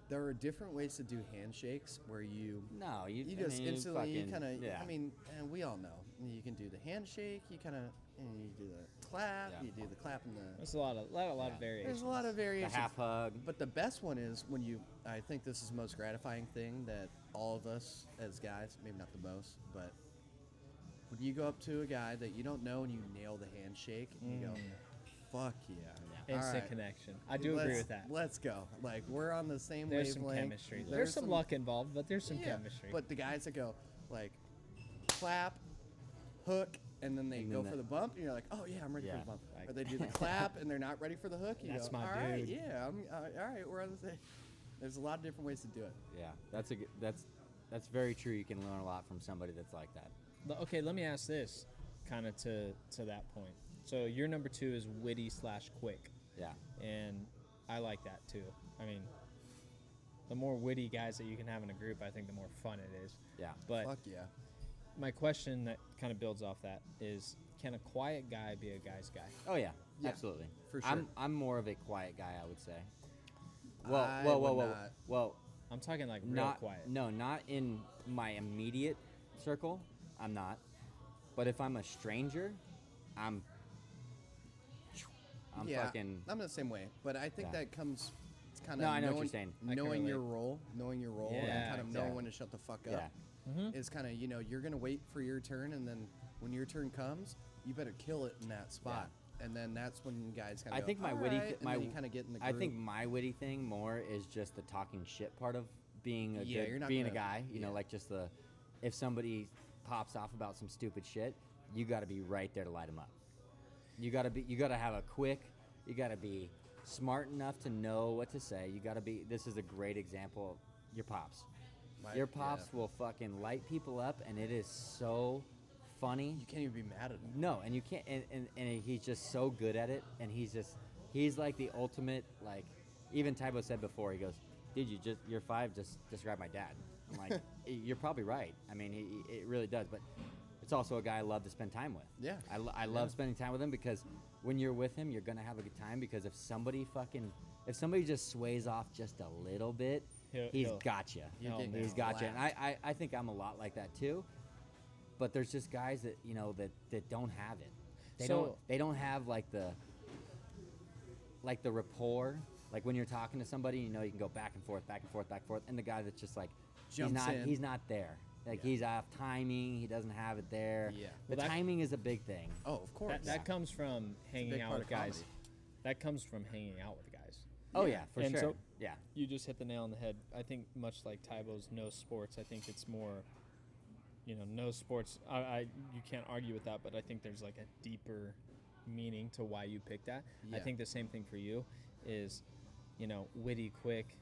there are different ways to do handshakes where you No, you just instantly you fucking- kind of yeah. I mean, and we all know you can do the handshake. You kind of you do the clap. Yeah. You do the clap and the. There's a lot of There's variations. a lot of the variations. half hug. But the best one is when you. I think this is the most gratifying thing that all of us as guys, maybe not the most, but when you go up to a guy that you don't know and you nail the handshake, and you go, "Fuck yeah!" All Instant right. connection. I do agree with that. Let's go. Like we're on the same There's some wavelength. chemistry. There's some luck involved, but there's some chemistry. But the guys that go like clap, hook, and then they And go then for the bump, and you're like, "Oh yeah, I'm ready for Yeah, the bump." like- Or they do the clap and they're not ready for the hook. You That's go, my "All right, dude." yeah, all right, we're on the same." There's a lot of different ways to do it. Yeah, that's very true. You can learn a lot from somebody that's like that. Okay, let me ask this, kind of to that point. So your number 2 is witty / quick, Yeah, and I like that too. I mean, the more witty guys that you can have in a group, I think the more fun it is. yeah. But Fuck yeah. my question that kind of builds off that is, can a quiet guy be a guy's guy? Oh yeah, Yeah, absolutely. for sure. I'm more of a quiet guy, I would say. I Well, would not. well. I'm talking like real Not quiet. No, not in my immediate circle. I'm not. But if I'm a stranger, I'm yeah, fucking. I'm the same way, but I think Yeah. that comes. It's kind of No, I know what you're saying. I can knowing your relate. role, and Yeah, kind of knowing exactly. when to shut the fuck Yeah. up. Is kind of you're gonna wait for your turn, and then when your turn comes, you better kill it in that spot, and then that's when guys kind of. I think my All witty, right, and then you kind of get in the. I Groove. think my witty thing more is just the talking shit part of being a Yeah, good, you're not being a gonna- guy. You know, yeah. like just the if somebody pops off about some stupid shit, you got to be right there to light them up. You got to have a quick. You got to be smart enough to know what to say. You got to be. This is a great example of your pops. Your pops will fucking light people up, and it is so funny. You can't even be mad at them. No, and you can't, and he's just so good at it, and he's like the ultimate, like, even Tybo said before, he goes, dude, you're 5, just describe my dad. I'm like, you're probably right. I mean, it really does, but it's also a guy I love to spend time with. Yeah. I love spending time with him because when you're with him, you're gonna have a good time because if somebody just sways off just a little bit, he's got you. You're getting He's got you, and slapped. I think I'm a lot like that too. But there's just guys that that don't have it. They don't have like the rapport. Like when you're talking to somebody, you can go back and forth, and the guy that's just like Jumps in. he's not there. Like he's off timing. He doesn't have it there. Yeah. The Well, that- timing is a big thing. Oh, of course. That comes from hanging big out part with of guys. comedy. That comes from hanging out with guys. Oh yeah, for And sure. so- yeah. You just hit the nail on the head. I think much like Tybo's no sports, I think it's more, no sports. You can't argue with that, but I think there's like a deeper meaning to why you picked that. I Yeah. think the same thing for you is, witty, quick,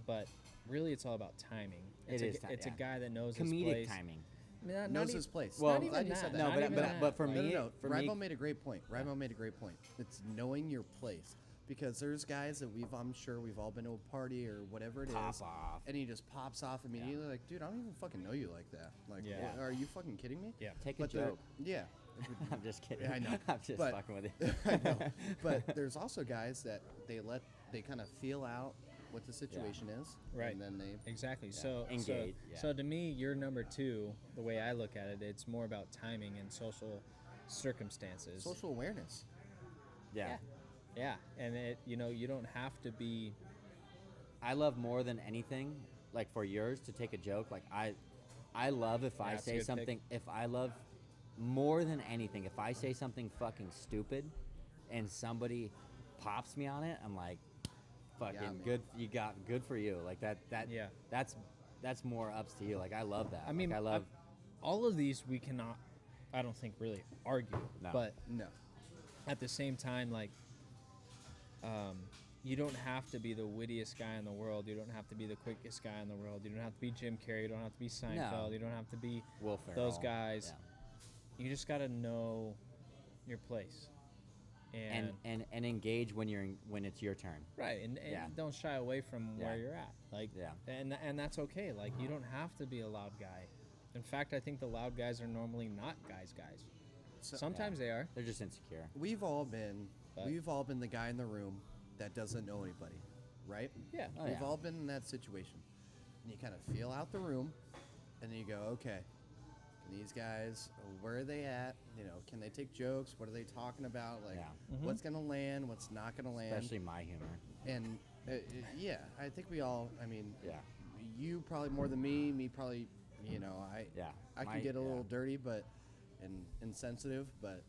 but really it's all about timing. It's It's a guy that knows his comedic place. timing. I mean, not knows even- his place. Well, not I'm even glad you that. said that. No, not but- even but- that. but for Like, me- No, for Ribo me- made a great point. Ribo made a great point. It's knowing your place. Because there's guys that I'm sure we've all been to a party or whatever it is, Pop off. and he just pops off immediately. Like, dude, I don't even fucking know you like that. Like, Yeah. are you fucking kidding me? Yeah. Take a But there- joke. Yeah. I'm just kidding. Yeah, I know. I'm just But- fucking with you. I know. But there's also guys that they kind of feel out what the situation is, Right. and then they Exactly. So Engage, yeah. So to me, your number 2, the way I look at it, it's more about timing and social circumstances. social awareness. Yeah. Yeah, and you don't have to be. I love more than anything, like for yours to take a joke. Like I love if I that's a say good pick. something. If I love more than anything, if I say something fucking stupid, and somebody pops me on it, I'm like, fucking man. good. You got good for you. Like that. Yeah. That's more ups to you. Like I love that. I mean, like, I love. all of these we cannot, I don't think, really argue. No. But No. at the same time, like, you don't have to be the wittiest guy in the world. You don't have to be the quickest guy in the world. You don't have to be Jim Carrey. You don't have to be Seinfeld. No. You don't have to be Will Ferrell. those guys. Yeah. You just got to know your place. And engage when it's your turn. Right, and Yeah. don't shy away from Yeah. where you're at. Like, Yeah. and that's okay. Like, you don't have to be a loud guy. In fact, I think the loud guys are normally not guys. So- Sometimes they are. They're just insecure. We've all been But- the guy in the room that doesn't know anybody, right? Yeah. Oh, We've yeah. all been in that situation. And you kind of feel out the room, and then you go, okay, these guys, where are they at? You know, can they take jokes? What are they talking about? Like, Yeah. what's gonna land? What's not gonna land? Especially my humor. And yeah, I think we all. I mean, Yeah. you probably more than me. Me probably. You know, Yeah. I can get a little dirty, but and insensitive, but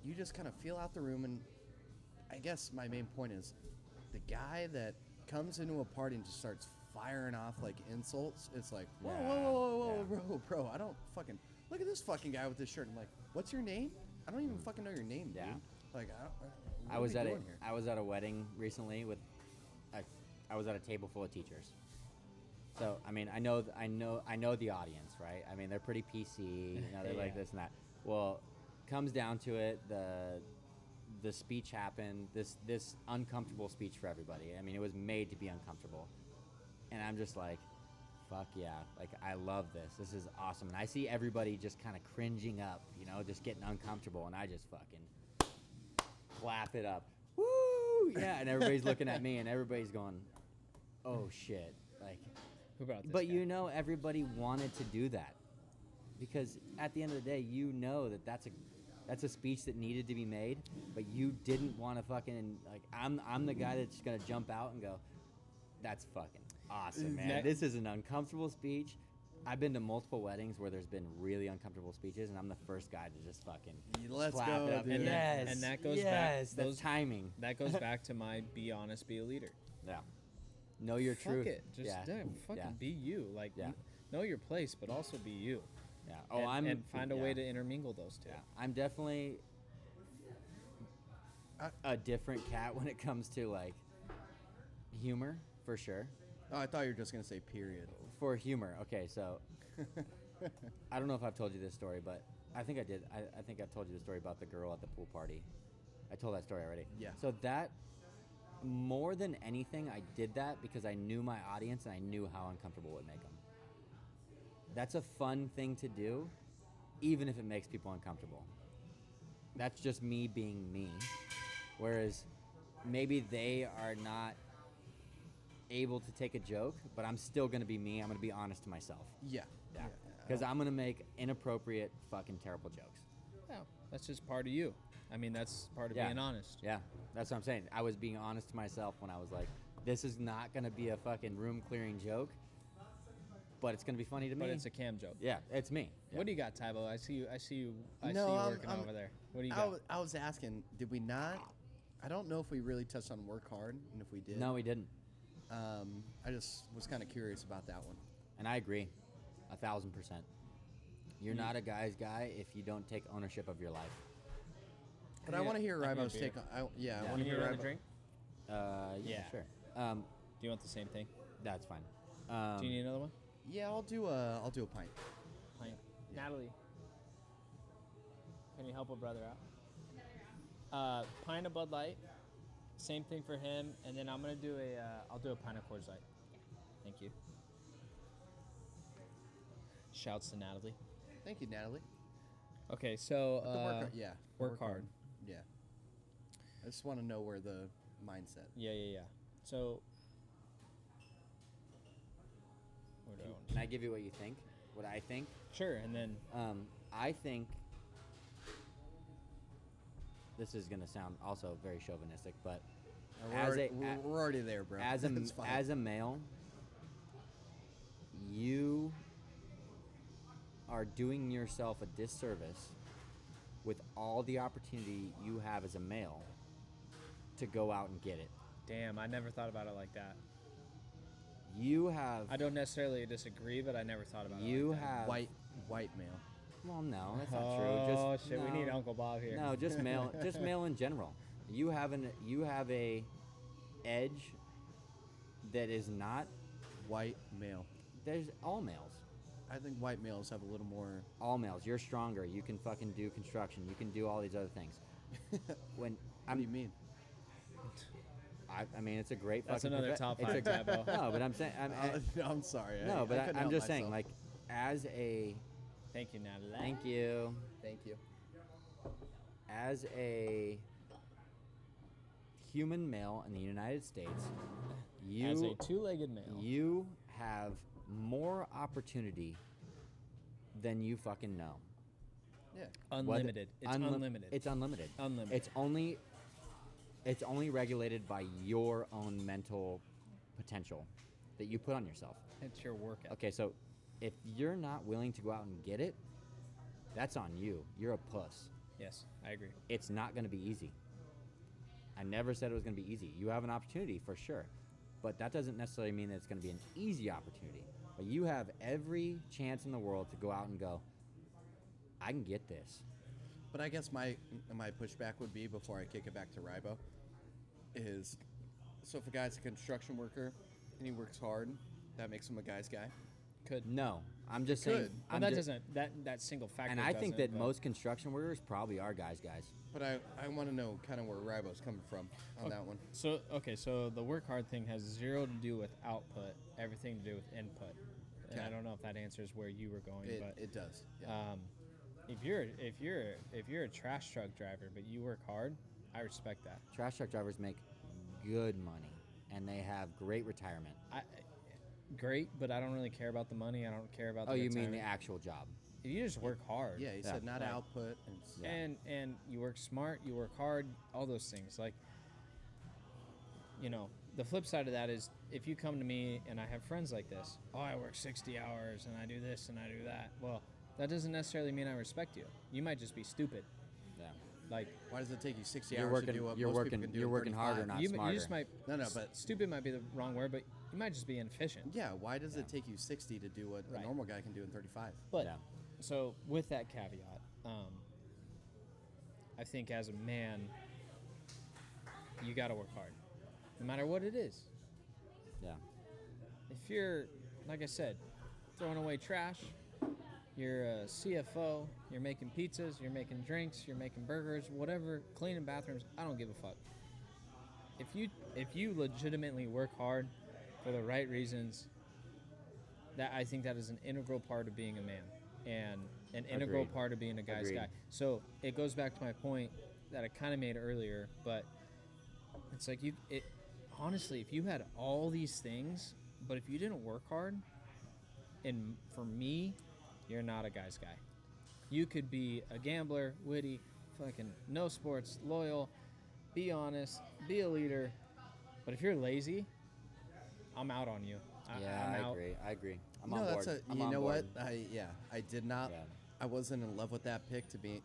you just kind of feel out the room. And I guess my main point is the guy that comes into a party and just starts firing off like insults. It's like, whoa, Yeah, whoa, whoa, whoa, yeah. bro, I don't fucking look at this fucking guy with this shirt. I'm like, what's your name? I don't even fucking know your name, Yeah. dude. Like, what I are was we at doing here? I was at a wedding recently with, I was at a table full of teachers. So I mean, I know the audience, right? I mean, they're pretty PC. You know, they're like Yeah. this and that. Well, comes down to it, the speech happened. This uncomfortable speech for everybody. I mean, it was made to be uncomfortable, and I'm just like, fuck yeah, like I love this. This is awesome. And I see everybody just kind of cringing up, you know, just getting uncomfortable, and I just fucking clap it up. Woo! Yeah, and everybody's looking at me, and everybody's going, oh shit, like. Who brought this But guy? you know, everybody wanted to do that because at the end of the day, you know that's a speech that needed to be made, but you didn't want to fucking like. I'm the guy that's gonna jump out and go, that's fucking awesome, man. That- This is an uncomfortable speech. I've been to multiple weddings where there's been really uncomfortable speeches, and I'm the first guy to just fucking Let's clap go, it up. dude. And yes, that- and that goes back- yes, those- that's timing. That goes back to my be honest, be a leader. Yeah, know your Fuck truth. it. Just fucking Yeah. be you. Like, Yeah. know your place, but also be you. Yeah. And find a way to intermingle those two. Yeah, I'm definitely a different cat when it comes to like humor, for sure. Oh, I thought you were just gonna say period. For humor, okay, so I don't know if I've told you this story, but I think I did. I think I've told you the story about the girl at the pool party. I told that story already. Yeah. So that, more than anything, I did that because I knew my audience and I knew how uncomfortable it would make them. That's a fun thing to do, even if it makes people uncomfortable. That's just me being me. Whereas maybe they are not able to take a joke, but I'm still going to be me. I'm going to be honest to myself. Yeah. Yeah. Because I'm going to make inappropriate, fucking terrible jokes. Yeah, that's just part of you. I mean, that's part of Yeah. being honest. Yeah, that's what I'm saying. I was being honest to myself when I was like, this is not going to be a fucking room clearing joke, but it's going to be funny to me. But it's a cam joke. Yeah, it's me. Yeah. What do you got, Tybo? I see you No, working over there. What do you got? I was asking, did we not? I don't know if we really touched on work hard, and if we did. No, we didn't. I just was kind of curious about that one. And I agree, 1,000%. You're not a guy's guy if you don't take ownership of your life. But I want to hear I need a Rybo's beer. take on. I want You to need hear another Rybo. drink? Yeah, Yeah. sure. Do you want the same thing? That's fine. Do you need another one? Yeah, I'll do a pint. Pint. Natalie, can you help a brother out? Pint of Bud Light. Same thing for him, and then I'm gonna do I'll do a pint of Coors Light. Thank you. Shouts to Natalie. Thank you, Natalie. Okay, so The work, yeah. work hard. Yeah. I just want to know where the mindset. Yeah. So, where do I want to- Can I give you what you think? What I think? Sure, and then I think this is going to sound also very chauvinistic, but We're already there, bro. as It's fine. a male, you are doing yourself a disservice with all the opportunity you have as a male to go out and get it. Damn, I never thought about it like that. You have. I don't necessarily disagree, but I never thought about it. You like that. have. White male. Well, no, that's not Oh true. Just shit, no, we need Uncle Bob here. No, just male. Just male in general. You have a edge that is not. White male. There's all males. I think white males have a little more. All males. You're stronger. You can fucking do construction. You can do all these other things. When What do you mean? I mean, it's a great. That's fucking another profe- top it's a- 5 Tabo. No, but I'm saying. I'm sorry. No, but couldn't I'm help just saying, myself. like, as a. Thank you, Natalie. Thank you. Thank you. As a human male in the United States, As a you two-legged male. you have more opportunity than you fucking know. Yeah. Unlimited. It's unlimited. It's unlimited. Unlimited. It's only regulated by your own mental potential that you put on yourself. It's your work ethic. Okay, so if you're not willing to go out and get it, that's on you. You're a puss. Yes, I agree. It's not going to be easy. I never said it was going to be easy. You have an opportunity for sure, but that doesn't necessarily mean that it's going to be an easy opportunity. But you have every chance in the world to go out and go, I can get this. But I guess my pushback would be, before I kick it back to Rybo, is so if a guy's a construction worker and he works hard, that makes him a guy's guy. Could. No, I'm just saying. could. Well, I'm that just- doesn't. That single factor. And I think that doesn't, but- most construction workers probably are guys. But I want to know kind of where Rybo's coming from on that one. So okay, so the work hard thing has zero to do with output, everything to do with input. And I Okay. don't know if that answers where you were going, but It does. Yeah. if you're a trash truck driver but you work hard, I respect that. Trash truck drivers make good money, and they have great retirement. Great, but I don't really care about the money. I don't care about. Oh, the you mean the retirement. actual job? If you just work hard. Yeah, he Yeah. said not Like- output. And And you work smart, you work hard, all those things. Like, the flip side of that is if you come to me and I have friends like this, oh, I work 60 hours and I do this and I do that. Well, that doesn't necessarily mean I respect you. You might just be stupid. Yeah. Like, why does it take you 60 You're hours working. to do what You're most working. people can do You're in working harder, 35? not you smarter. just might. No, but- stupid might be the wrong word, but you might just be inefficient. Yeah, why does it take you 60 to do what Right. a normal guy can do in 35? But Yeah. so with that caveat, I think as a man, you got to work hard, no matter what it is. Yeah. If you're, like I said, throwing away trash, you're a CFO, you're making pizzas, you're making drinks, you're making burgers, whatever, cleaning bathrooms, I don't give a fuck. If you legitimately work hard for the right reasons, that I think that is an integral part of being a man and an integral Agreed. part of being a guy's Agreed. guy. So it goes back to my point that I kind of made earlier, but it's like honestly, if you had all these things, but if you didn't work hard, and for me, you're not a guy's guy. You could be a gambler, witty, fucking no sports, loyal, be honest, be a leader, but if you're lazy, I'm out on you. Yeah, I'm I out. agree. I agree. I'm no, on that's board. a. I'm You on know board. what? I did not. Yeah. I wasn't in love with that pick to be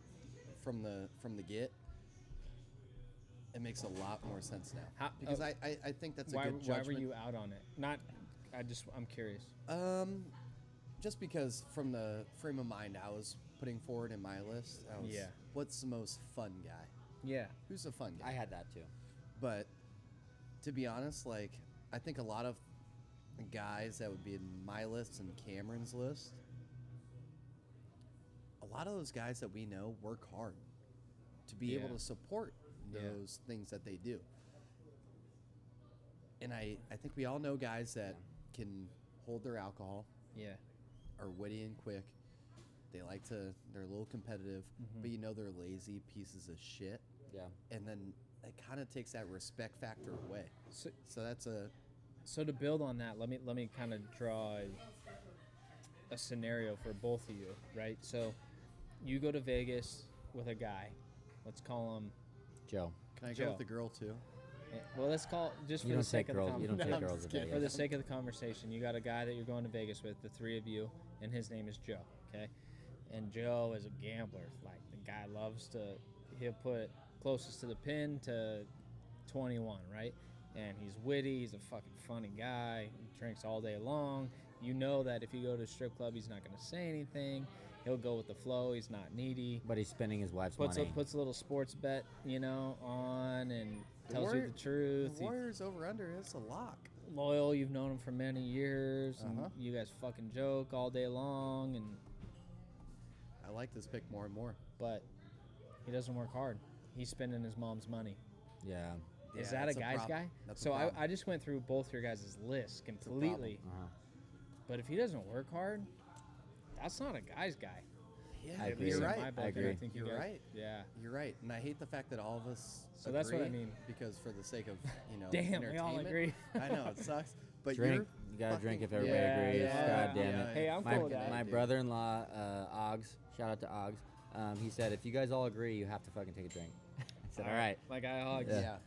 from the get. It makes a lot more sense now How- because I think that's a Why, good why judgment. were you out on it? I'm curious. Just because from the frame of mind I was putting forward in my list, I was, Yeah. what's the most fun guy? Yeah. Who's the fun guy? I had that too. But to be honest, like I think a lot of guys that would be in my list and Cameron's list, a lot of those guys that we know work hard to be able Yeah. to support Yeah. those things that they do. And I think we all know guys that can hold their alcohol, Yeah. are witty and quick. They're a little competitive, Mm-hmm. but you know they're lazy pieces of shit. Yeah. And then it kind of takes that respect factor away. So that's a So to build on that, let me kind of draw a scenario for both of you, right? So you go to Vegas with a guy. Let's call him. Joe. Can I Joe. go with the girl too? Well, let's call just You for don't the sake take of the girls. You don't conversation. take girls to kidding. For the Vegas. sake of the conversation, you got a guy that you're going to Vegas with, the three of you, and his name is Joe. Okay, and Joe is a gambler. Like the guy loves to, he'll put closest to the pin to 21, right? and he's witty. He's a fucking funny guy. He drinks all day long. You know that if you go to a strip club, he's not going to say anything. He'll go with the flow. He's not needy. But he's spending his wife's Puts money. a little sports bet, on and tells you Warrior- the truth. The Warriors over under is a lock. He's loyal. You've known him for many years. And Uh-huh. you guys fucking joke all day long. I like this pick more and more. But he doesn't work hard. He's spending his mom's money. Yeah. Is Yeah, that a that's guy's problem. guy? That's a So problem. I just went through both your guys' lists a problem. completely. Uh-huh. But if he doesn't work hard, that's not a guy's guy. Yeah, I At agree. least you're in right. my book, I and agree. think you You're guys- right. Yeah. You're right, and I hate the fact that all of us. So that's what I agree, mean. Because for the sake of Damn, we all entertainment- agree. I know it sucks, but Drink. you're You gotta drink if fucking- everybody Yeah, agrees. yeah, God damn yeah. it. Hey, I'm my, cool with that. My Dude. brother-in-law, Oggs, shout out to Oggs. He said, if you guys all agree, you have to fucking take a drink. I said, all right. My guy Hogs. Yeah. Yeah.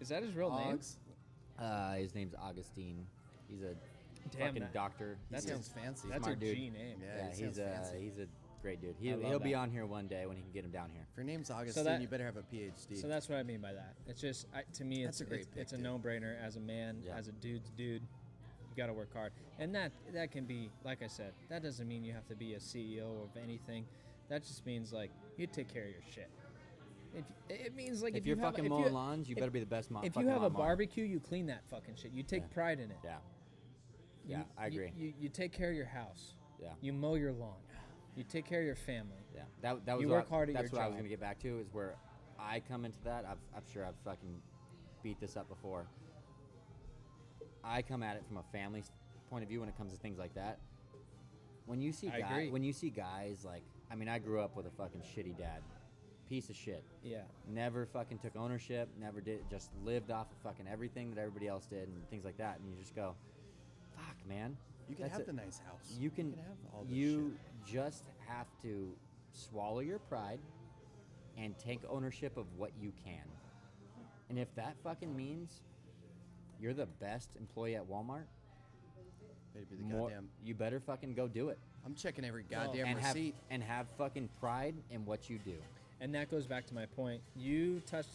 Is that his real name? Hogs. His name's Augustine. He's a Damn, fucking that- doctor. That That's sounds fancy. That's Smart a dude. G name. Yeah, Yeah, he sounds fancy. he's a great dude. I love He'll be that. on here one day when he can get him down here. If your name's Augustine, that- you better have a PhD. So that's what I mean by that. It's just, to me, That's it's a great it's, pick, it's a dude. no-brainer as a man, Yeah. as a dude's dude. You got to work hard, and that can be, like I said, that doesn't mean you have to be a CEO of anything. That just means like you take care of your shit. It means like If you you're have, fucking if mowing you, lawns, you if- better be the best mom. If you have a barbecue, you clean that fucking shit. You take Yeah. pride in it. Yeah. You- Yeah, I agree. You take care of your house. Yeah. You mow your lawn. You take care of your family. Yeah, that was You what work hard at that's your what I was job. gonna get back to is where I come into that. I'm sure I've fucking beat this up before. I come at it from a family point of view when it comes to things like that. When you see I agree. when you see guys like, I mean, I grew up with a fucking shitty dad, piece of shit. Yeah. Never fucking took ownership. Never did. Just lived off of fucking everything that everybody else did and things like that. And you just go, fuck, man. you can That's have it. the nice house. You can have all this you just have to swallow your pride and take ownership of what you can. And if that fucking means you're the best employee at Walmart, shit. Maybe the goddamn. you better fucking go do it. I'm checking every goddamn and receipt. have fucking pride in what you do. And that goes back to my point. You just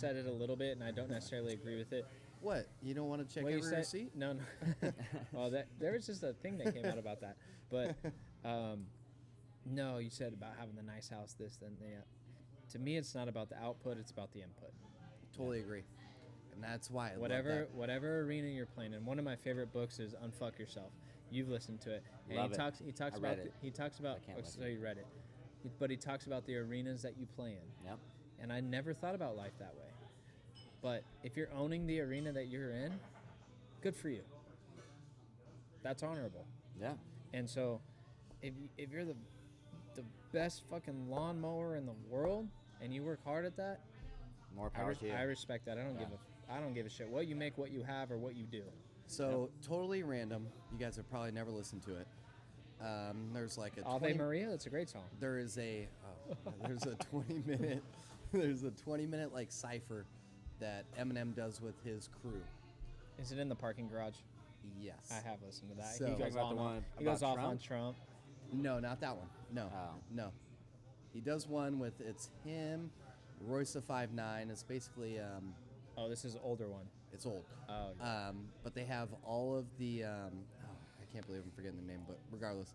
said it a little bit, and I don't necessarily agree with it. What? You don't want to check What every you said? receipt? No. Well, there was just a thing that came out about that. But no, you said about having the nice house, this, then that. To me, it's not about the output; it's about the input. Totally agree. And that's why I love Whatever arena you're playing in. One of my favorite books is Unfuck Yourself. You've listened to it, and Love he it. talks. He talks I about. read it. He talks about. I can't Oh, listen. so you read it, but he talks about the arenas that you play in. Yep. And I never thought about life that way. But if you're owning the arena that you're in, good for you. That's honorable. Yeah. And so, if you're the best fucking lawnmower in the world and you work hard at that, More power to you. I respect that. I don't Yeah. give a shit what you make, what you have, or what you do. So totally random. You guys have probably never listened to it. There's like a Ave Maria, that's a great song. There is there's a 20-minute there's a 20-minute like cipher that Eminem does with his crew. Is it in the parking garage? Yes. I have listened to that. So- he Talking goes, about the on, one he goes about off on Trump? Trump. No, not that one. No. Oh. No. He does one with it's him, Royce the 5'9". It's basically Oh, this is an older one. it's old. Oh, yeah. But they have all of the I can't believe I'm forgetting the name, but regardless.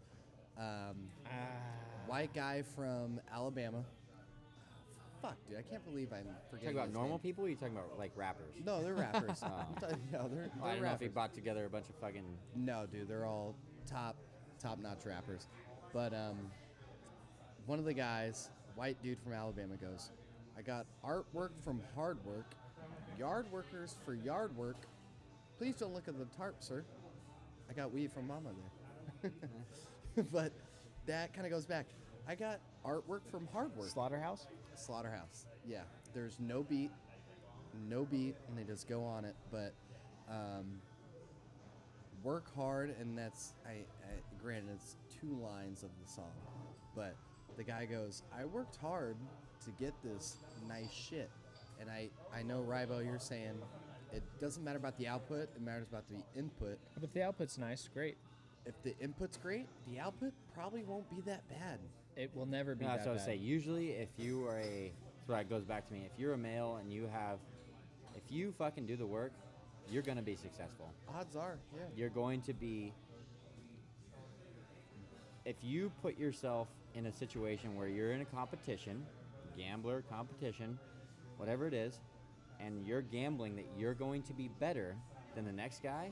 White guy from Alabama. Fuck, dude, I can't believe I'm You forgetting. talking about his normal name. people or you talking about like rappers? No, they're rappers. Oh. No, they're Oh, I don't know if he rappers. brought together a bunch of fucking. No, dude, they're all top-notch rappers. But one of the guys, white dude from Alabama, goes, "I got artwork from hard work, yard workers for yard work. Please don't look at the tarp, sir. I got weed from mama there." But that kind of goes back. I got artwork from hard work. Slaughterhouse? Slaughterhouse. Yeah. There's no beat, and they just go on it. But work hard, and that's granted it's 2 lines of the song, but the guy goes, "I worked hard to get this nice shit," and I know Rybo, you're saying it doesn't matter about the output; it matters about the input. But if the output's nice, great. If the input's great, the output probably won't be that bad. It will never be No, that that's what I bad. say. Usually, if you are that's why it goes back to me. If you're a male and you have If you fucking do the work, you're gonna be successful. Odds are, yeah. You're going to be. If you put yourself in a situation where you're in a competition, gambler competition, whatever it is, and you're gambling that you're going to be better than the next guy,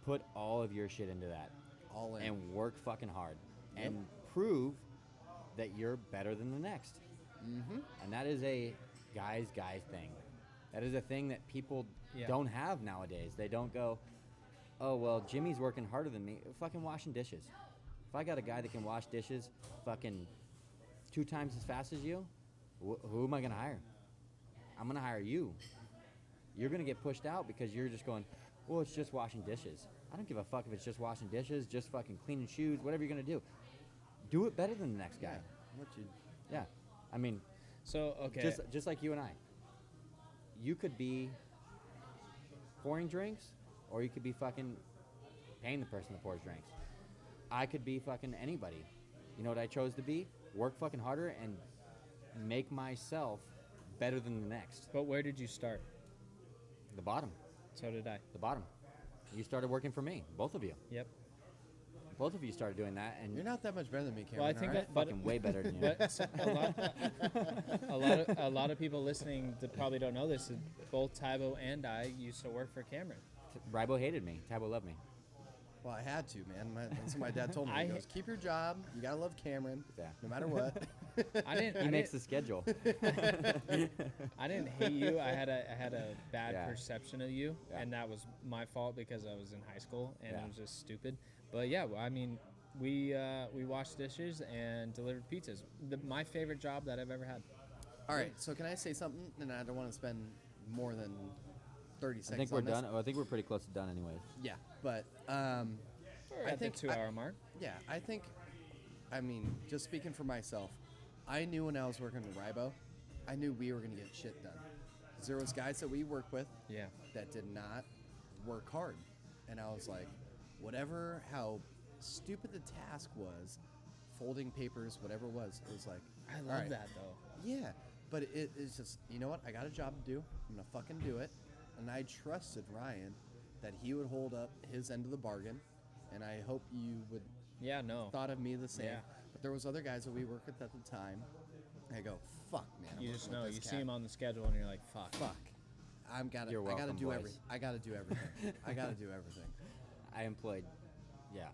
put all of your shit into that All in. and work fucking hard Yep. and prove that you're better than the next. Mm-hmm. And that is a guy thing. That is a thing that people Yeah. don't have nowadays. They don't go, oh, well, Jimmy's working harder than me. Fucking washing dishes. If I got a guy that can wash dishes fucking 2 times as fast as you, who am I going to hire? I'm going to hire you. You're going to get pushed out because you're just going, well, it's just washing dishes. I don't give a fuck if it's just washing dishes, just fucking cleaning shoes, whatever you're going to do. Do it better than the next guy. Yeah. What you? Yeah. I mean, So okay. just like you and I. You could be pouring drinks, or you could be fucking paying the person that pours drinks. I could be fucking anybody. You know what I chose to be? Work fucking harder and make myself better than the next. But where did you start? The bottom. So did I. The bottom. You started working for me. Both of you. Yep. Both of you started doing that, and You're not that much better than me, Cameron. Well, I think all right? that- but- fucking way better than you. But a lot of people listening that probably don't know this. Both Tybo and I used to work for Cameron. Rybo hated me. Tabo loved me. Well, I had to, man. That's what my dad told me. He I- goes, keep your job. You gotta love Cameron, Yeah. no matter what. I didn't. He I makes didn't, the schedule. I didn't hate you. I had a bad Yeah. perception of you, Yeah. and that was my fault because I was in high school and Yeah. it was just stupid. But yeah, well, I mean, we washed dishes and delivered pizzas. My favorite job that I've ever had. All right, so can I say something? And I don't want to spend more than 30 I seconds think we're on this. done. I think we're pretty close to done, anyways. Yeah, but We're I at think the 2-hour mark. yeah, I mean, just speaking for myself, I knew when I was working with Rybo, I knew we were going to get shit done. 'Cause there was guys that we work with Yeah. that did not work hard. And I was like, whatever, how stupid the task was, folding papers, whatever it was like, I all love right, that though. yeah, but it's just, you know what? I got a job to do. I'm going to fucking do it. And I trusted Ryan that he would hold up his end of the bargain. And I hope you would Yeah. No. thought of me the same. Yeah. But there was other guys that we worked with at the time. I go, fuck, man. I'm You working just with know. this You cat. see him on the schedule and you're like, fuck. Fuck. I gotta You're welcome, do boys. everything. I gotta do everything. I gotta do everything. I employed, yeah,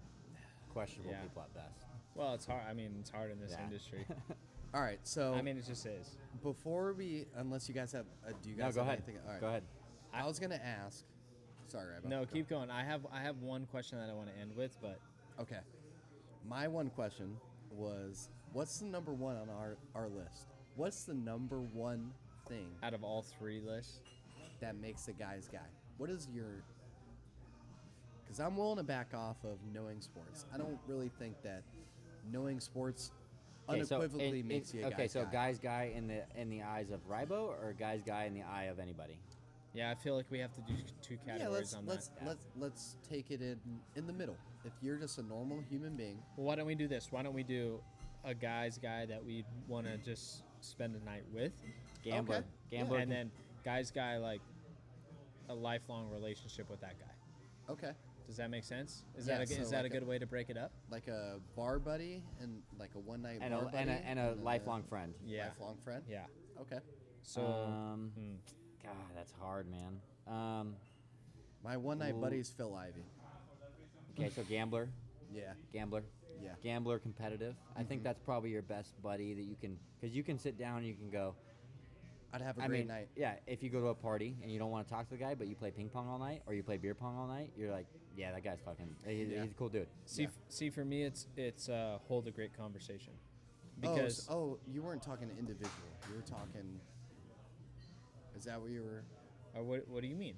questionable Yeah. people at best. Well, it's hard. I mean, it's hard in this Yeah. industry. All right, so I mean, it just is. before we, unless you guys have, do you No, guys go have ahead. anything? All right. Go ahead. I was gonna ask. Sorry, Rybo. No, Go. keep going. I have one question that I want to end with, but Okay. My one question was, what's the number one on our list? What's the number one thing out of all 3 lists, that makes a guy's guy? What is your? Because I'm willing to back off of knowing sports. I don't really think that knowing sports unequivocally makes you a okay. guy's So guy. guy's guy in the eyes of Rybo, or guy's guy in the eye of anybody. yeah, I feel like we have to do 2 Yeah, categories on that. let's take it in the middle. If you're just a normal human being, Well, why don't we do this? Why don't we do a guy's guy that we want to just spend a night with, Gambler. Okay. Gambler. and then guy's guy like a lifelong relationship with that guy. okay, Does that make sense? Is Yeah, that so is that a like good way to break it up? like a bar buddy and like a one night and bar a, buddy and a, and a then lifelong friend. Yeah. lifelong friend. Yeah. Okay, So God, that's hard, man. my one night Ooh. buddy is Phil Ivey. Okay, so gambler, Yeah, gambler, yeah. gambler, competitive. I think that's probably your best buddy that you can, because you can sit down and you can go. I'd have a I great mean, night. yeah. If you go to a party and you don't want to talk to the guy, but you play ping pong all night or you play beer pong all night, you're like, yeah, that guy's fucking. Yeah. He's a cool dude. see, Yeah. see, for me, it's hold a great conversation, Oh, because you weren't talking individual. You were talking. Is that what you were? or what do you mean?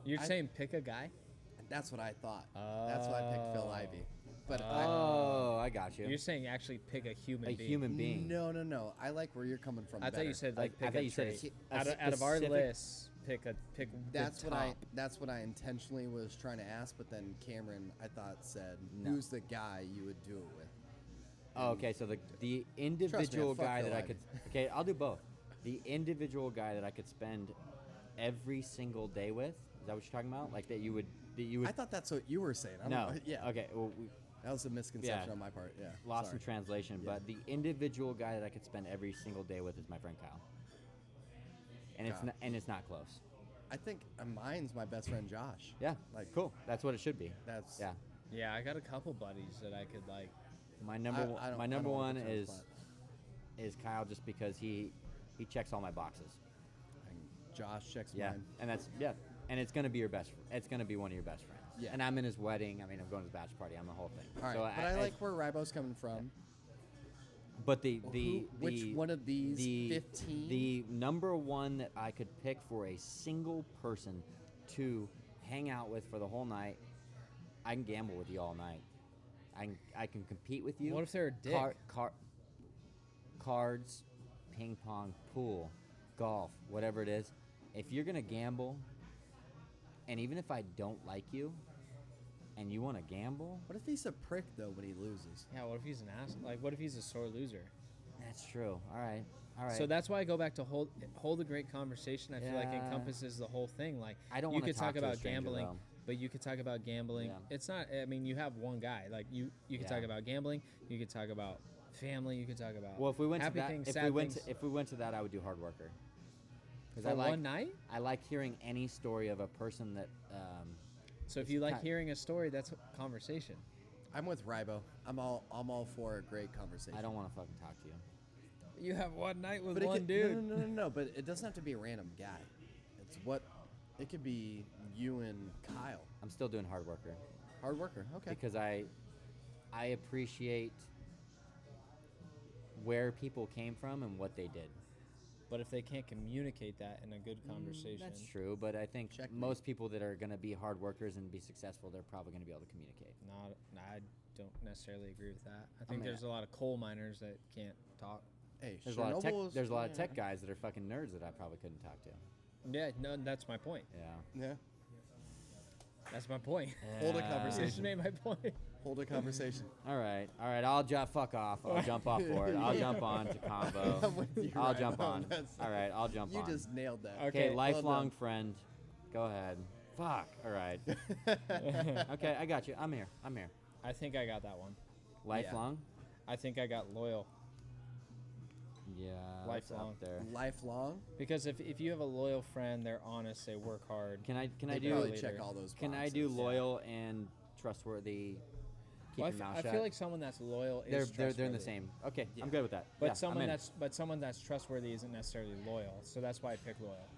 You're I- saying pick a guy? That's what I thought. That's why I picked Phil Oh. Ivey. But Oh, I got you. You're saying actually pick a human A being. human being. no. I like where you're coming from. I thought you better. said like I pick thought a you said trait. a Out of our specific- list, pick That's the what I. top. That's what I intentionally was trying to ask. But then Cameron, I thought, said, No. "Who's the guy you would do it with?" Oh, okay. So the individual fuck guy Phil that I Ivey. could. Okay, I'll do both. The individual guy that I could spend every single day with. Is that what you're talking about? Like that you would I thought that's what you were saying. I don't no. know. Yeah. Okay. Well, That was a misconception Yeah. on my part. Yeah. lost Sorry. in translation, Yeah. but the individual guy that I could spend every single day with is my friend Kyle. God. And it's not close. I think mine's my best friend Josh. Yeah. Like, Cool. That's what it should be. That's Yeah. Yeah, I got a couple buddies that I could like. My I number don't- my I number don't one like the is transplant. Kyle just because he checks all my boxes. And Josh checks Yeah. mine. And that's and it's gonna be your best. It's gonna be one of your best friends. Yeah. And I'm in his wedding. I mean, I'm going to his bachelor party. I'm the whole thing. All right, So but I like where Ribo's coming from. But Which one of these the 15? the number one that I could pick for a single person to hang out with for the whole night, I can gamble with you all night. I can compete with you. What if they're a dick? Cards, ping pong, pool, golf, whatever it is. If you're gonna gamble, and even if I don't like you, and you want to gamble, What if he's a prick though when he loses? Yeah, what if he's an ass? Like, what if he's a sore loser? that's true. All right. So that's why I go back to hold a great conversation. I feel like Yeah. encompasses the whole thing. Like, I don't you wanna could talk talk to a about stranger, gambling, though. but you could talk about gambling. Yeah. It's not. I mean, you have one guy. Like you could Yeah. talk about gambling. You could talk about family. You could talk about Well, if we went happy to that, things, if sad we went things. to, if we went to that, I would do hard worker. Because For one night. I like hearing any story of a person that. So if it's you like kind- hearing a story, that's a conversation. I'm with Ribo. I'm all for a great conversation. I don't want to fucking talk to you. You have one night with But it one could, dude. No. But it doesn't have to be a random guy. It's what it could be. You and Kyle, I'm still doing hard worker hard worker. Okay. because I appreciate where people came from and what they did. But if they can't communicate that in a good conversation, That's true, but I think Checkmate. most people that are going to be hard workers and be successful, they're probably going to be able to communicate. I don't necessarily agree with that. I think mean, there's a lot of coal miners that can't talk. Hey, There's a lot of tech. Chernobyl's- There's a lot of tech guys that are fucking nerds that I probably couldn't talk to. Yeah, no, that's my point. Yeah. Yeah. That's my point. Hold a Yeah. You just conversation. made my point. Hold a conversation. All right. I'll fuck off. I'll jump off board. I'll jump on to combo. I'm with you, I'll Ribo. jump on. That's- All right. I'll jump You on. just nailed that. Okay, Okay, well lifelong done. friend. Go ahead. Fuck. All right. Okay, I got you. I'm here. I think I got that one. Lifelong? I think I got loyal. Yeah. that's Lifelong. up there. Lifelong. Because if you have a loyal friend, they're honest, they work hard. Can I They do probably leader. check all those. Can I boxes. do loyal and trustworthy? Keep Well, your mouth I shut. feel like someone that's loyal they're is they're in the trustworthy. same. Okay, Yeah. I'm good with that. But Yeah, I'm someone in. someone that's trustworthy isn't necessarily loyal. So that's why I pick loyal.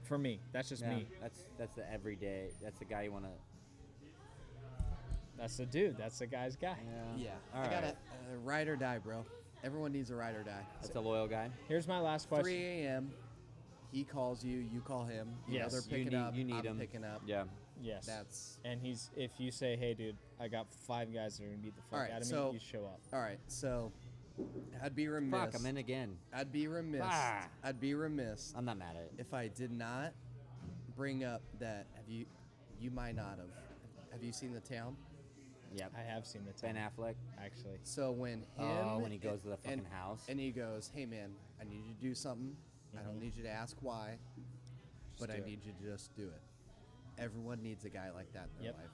For me, that's just Yeah, me. that's the everyday. That's the guy you want to. That's the dude. That's the guy's guy. Yeah. All I got right. a ride or die, bro. Everyone needs a ride or die. That's a loyal guy. Here's my last question. 3 a.m. He calls you. You call him. You know Yes. they're You picking need up. you need I'm him. picking up. Yeah. Yes. That's And if you say, hey, dude, I got 5 guys that are gonna beat the fuck All right, out of so- me, you show up. all right. So I'd be remiss. Fuck, I'm in again. I'd be remiss. Ah. I'd be remiss I'm not mad at it. if I did not bring up that. You might not have. Have you seen The Town? Yep. I have seen the Ben 10, Affleck. actually. So when When he goes to the fucking and, house. and he goes, "Hey man, I need you to do something. I don't need you to ask why, but I do it. need you to just do it." Everyone needs a guy like that in their Yep. life.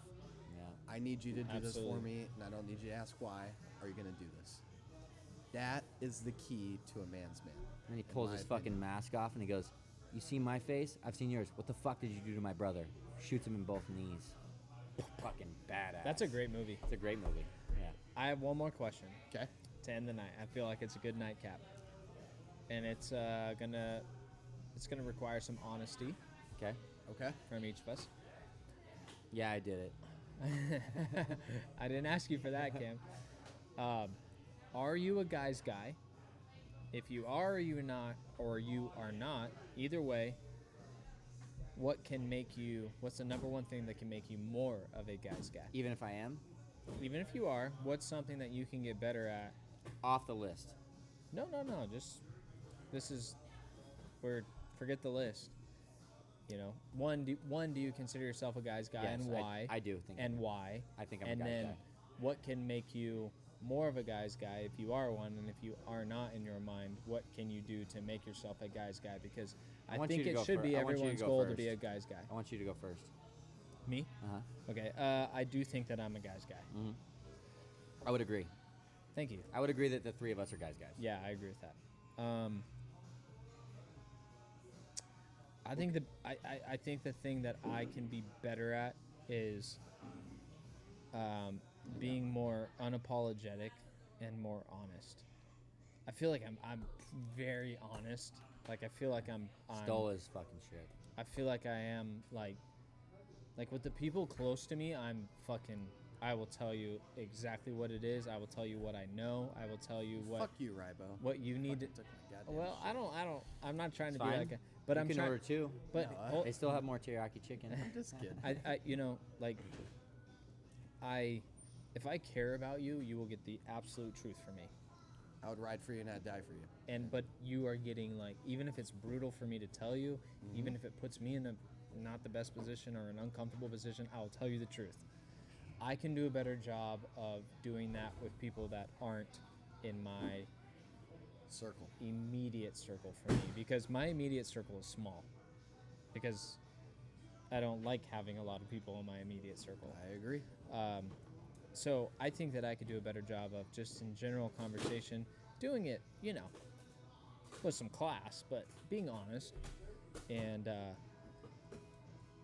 Yeah. I need you to do this for Absolutely. me, and I don't need you to ask why. Are you gonna do this? That is the key to a man's man. And he in pulls my his fucking opinion. mask off and he goes, "You see my face? I've seen yours. What the fuck did you do to my brother?" Shoots him in both knees. Fucking badass. That's a great movie. It's a great movie. Yeah. I have one more question Okay. to end the night. I feel like it's a good nightcap, and it's gonna require some honesty Okay. Okay. from each of us. Yeah, I did it. I didn't ask you for that, Cam. Are you a guy's guy? If you are or you are not, either way, what's the number one thing that can make you more of a guy's guy? Even if I am Even if you are, what's something that you can get better at? off the list. No, just forget the list. You know, one, do you consider yourself a guy's guy, Yes, and why? I do think. and why? I think I'm a and guy's then guy. what can make you more of a guy's guy if you are one, and if you are not in your mind, what can you do to make yourself a guy's guy? Because I want you think to it go should be I want you to everyone's go goal to first. be a guy's guy. I want you to go first. Me? Uh-huh. Okay. I do think that I'm a guy's guy. Hmm. I would agree. Thank you. I would agree that the three of us are guys. Yeah, I agree with that. I think I think the thing that I can be better at is being more unapologetic and more honest. I feel like I'm very honest. Like I feel like I'm Stoll is fucking shit. I feel like I am like with the people close to me, I will tell you exactly what it is. I will tell you what I know. I will tell you Fuck you, Rybo. what you need to. Fucking took my goddamn Well, shit. I'm not trying to Fine. be like a, but you I'm can trying. order two. But No, oh, They still have more teriyaki chicken. I'm just kidding. I if I care about you, you will get the absolute truth from me. I would ride for you and I'd die for you. But you are getting like, even if it's brutal for me to tell you, even if it puts me in a not the best position or an uncomfortable position, I will tell you the truth. I can do a better job of doing that with people that aren't in my Circle. immediate circle for me, because my immediate circle is small, because I don't like having a lot of people in my immediate circle. I agree. So I think that I could do a better job of just in general conversation, doing it, with some class, but being honest, and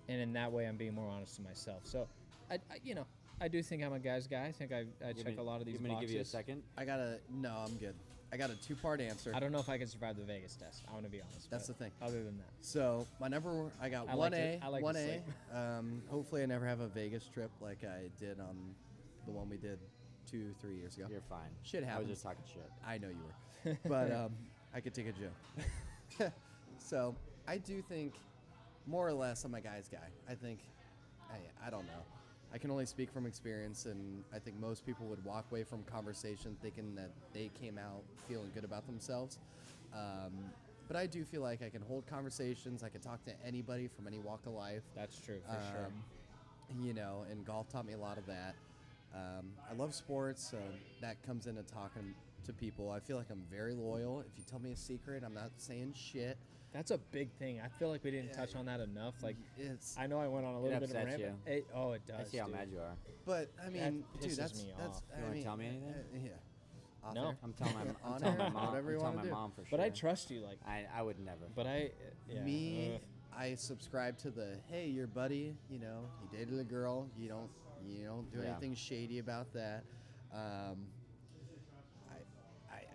in that way I'm being more honest to myself. So I do think I'm a guy's guy. I think I check a lot of these You want me to boxes. give you a second? No, I'm good. I got a 2-part answer. I don't know if I can survive the Vegas test. I want to be honest. That's but the thing. Other than that, So I got I 1A, like to- I like to 1A. sleep. Hopefully I never have a Vegas trip like I did on the one we did 2-3 years ago. You're fine. Shit I happens. was just talking shit. I know you were, but I could take a joke. So I do think, more or less, I'm a guy's guy. I think, I don't know. I can only speak from experience, and I think most people would walk away from conversation thinking that they came out feeling good about themselves. But I do feel like I can hold conversations. I can talk to anybody from any walk of life. that's true for sure. And golf taught me a lot of that. I love sports, so that comes into talking to people. I feel like I'm very loyal. If you tell me a secret, I'm not saying shit. That's a big thing. I feel like we didn't touch on that enough. Like, It's, I know I went on a little bit of a upsets rant. you. But it does. I see how dude. mad you are. but I mean, That dude, pisses that's me that's. off. I You wanna mean, tell me anything? Yeah. No. Author? I'm telling my, I'm Honor, telling my mom. whatever you I'm telling wanna my do. mom for sure. But I trust you. Like, I would never. but yeah. Me, ugh. I subscribe to the hey, your buddy. He dated a girl. You don't do Yeah. anything shady about that.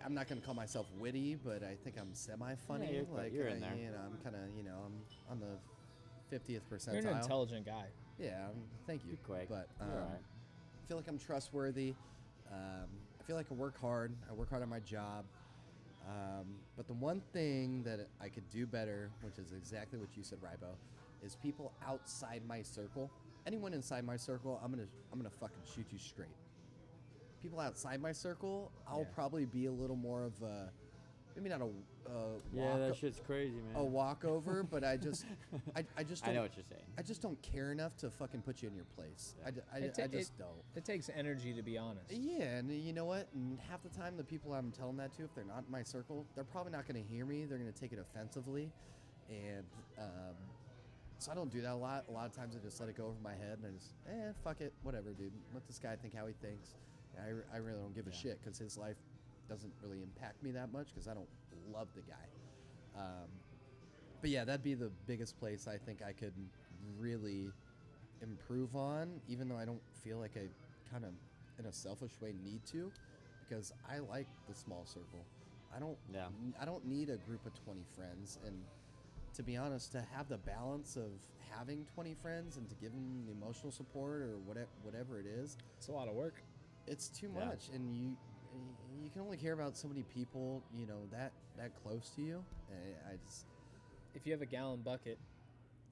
I'm not gonna call myself witty, but I think I'm semi-funny. Yeah, you're quite- like you're in there. I'm kind of I'm on the 50th percentile. You're an intelligent guy. Yeah, thank you. You're quick. But You're all right. I feel like I'm trustworthy. I feel like I work hard. I work hard on my job. But the one thing that I could do better, which is exactly what you said, Rybo, is people outside my circle. Anyone inside my circle, I'm gonna fucking shoot you straight. People outside my circle, I'll Yeah. probably be a little more of a, maybe not a Yeah, that shit's crazy, man. a walkover, but I just I don't, know what you're saying. I just don't care enough to fucking put you in your place. I It- just don't. It takes energy to be honest. Yeah, and you know what? And half the time, the people I'm telling that to, if they're not in my circle, they're probably not going to hear me. They're going to take it offensively, and so I don't do that a lot. A lot of times, I just let it go over my head, and I just, fuck it, whatever, dude. Let this guy think how he thinks. I really don't give a shit because his life doesn't really impact me that much because I don't love the guy. But yeah, that'd be the biggest place I think I could really improve on, even though I don't feel like I kind of, in a selfish way, need to, because I like the small circle. I don't need a group of 20 friends, and to be honest, to have the balance of having 20 friends and to give them the emotional support or whatever it is, It's a lot of work. it's too Yeah. much, and you can only care about so many people, that close to you. I just, If you have a gallon bucket,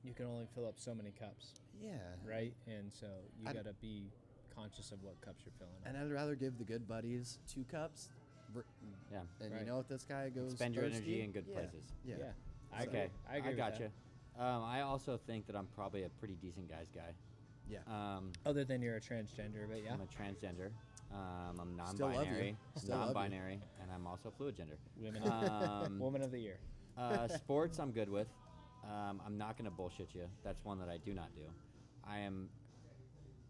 you can only fill up so many cups, yeah, right? And so you I'd- got to be conscious of what cups you're filling up. And I'd rather give the good buddies 2 cups. Yeah. And Right. you know what this guy goes. Spend your thirsty? energy in good Yeah. places. Yeah. Yeah. I Okay, agree. I agree with got that. you. I also think that I'm probably a pretty decent guy's guy. Yeah. Other than you're a transgender, but yeah. I'm a transgender. I'm Still love you. non-binary, Still love you. non-binary, and I'm also fluid gender. Woman of the year. Sports, I'm good with. I'm not gonna bullshit you. That's one that I do not do. I am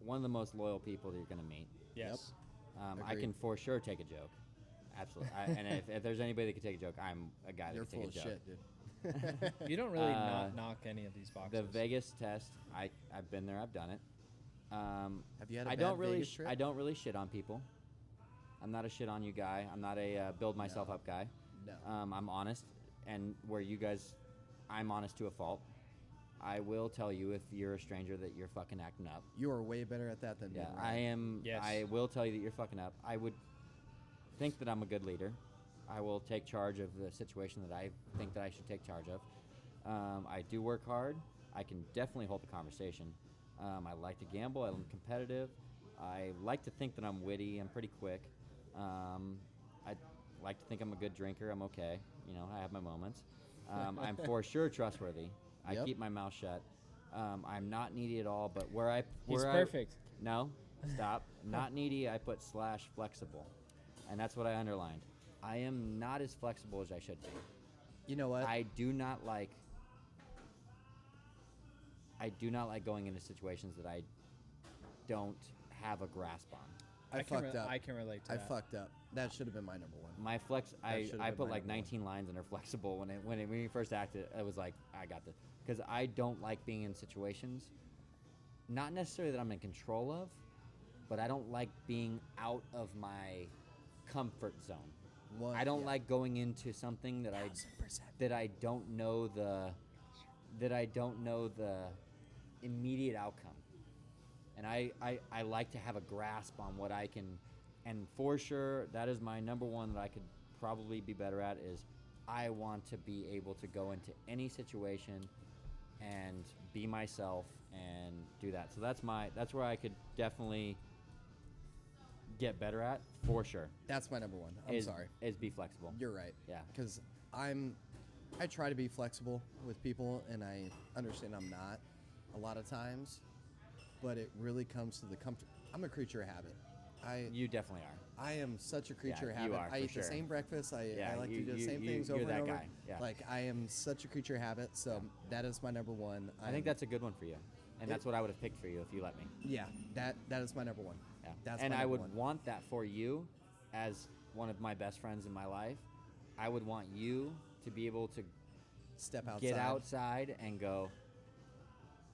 one of the most loyal people that you're gonna meet. Yes. I Agreed. can for sure take a joke. Absolutely. And if there's anybody that can take a joke, I'm a guy that You're can full take of a joke. shit, dude. You don't really Uh, not knock any of these boxes. The Vegas test, I've been there, I've done it. Have you had a I bad don't really Vegas trip? I don't really shit on people. I'm not a shit on you guy. I'm not a build myself No. up guy. No. I'm honest, and where you guys, I'm honest to a fault. I will tell you if you're a stranger that you're fucking acting up. You are way better at that than me. Yeah, Ryan. I am. Yes. I will tell you that you're fucking up. I would think that I'm a good leader. I will take charge of the situation that I think that I should take charge of. I do work hard. I can definitely hold the conversation. I like to gamble. I'm competitive. I like to think that I'm witty. I'm pretty quick. I like to think I'm a good drinker. I'm okay. You know, I have my moments. I'm for sure trustworthy. I Yep. keep my mouth shut. I'm not needy at all, but where He's I- perfect. no, stop. Not needy, I put / flexible. And that's what I underlined. I am not as flexible as I should be. You know what? I do not like going into situations that I don't have a grasp on. I fucked up. I can relate to I that. fucked up. That should have been my number one. My flex, should've I been put my like number one. 19 lines under flexible when we first acted. I was like, I got this because I don't like being in situations, not necessarily that I'm in control of, but I don't like being out of my comfort zone. I don't yeah. like going into something that 1000%. that I don't know the immediate outcome. And I like to have a grasp on what I can, and for sure that is my number one that I could probably be better at is I want to be able to go into any situation and be myself and do that. So that's where I could definitely get better at for sure. That's my number one. I'm is, sorry. Is be flexible. You're right. Yeah. Because I try to be flexible with people, and I understand I'm not a lot of times, but it really comes to the comfort. I'm a creature of habit. You definitely are. I am such a creature of you habit. are, I for eat sure. the same breakfast. I like you- to do the you- same you- things you're over and that over. guy, yeah. Like I am such a creature of habit. So that is my number one. I think that's a good one for you, and that's what I would have picked for you if you let me. yeah. That is my number one. Yeah. That's and my I number would one. want that for you as one of my best friends in my life. I would want you to be able to Step outside. get outside and go,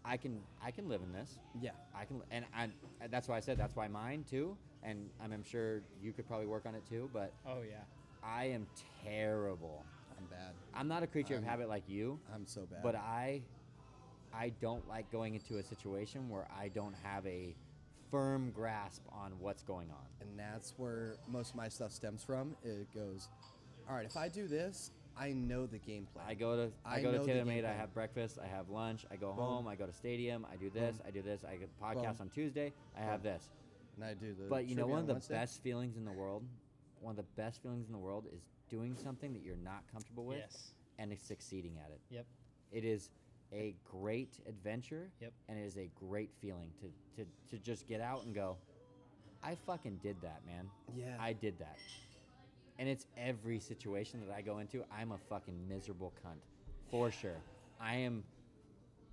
I can live in this. Yeah. I can, and that's why I said that's why mine too. And I'm sure you could probably work on it too. But Oh yeah. I am terrible. I'm bad. I'm not a creature of I'm- habit like you. I'm so bad. But I don't like going into a situation where I don't have a firm grasp on what's going on. And that's where most of my stuff stems from. It goes, all right, if I do this, I know the game plan. I go to I know the game TaylorMade. I plan. have breakfast. I have lunch. I go Boom. home. I go to stadium. I do this. Boom. I do this. I get the podcast Boom. on Tuesday. I have this. And I do the. But you know, trivia one on of the Wednesday. best feelings in the world, one of the best feelings in the world is doing something that you're not comfortable with Yes. and succeeding at it. Yep. It is a great adventure. Yep. And it is a great feeling to just get out and go, I fucking did that, man. Yeah. I did that. And it's every situation that I go into, I'm a fucking miserable cunt. For sure. I'm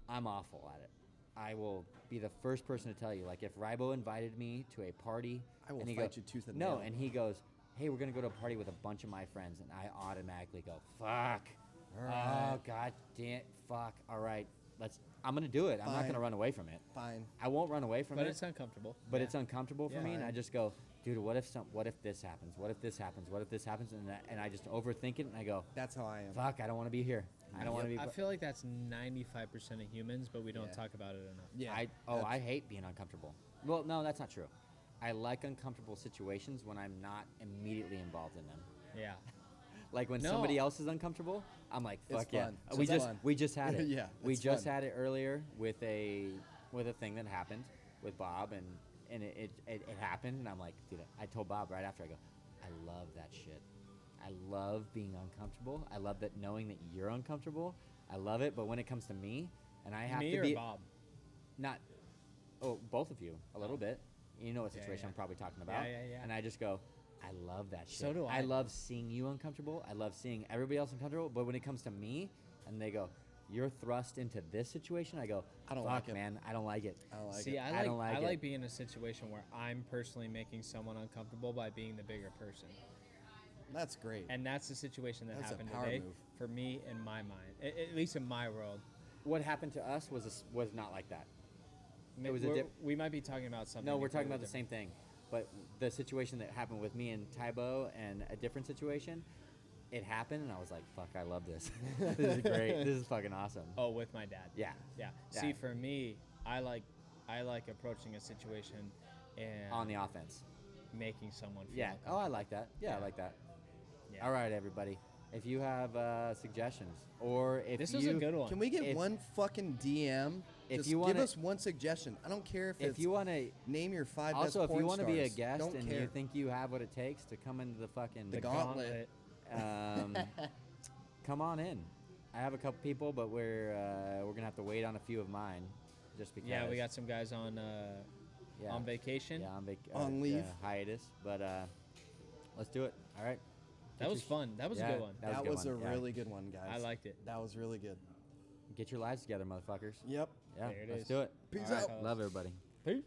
awful at it. I will be the first person to tell you. Like, if Rybo invited me to a party, I will and he fight goes, you tooth and no, nail. and he goes, hey, we're gonna go to a party with a bunch of my friends, and I automatically go, fuck. All right. Oh god damn, fuck. All right, I'm gonna do it. I'm not Fine. gonna run away from it. Fine. I won't run away from But it. it's uncomfortable. But Yeah. it's uncomfortable for Yeah. me, and I Fine. just go, dude, what if this happens? What if this happens? What if this happens? And I just overthink it, and I go, That's how I am. fuck, I don't want to be here. I don't want to be. I feel like that's 95% of humans, but we don't Yeah. talk about it enough. Yeah. I hate being uncomfortable. Well, no, that's not true. I like uncomfortable situations when I'm not immediately involved in them. Yeah. Like when No. somebody else is uncomfortable, I'm like, It's fuck yeah. fun. We It's just fun. we just had it. Yeah, we it's just fun. had it earlier with a thing that happened with Bob, and it happened, and I'm like, dude, I told Bob right after, I go, I love that shit. I love being uncomfortable. I love that knowing that you're uncomfortable. I love it, but when it comes to me, and I have Me to or be Bob? not, both of you a little bit. You know what Yeah, situation yeah. I'm probably talking about. Yeah. And I just go, I love that shit. So do I. I love seeing you uncomfortable. I love seeing everybody else uncomfortable. But when it comes to me, and they go, you're thrust into this situation, I go, I don't fuck, like it. man, I don't like it. I like See, it. I don't like I it. like being in a situation where I'm personally making someone uncomfortable by being the bigger person. That's great. And that's the situation that That's a happened power today move. for me in my mind, at least in my world. What happened to us was not like that. It was a We're- dip- we might be talking about something. No, we're talking completely about the same thing. But the situation that happened with me and Tybo and a different situation, it happened, and I was like, fuck, I love this. This is great. This is fucking awesome. Oh, with my dad. Yeah. Yeah. Yeah. See, for me, I like approaching a situation and On the offense. making someone feel Yeah. uncomfortable. Oh, I like that. Yeah, I Yeah. like that. Yeah. All right, everybody. If you have suggestions, or if This you was a good one. Can we get if- one fucking DM? if Just you give wanna- us one suggestion. I don't care if, if it's you want to, name your 5 also best if you porn want to be a stars. guest Don't and care. you think you have what it takes to come into the fucking The gauntlet. come on in. I have a couple people, but we're gonna have to wait on a few of mine, just because. Yeah, we got some guys on Yeah. on vacation. Yeah, On leave. hiatus, but let's do it. All right. That Get was your sh- fun. That was a yeah, good one. That good was a one, yeah. really good one, guys. I liked it. That was really good. Get your lives together, motherfuckers. Yep. Yeah, There it let's is. do it. Peace All right, out. fellas. Love everybody. Peace.